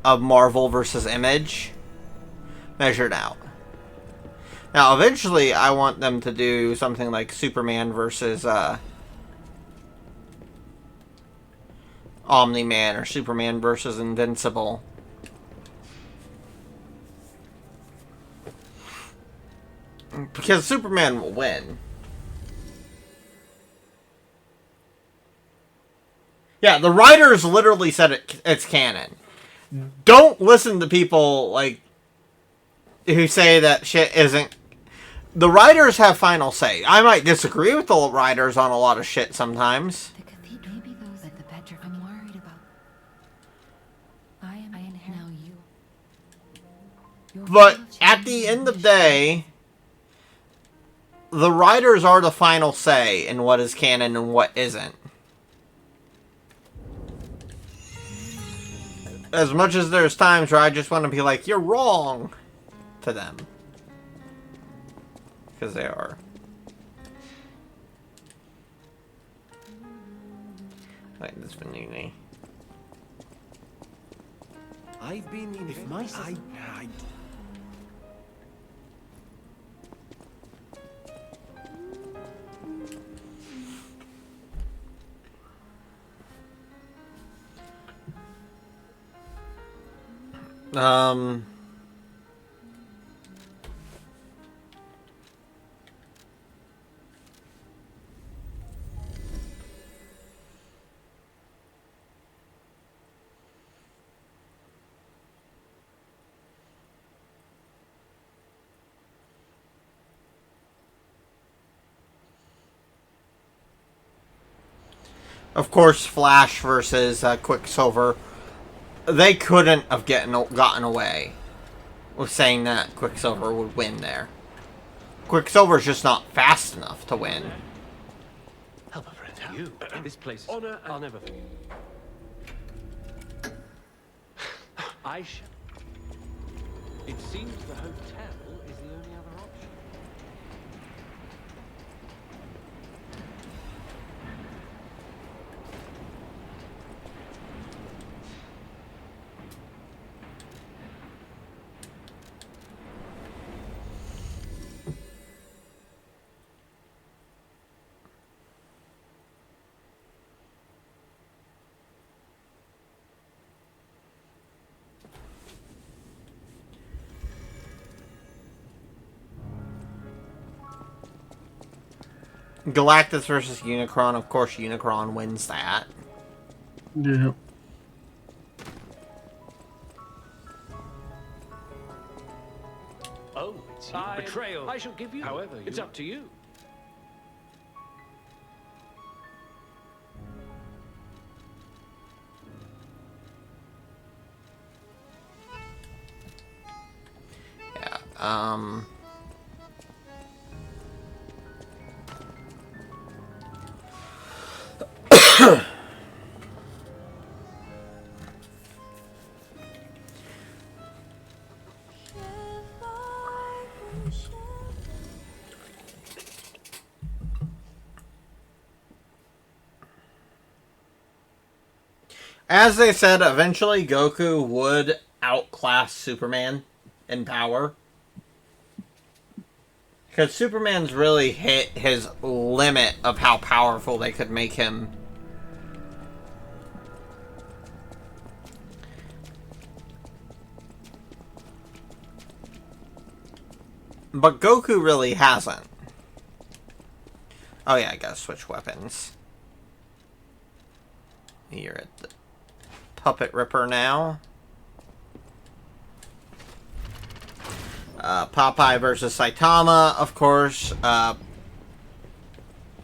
of Marvel versus Image measured out. Now, eventually, I want them to do something like Superman versus Omni-Man, or Superman versus Invincible. Because Superman will win. Yeah, the writers literally said it's canon. Don't listen to people who say that shit isn't. The writers have final say. I might disagree with the writers on a lot of shit sometimes.
Maybe those at the bedroom I'm worried about. I inherit now you.
But at the end of the day, the writers are the final say in what is canon and what isn't. As much as there's times where I just want to be like, you're wrong, to them. Because they are. Like this Vanini.
I've been in. If my
Of course, Flash versus Quicksilver. They couldn't have gotten away with saying that Quicksilver would win there. Quicksilver's just not fast enough to win.
Help a friend You. This place. Honor. I'll never forget. I shall. It seems the hotel is the only other option.
Galactus versus Unicron. Of course, Unicron wins that.
Yeah.
Oh, it's you. Betrayal. I shall give you. However, it's up to you.
Yeah. As they said, eventually Goku would outclass Superman in power. Because Superman's really hit his limit of how powerful they could make him. But Goku really hasn't. Oh yeah, I gotta switch weapons. You're at the Puppet Ripper now. Popeye versus Saitama, of course.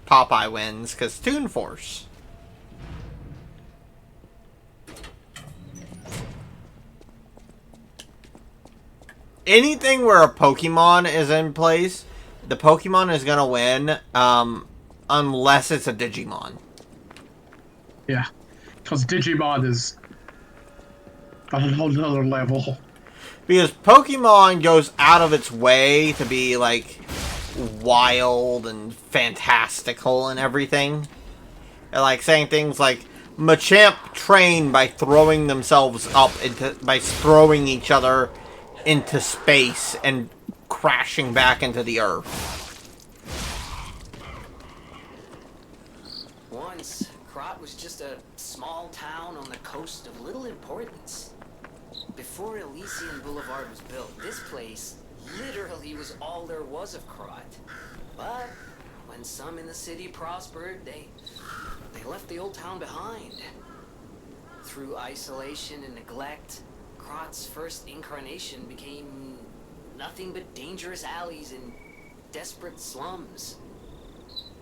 Popeye wins, because Toon Force. Anything where a Pokemon is in place, the Pokemon is going to win, unless it's a Digimon.
Yeah, because Digimon is on another level.
Because Pokemon goes out of its way to be, like, wild and fantastical and everything. And, like, saying things like, Machamp trained by throwing themselves up by throwing each other into space and crashing back into the earth.
Once, Krot was just a small town on the coast of little importance. Before Elysian Boulevard was built, this place literally was all there was of Krot. But when some in the city prospered, they left the old town behind. Through isolation and neglect, Krot's first incarnation became nothing but dangerous alleys and desperate slums.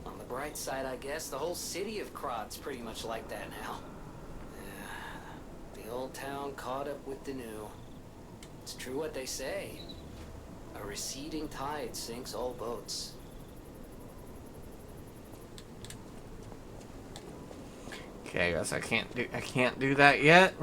On the bright side, I guess, the whole city of Krot's pretty much like that now. The old town caught up with the new. It's true what they say. A receding tide sinks all boats.
Okay, I guess I can't do that yet.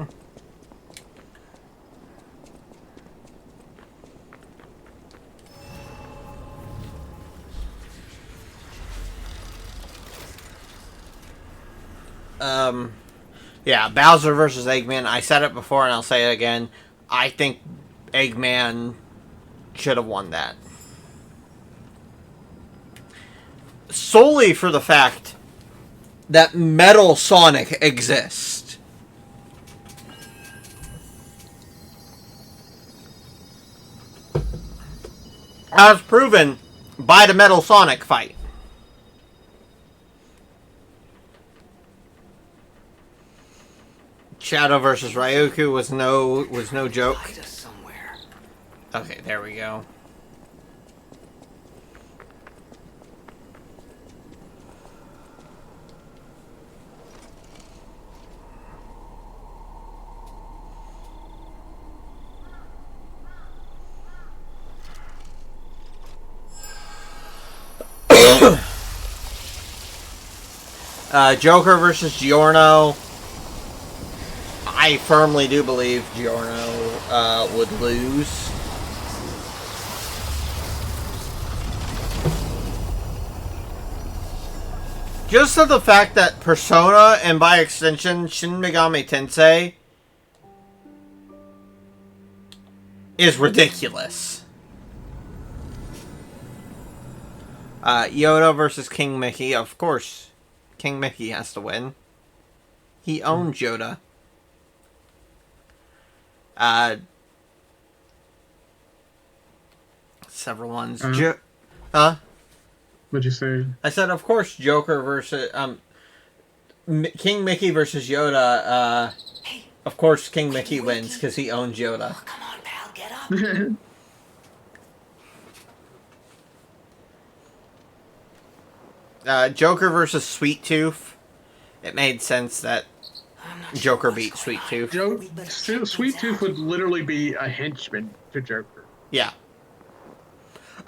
Yeah, Bowser versus Eggman. I said it before and I'll say it again. I think Eggman should have won that. Solely for the fact that Metal Sonic exists. As proven by the Metal Sonic fight. Shadow versus Ryuku was no joke. Okay, there we go. Joker versus Giorno. I firmly do believe Giorno would lose. Just to the fact that Persona, and by extension, Shin Megami Tensei, is ridiculous. Yoda versus King Mickey. Of course, King Mickey has to win. He owns Yoda. Several ones. Huh?
What'd you say?
I said, of course, Joker versus King Mickey versus Yoda. Of course, King Mickey wins because he owns Yoda.
Oh, come on, pal, get
up. Joker versus Sweet Tooth. It made sense that Joker beat Sweet Tooth.
Sweet Tooth would literally be a henchman to Joker.
Yeah.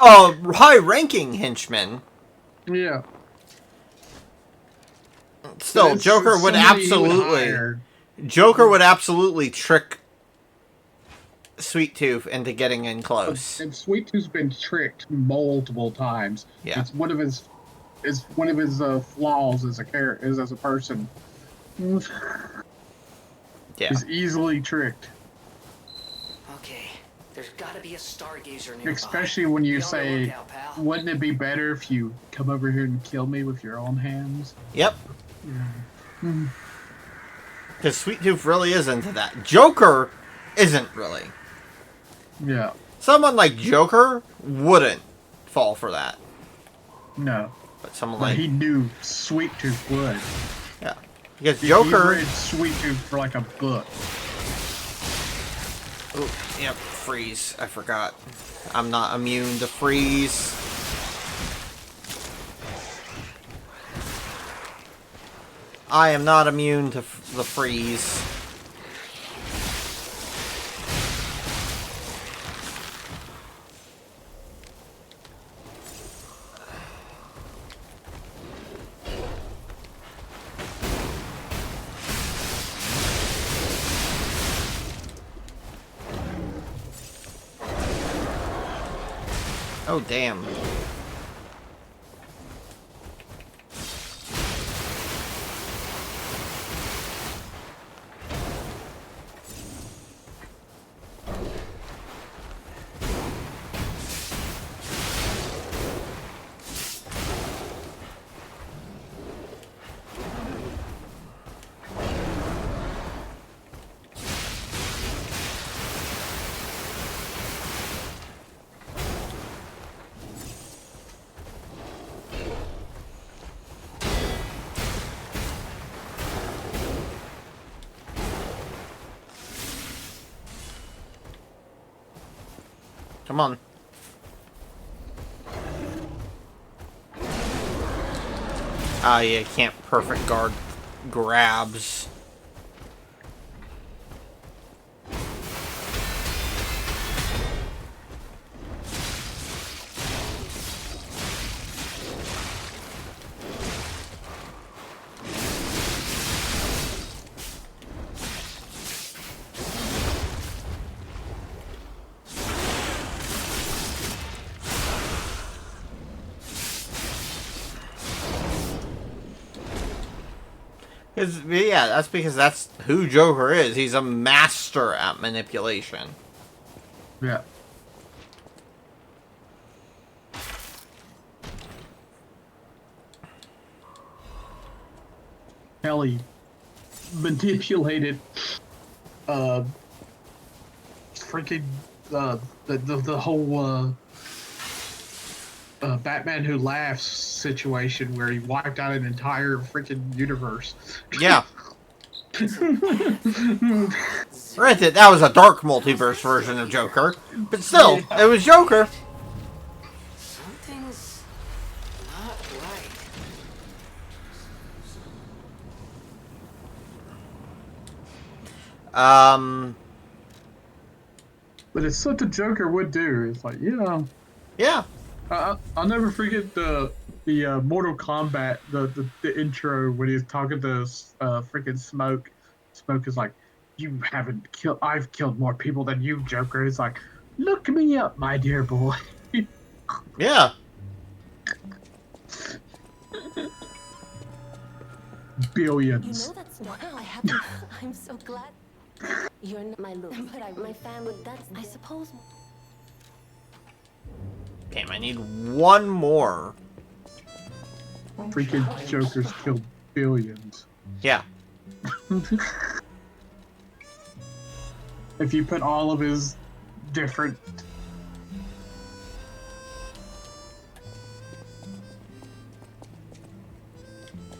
Oh, high-ranking henchman.
Yeah.
Still, Joker would absolutely... Joker would absolutely trick Sweet Tooth into getting in close.
And Sweet Tooth's been tricked multiple times.
Yeah.
It's one of his flaws as a person.
Yeah.
He's easily tricked.
Okay, there's gotta be a stargazer nearby.
Especially when you say, wouldn't it be better if you come over here and kill me with your own hands?
Yep. Because Sweet Tooth really is into that. Joker isn't really.
Yeah.
Someone like Joker wouldn't fall for that.
No.
But someone like...
he knew Sweet Tooth would.
Yeah. Because Joker...
He read Sweet Tooth for like a book.
Oh, yep, freeze. I forgot. I'm not immune to freeze. I am not immune to the freeze. Oh, damn. Come on. Ah, yeah, can't perfect guard grabs. Yeah, that's because that's who Joker is. He's a master at manipulation.
Yeah. Kelly manipulated freaking the whole Batman Who Laughs situation where he wiped out an entire freaking universe.
Yeah. Granted, that was a dark multiverse version of Joker, but still, it was Joker.
Something's not right.
But it's something Joker would do. It's like,
yeah.
I'll never forget the the Mortal Kombat, the intro when he's talking to freaking Smoke. Smoke is like, "You haven't killed. I've killed more people than you, Joker." He's like, "Look me up, my dear boy."
Yeah.
Billions.
You know that's wow. I haven't. I'm so glad. You're not my look, but my family. But that's. I suppose.
Damn, I need one more.
Freaking Joker's killed billions.
Yeah.
If you put all of his different.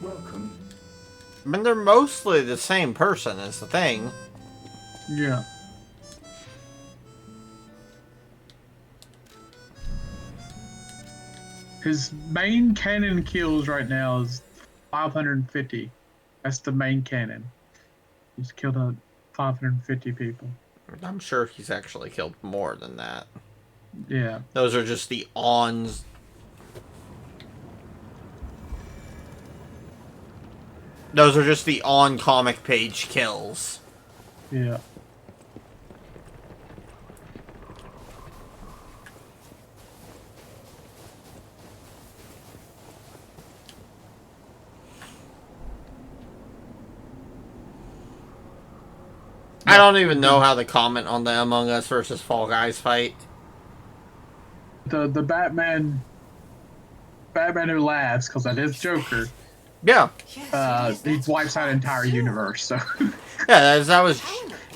Welcome.
I mean, they're mostly the same person, is the thing.
Yeah. His main cannon kills right now is 550. That's the main cannon. He's killed 550 people.
I'm sure he's actually killed more than that.
Yeah.
Those are just the ons. Those are just the on comic page kills.
Yeah.
I don't even know how to comment on the Among Us versus Fall Guys fight.
The Batman who laughs, because that is Joker.
Yeah.
He wipes out an entire universe. So.
Yeah, that was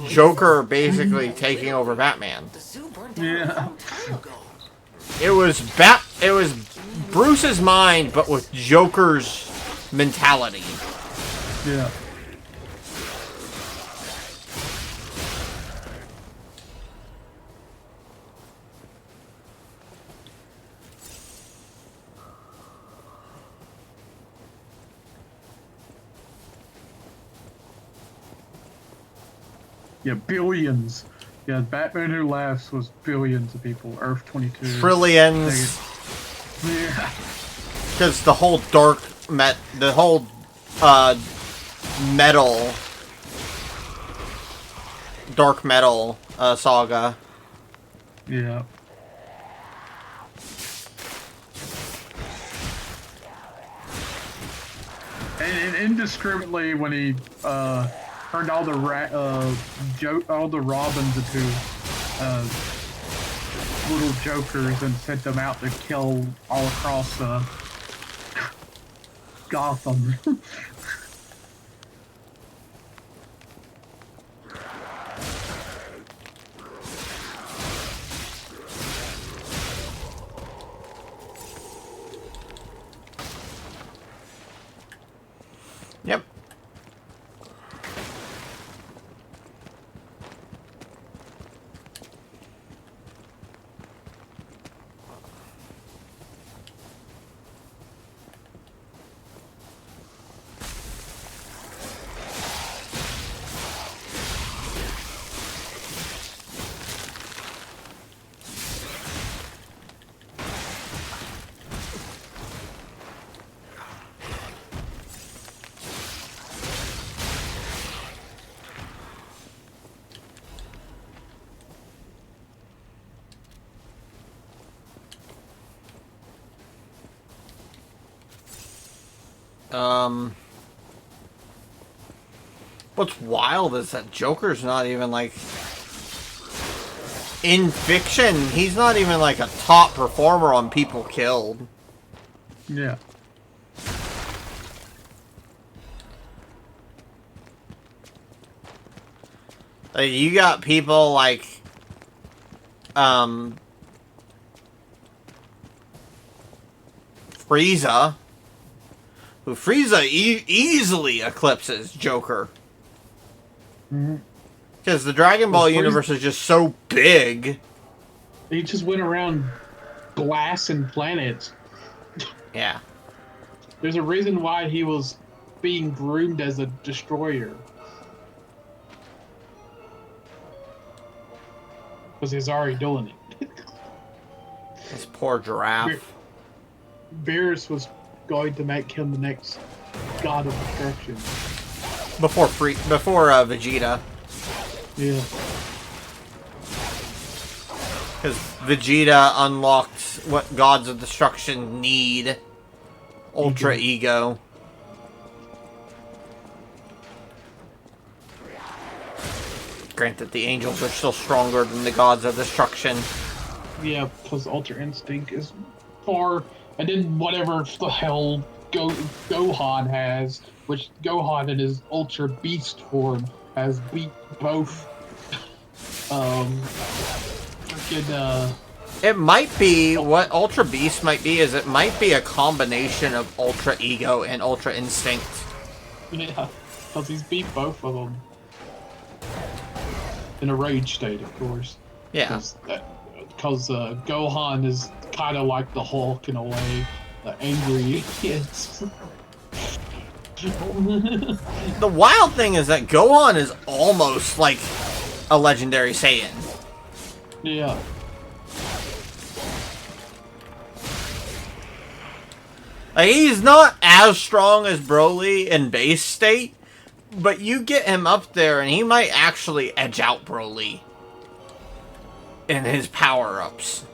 Joker basically taking over Batman.
Yeah.
It was Bruce's mind, but with Joker's mentality.
Yeah. Yeah, billions. Yeah, Batman Who Laughs was billions of people. Earth 22.
Trillions.
Yeah.
Because the whole dark metal saga.
Yeah. And indiscriminately when he turned all the Robins into little Jokers and sent them out to kill all across Gotham.
Yep. What's wild is that Joker's not even like in fiction. He's not even like a top performer on people killed.
Yeah.
Like, you got people like Frieza, who easily eclipses Joker. Because the Dragon Ball universe is just so big.
He just went around blasting planets.
Yeah.
There's a reason why he was being groomed as a destroyer. Because he's already doing it.
This poor giraffe.
Beerus was going to make him the next god of destruction.
Before Vegeta.
Yeah.
Because Vegeta unlocked what gods of destruction need. Ultra Ego. Granted, the angels are still stronger than the gods of destruction.
Yeah, because Ultra Instinct is far, and then whatever the hell Gohan has, which Gohan in his Ultra Beast form has beat both.
It might be, what Ultra Beast might be, is it might be a combination of Ultra Ego and Ultra Instinct.
Yeah, because he's beat both of them. In a rage state, of course.
Yeah.
Because Gohan is kind of like the Hulk in a way. The angry he is.
The wild thing is that Gohan is almost like a legendary Saiyan.
Yeah.
Like, he's not as strong as Broly in base state, but you get him up there and he might actually edge out Broly in his power-ups.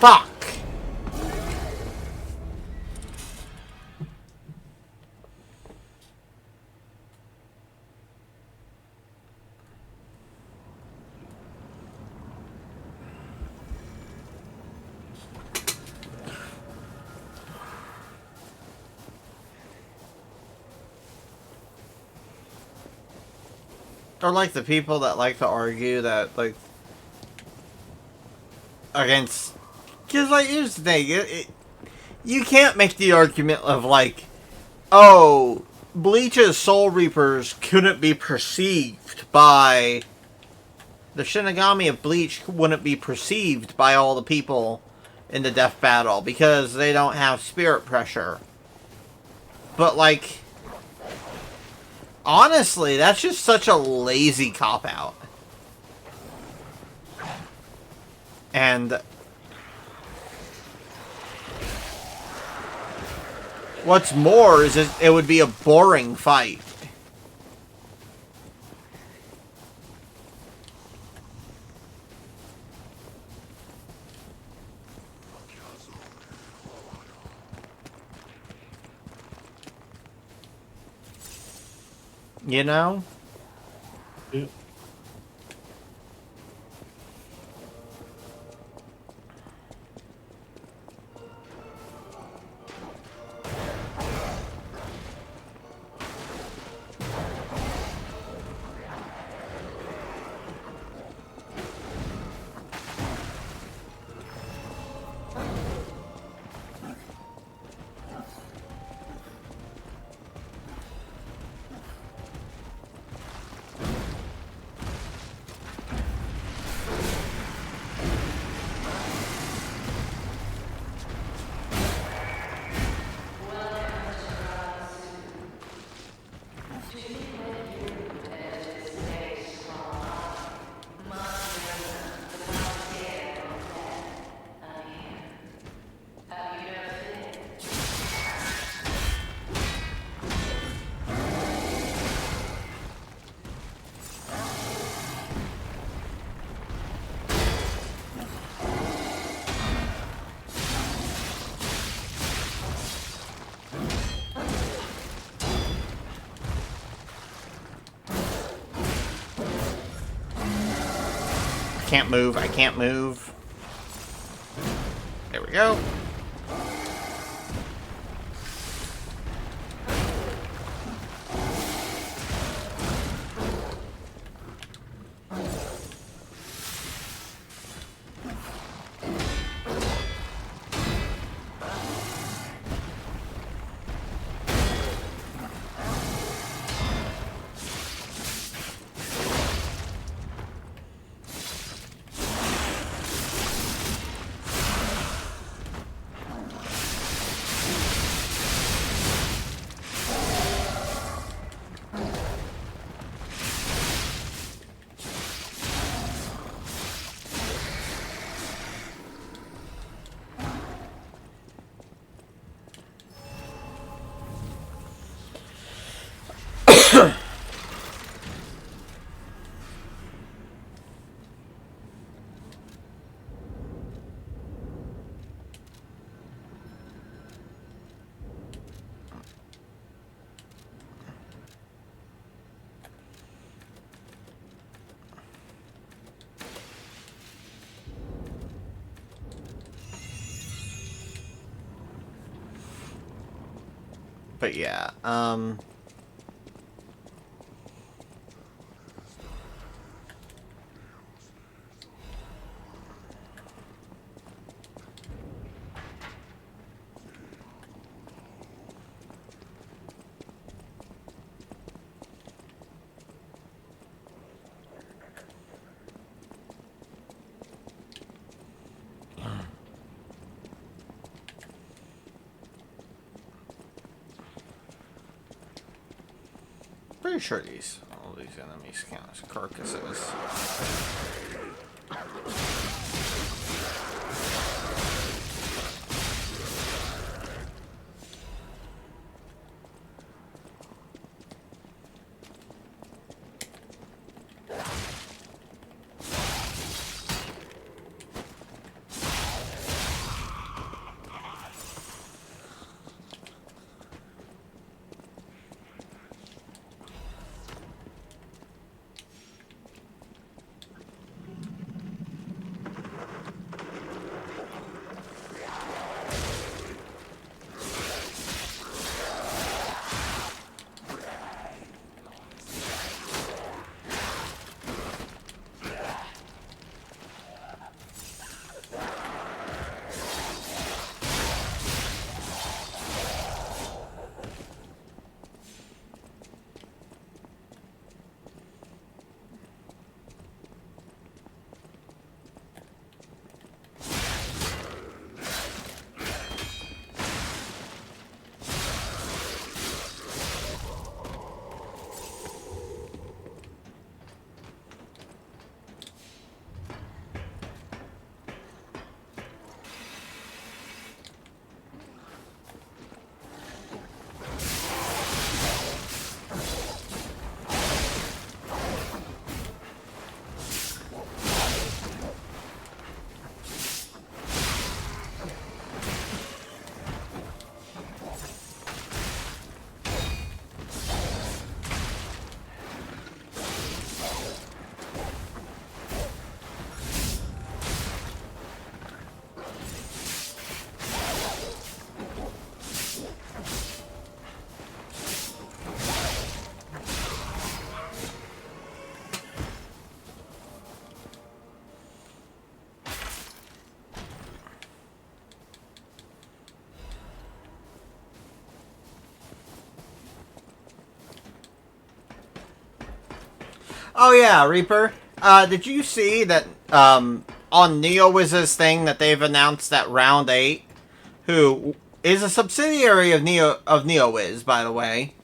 Fuck! Or like the people that like to argue that, like, against... Because, like, here's the thing, you can't make the argument of, like, oh, Bleach's Soul Reapers couldn't be perceived by... The Shinigami of Bleach wouldn't be perceived by all the people in the death battle because they don't have spirit pressure. But, like... Honestly, that's just such a lazy cop-out. And... what's more is it would be a boring fight. You know?
Yeah.
can't move. I can't move. There we go. But yeah, pretty sure all these enemies count as carcasses. Oh yeah, Reaper. Did you see that on NeoWiz's thing that they've announced that Round 8, who is a subsidiary of NeoWiz, by the way,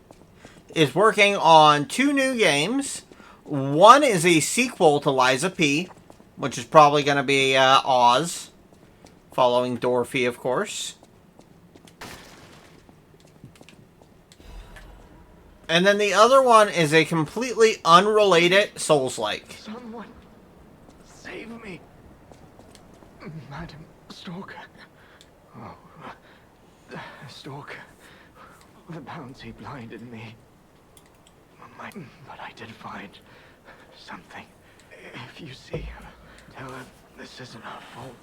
is working on 2 new games. One is a sequel to Liza P, which is probably going to be Oz, following Dorothy, of course. And then the other one is a completely unrelated Souls-like.
Someone save me, Madam Stalker. Oh, Stalker. The bounty blinded me. But I did find something. If you see, Helen, this isn't our fault.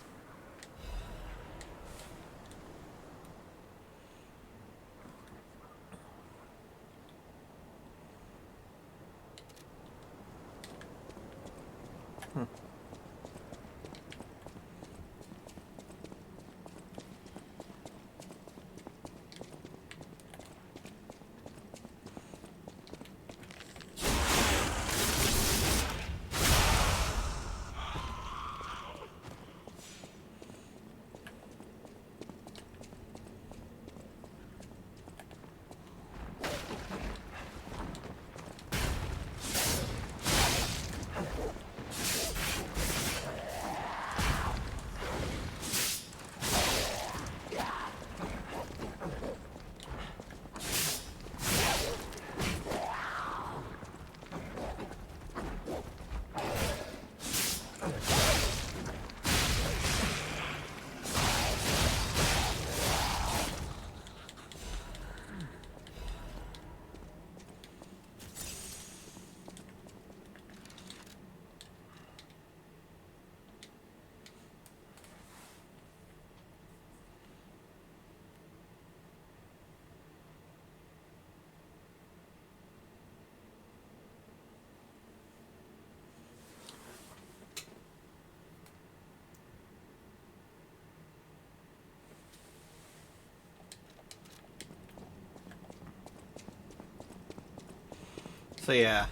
So yeah,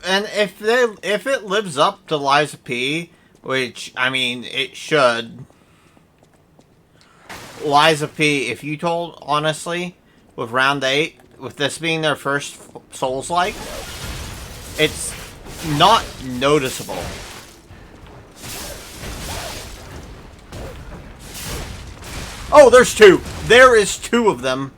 and if it lives up to Liza P, which I mean it should. Liza P, if you told honestly, with round 8, with this being their first Souls-like, it's not noticeable. Oh, there's 2. There is 2 of them.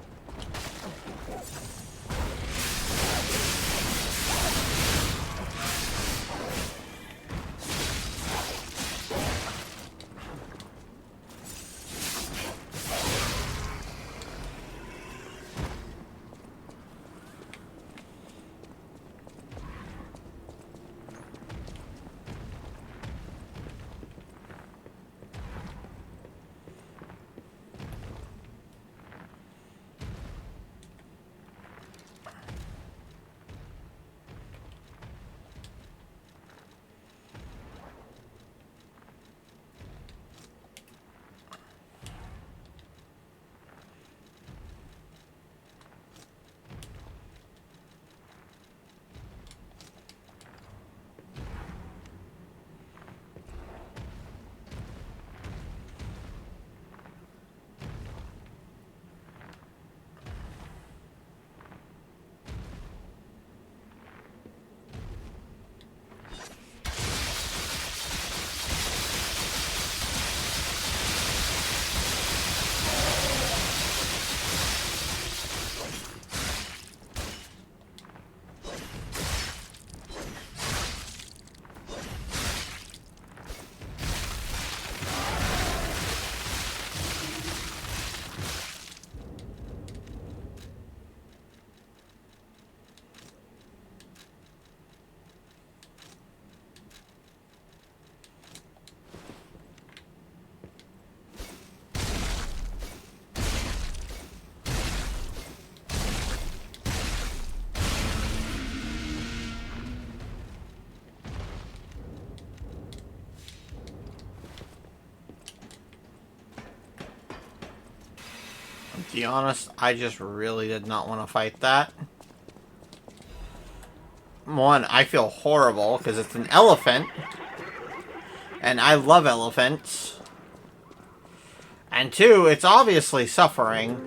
To be honest, I just really did not want to fight that. One, I feel horrible because it's an elephant. And I love elephants. And 2, it's obviously suffering.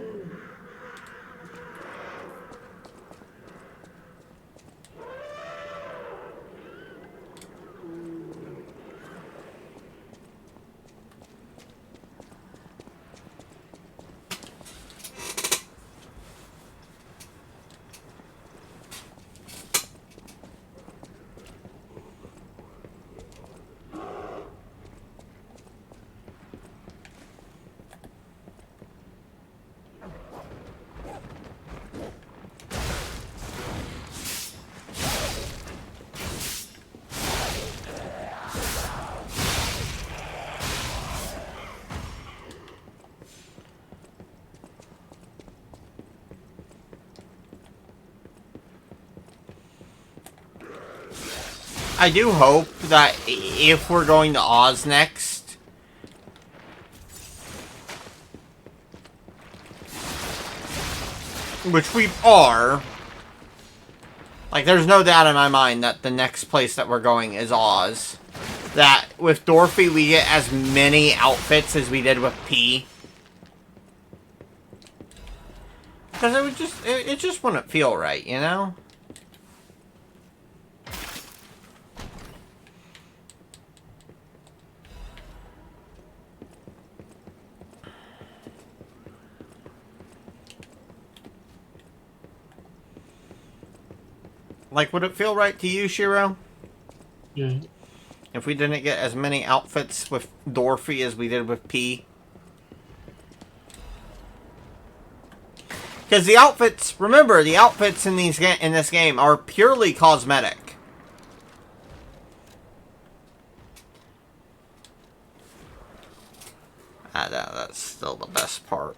I do hope that if we're going to Oz next, which we are, like, there's no doubt in my mind that the next place that we're going is Oz. That with Dorothy, we get as many outfits as we did with P. Because it would just, it just wouldn't feel right, you know? Like, would it feel right to you, Shiro?
Yeah.
If we didn't get as many outfits with Dorothy as we did with P? Because the outfits, remember, the outfits in this game are purely cosmetic. That's still the best part.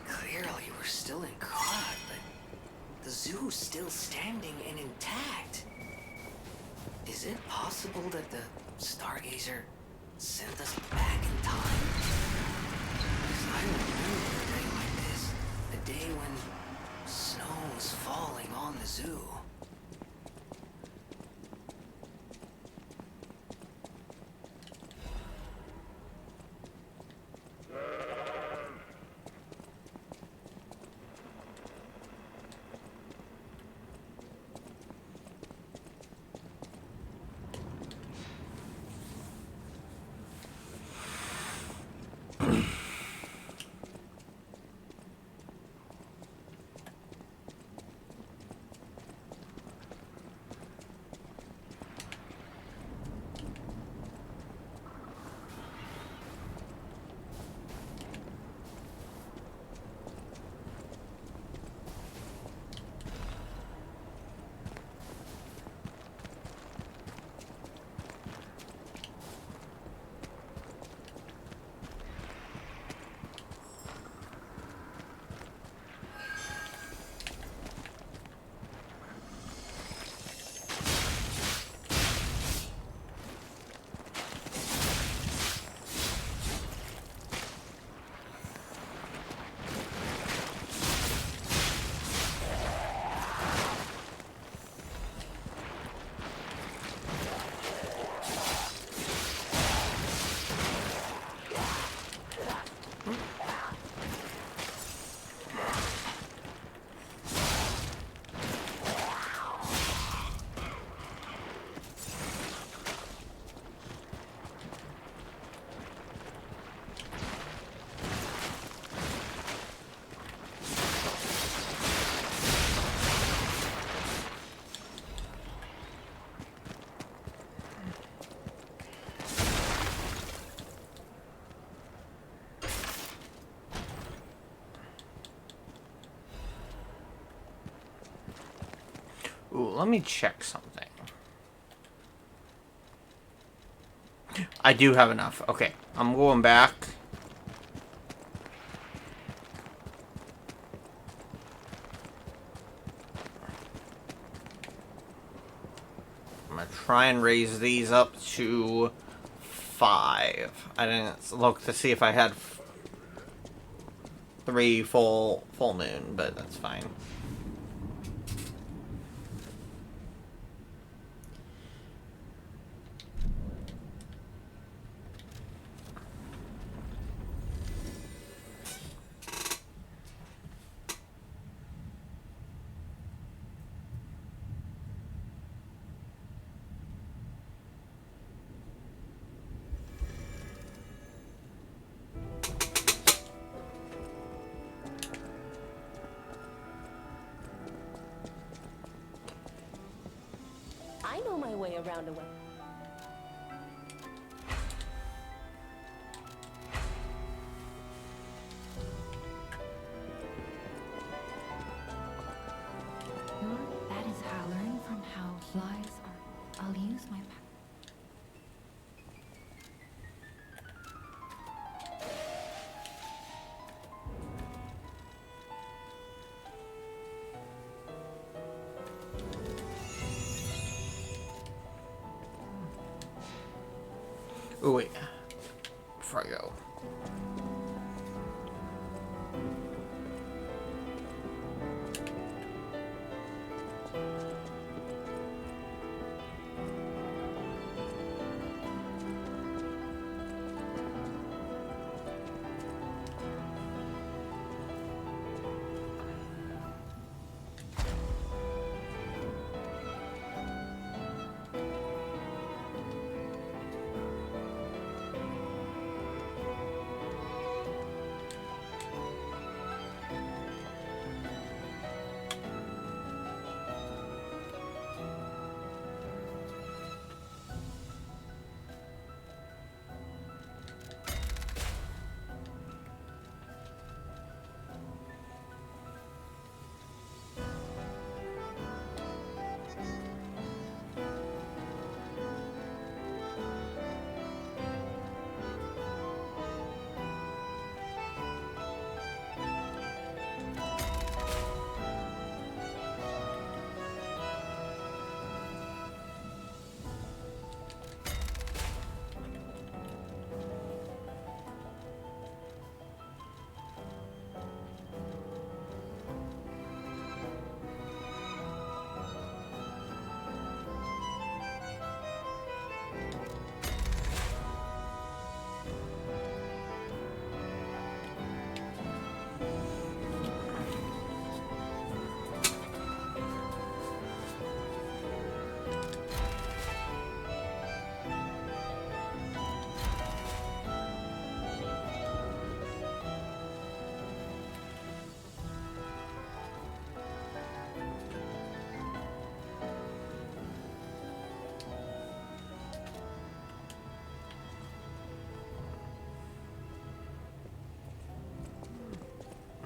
Clearly, we're still in Krog, but the zoo's still standing and intact. Is it possible that the Stargazer sent us back in time? 'Cause I remember a day like this, a day when snow was falling on the zoo.
Ooh, let me check something. I do have enough. Okay, I'm going back. gonna try and raise these up to 5. I didn't look to see if I had 3 full moon, but that's fine.
I know my way around a way.
That is how. Learn from how lies are. I'll use my power.
Oh wait, before I go.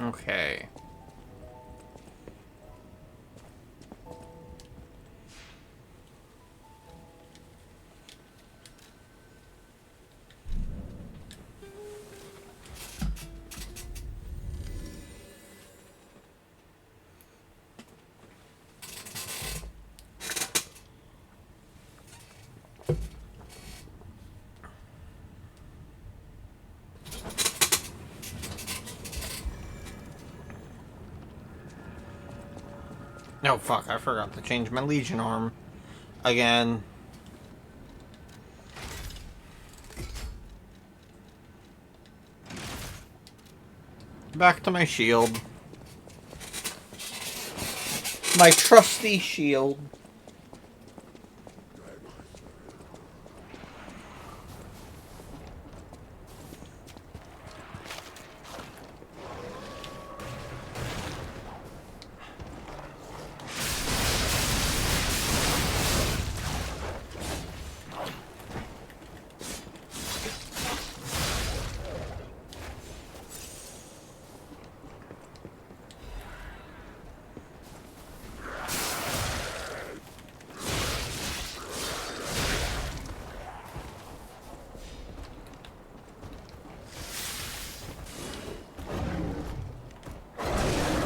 Okay. Oh fuck, I forgot to change my Legion arm. Again. Back to my shield. My trusty shield.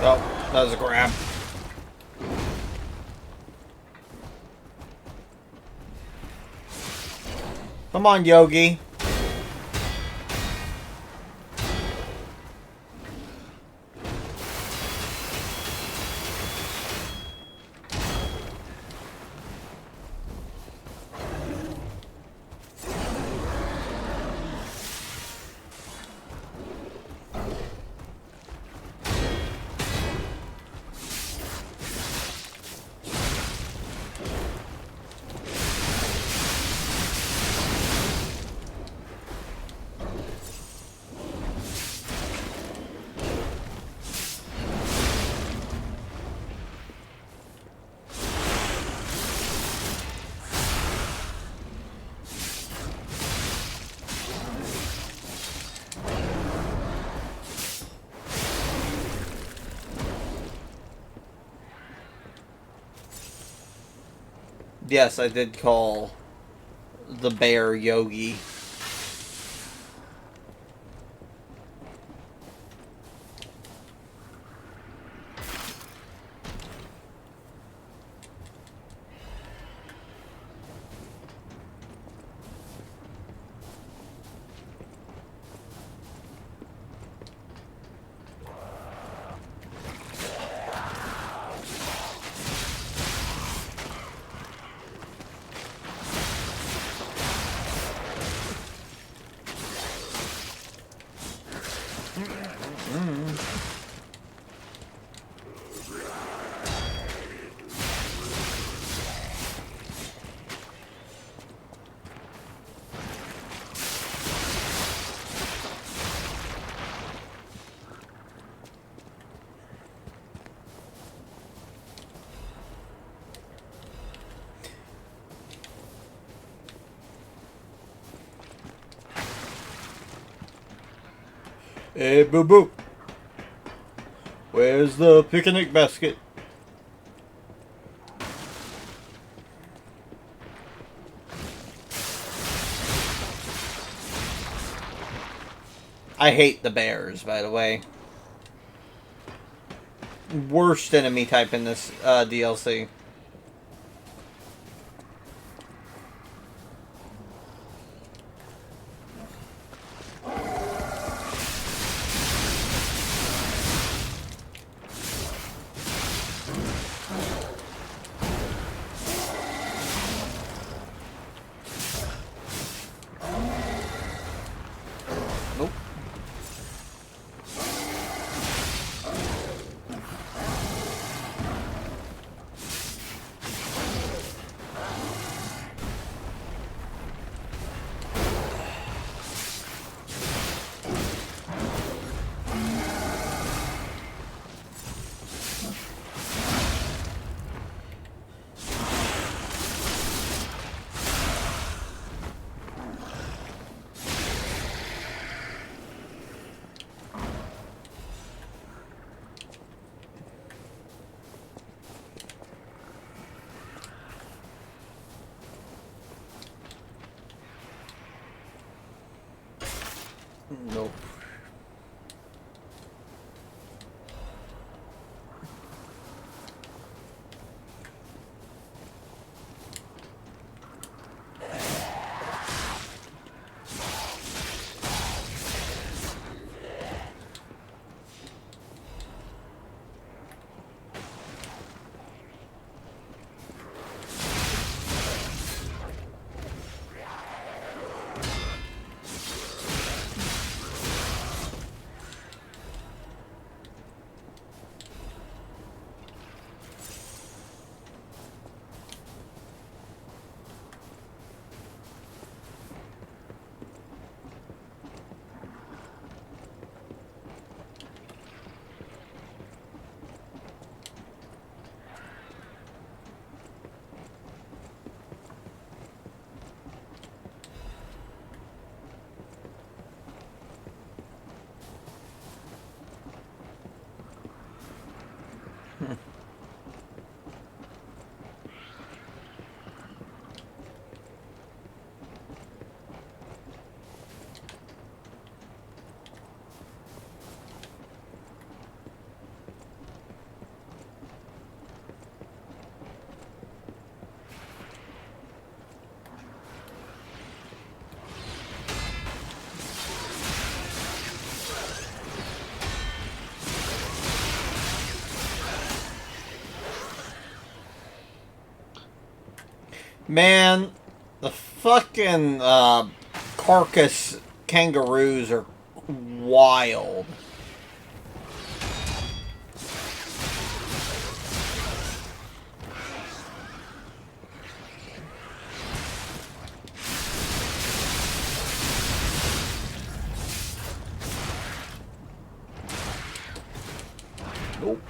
Oh, that was a grab. Come on, Yogi. Yes, I did call the bear Yogi. Hey, boo boo. Where's the picnic basket? I hate the bears, by the way. Worst enemy type in this DLC. Nope. Man, the fucking carcass kangaroos are wild. Nope.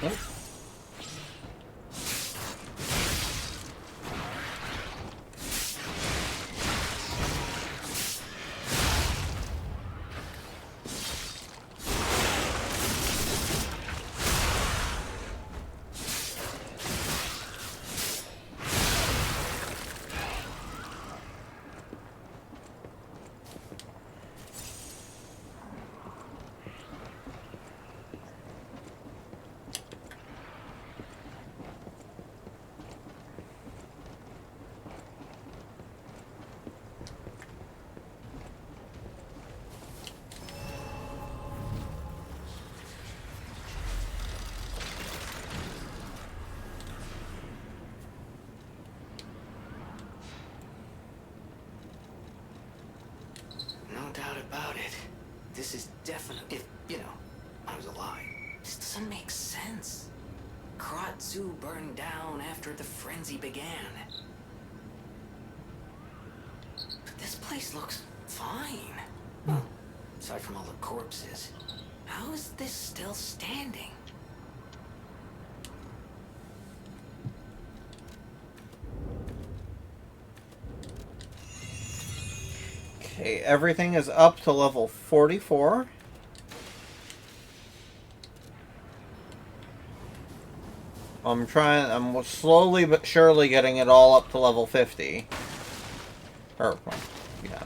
Nope.
No doubt about it. This is definitely, if, you know, I was alive. This doesn't make sense. Krat Zoo burned down after the frenzy began. But this place looks fine. Well, aside from all the corpses. How is this still standing?
Okay, everything is up to level 44. I'm slowly but surely getting it all up to level 50. Or, well, yeah.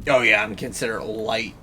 Oh yeah, I'm considered light.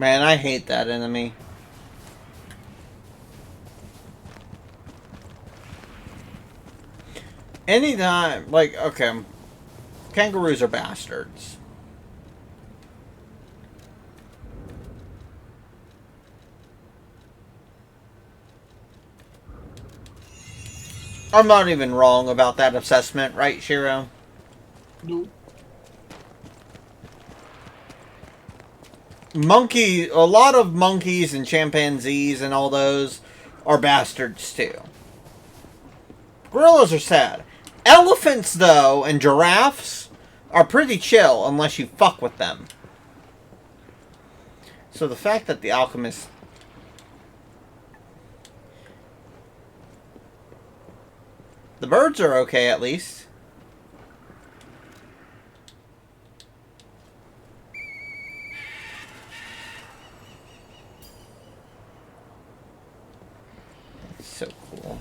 Man, I hate that enemy. Anytime, like, okay, kangaroos are bastards. I'm not even wrong about that assessment, right, Shiro?
Nope.
A lot of monkeys and chimpanzees and all those are bastards too. Gorillas are sad. Elephants, though, and giraffes are pretty chill unless you fuck with them. So the fact that the alchemist... The birds are okay, at least. So cool.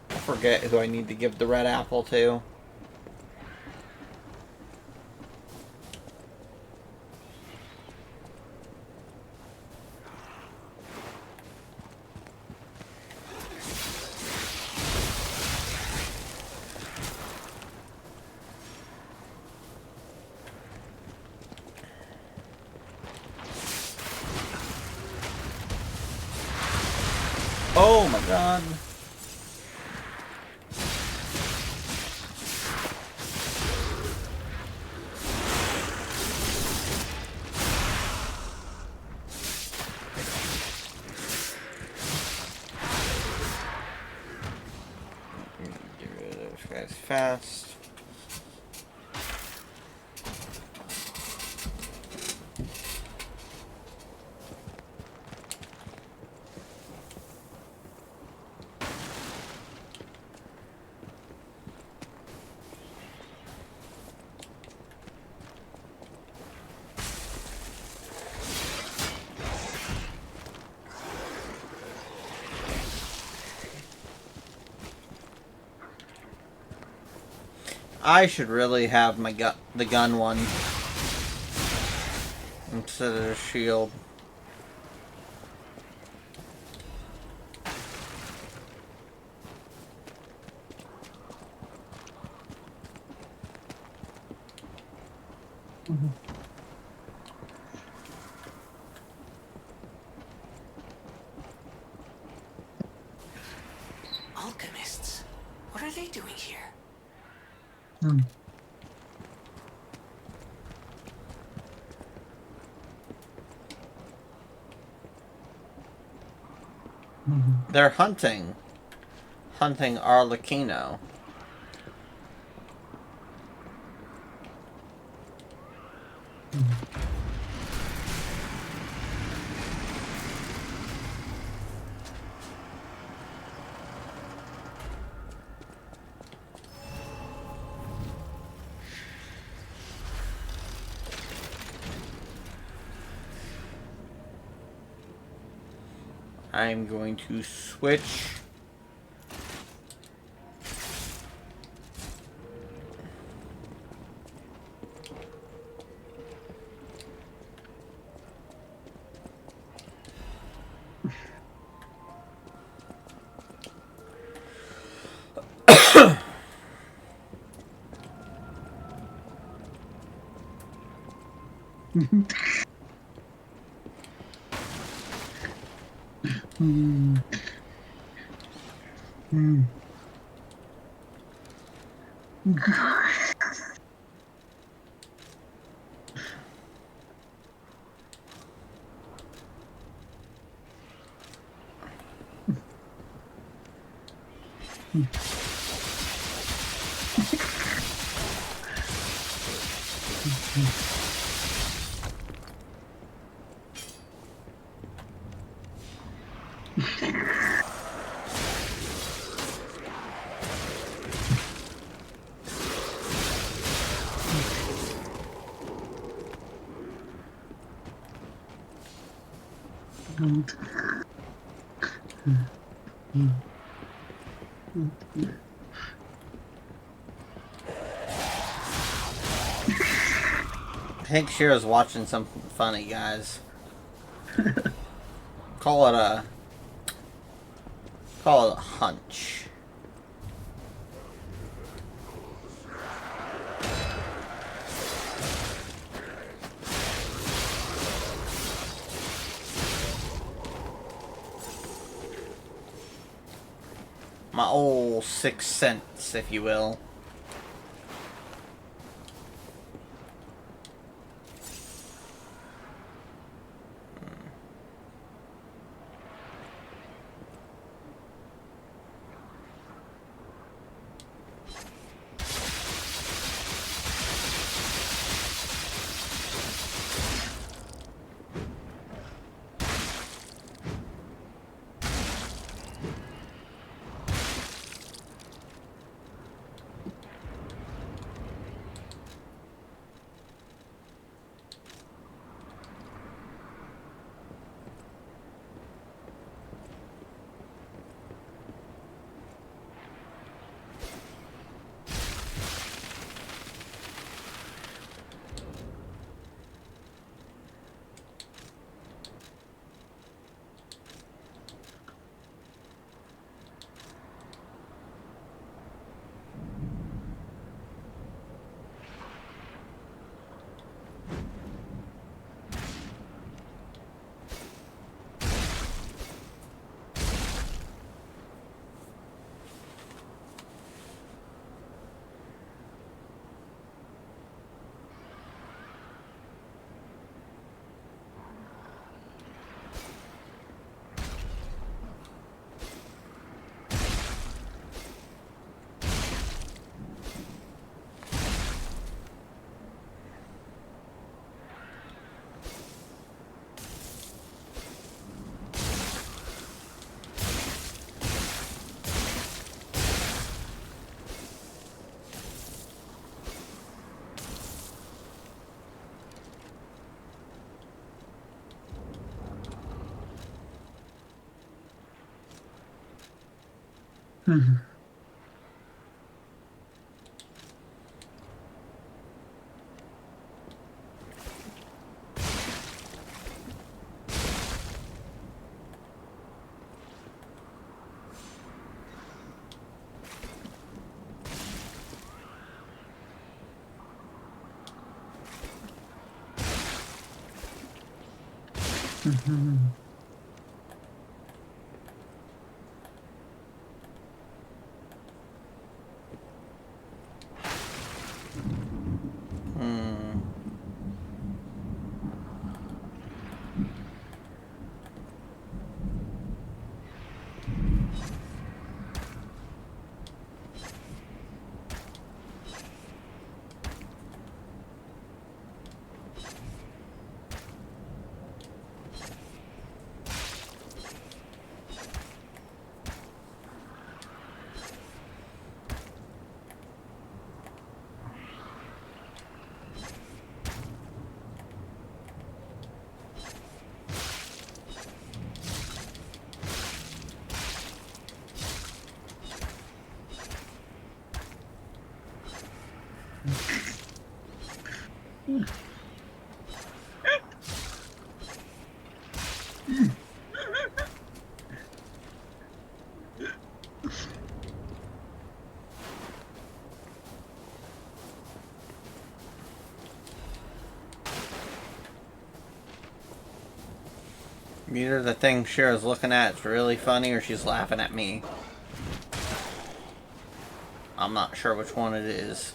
I forget who I need to give the red apple to. Oh my god. Get rid of those guys fast. I should really have my the gun one instead of the shield.
Alchemists? What are they doing here?
They're hunting Arlecchino. I'm going to switch. think Shira's watching something funny, guys. Call it a hunch. My old sixth sense, if you will. Either the thing Shira's looking at is really funny or she's laughing at me. I'm not sure which one it is.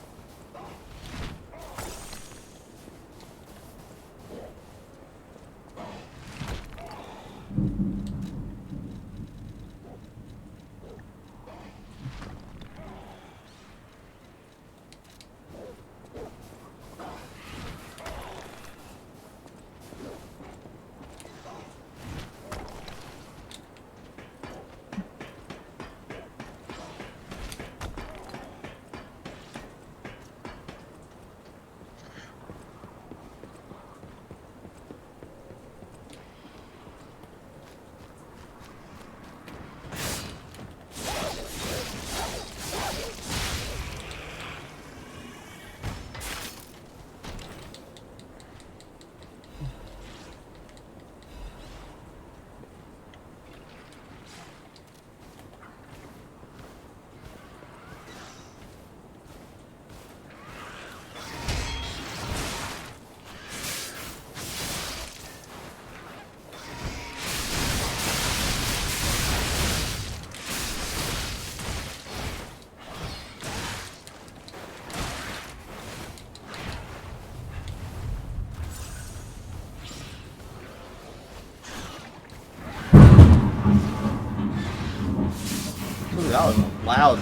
that was loud.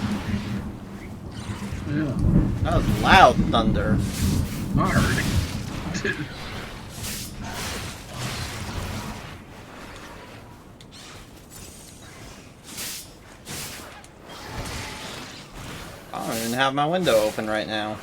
Yeah.
That was loud thunder.
I heard it.
I don't even have my window open right now.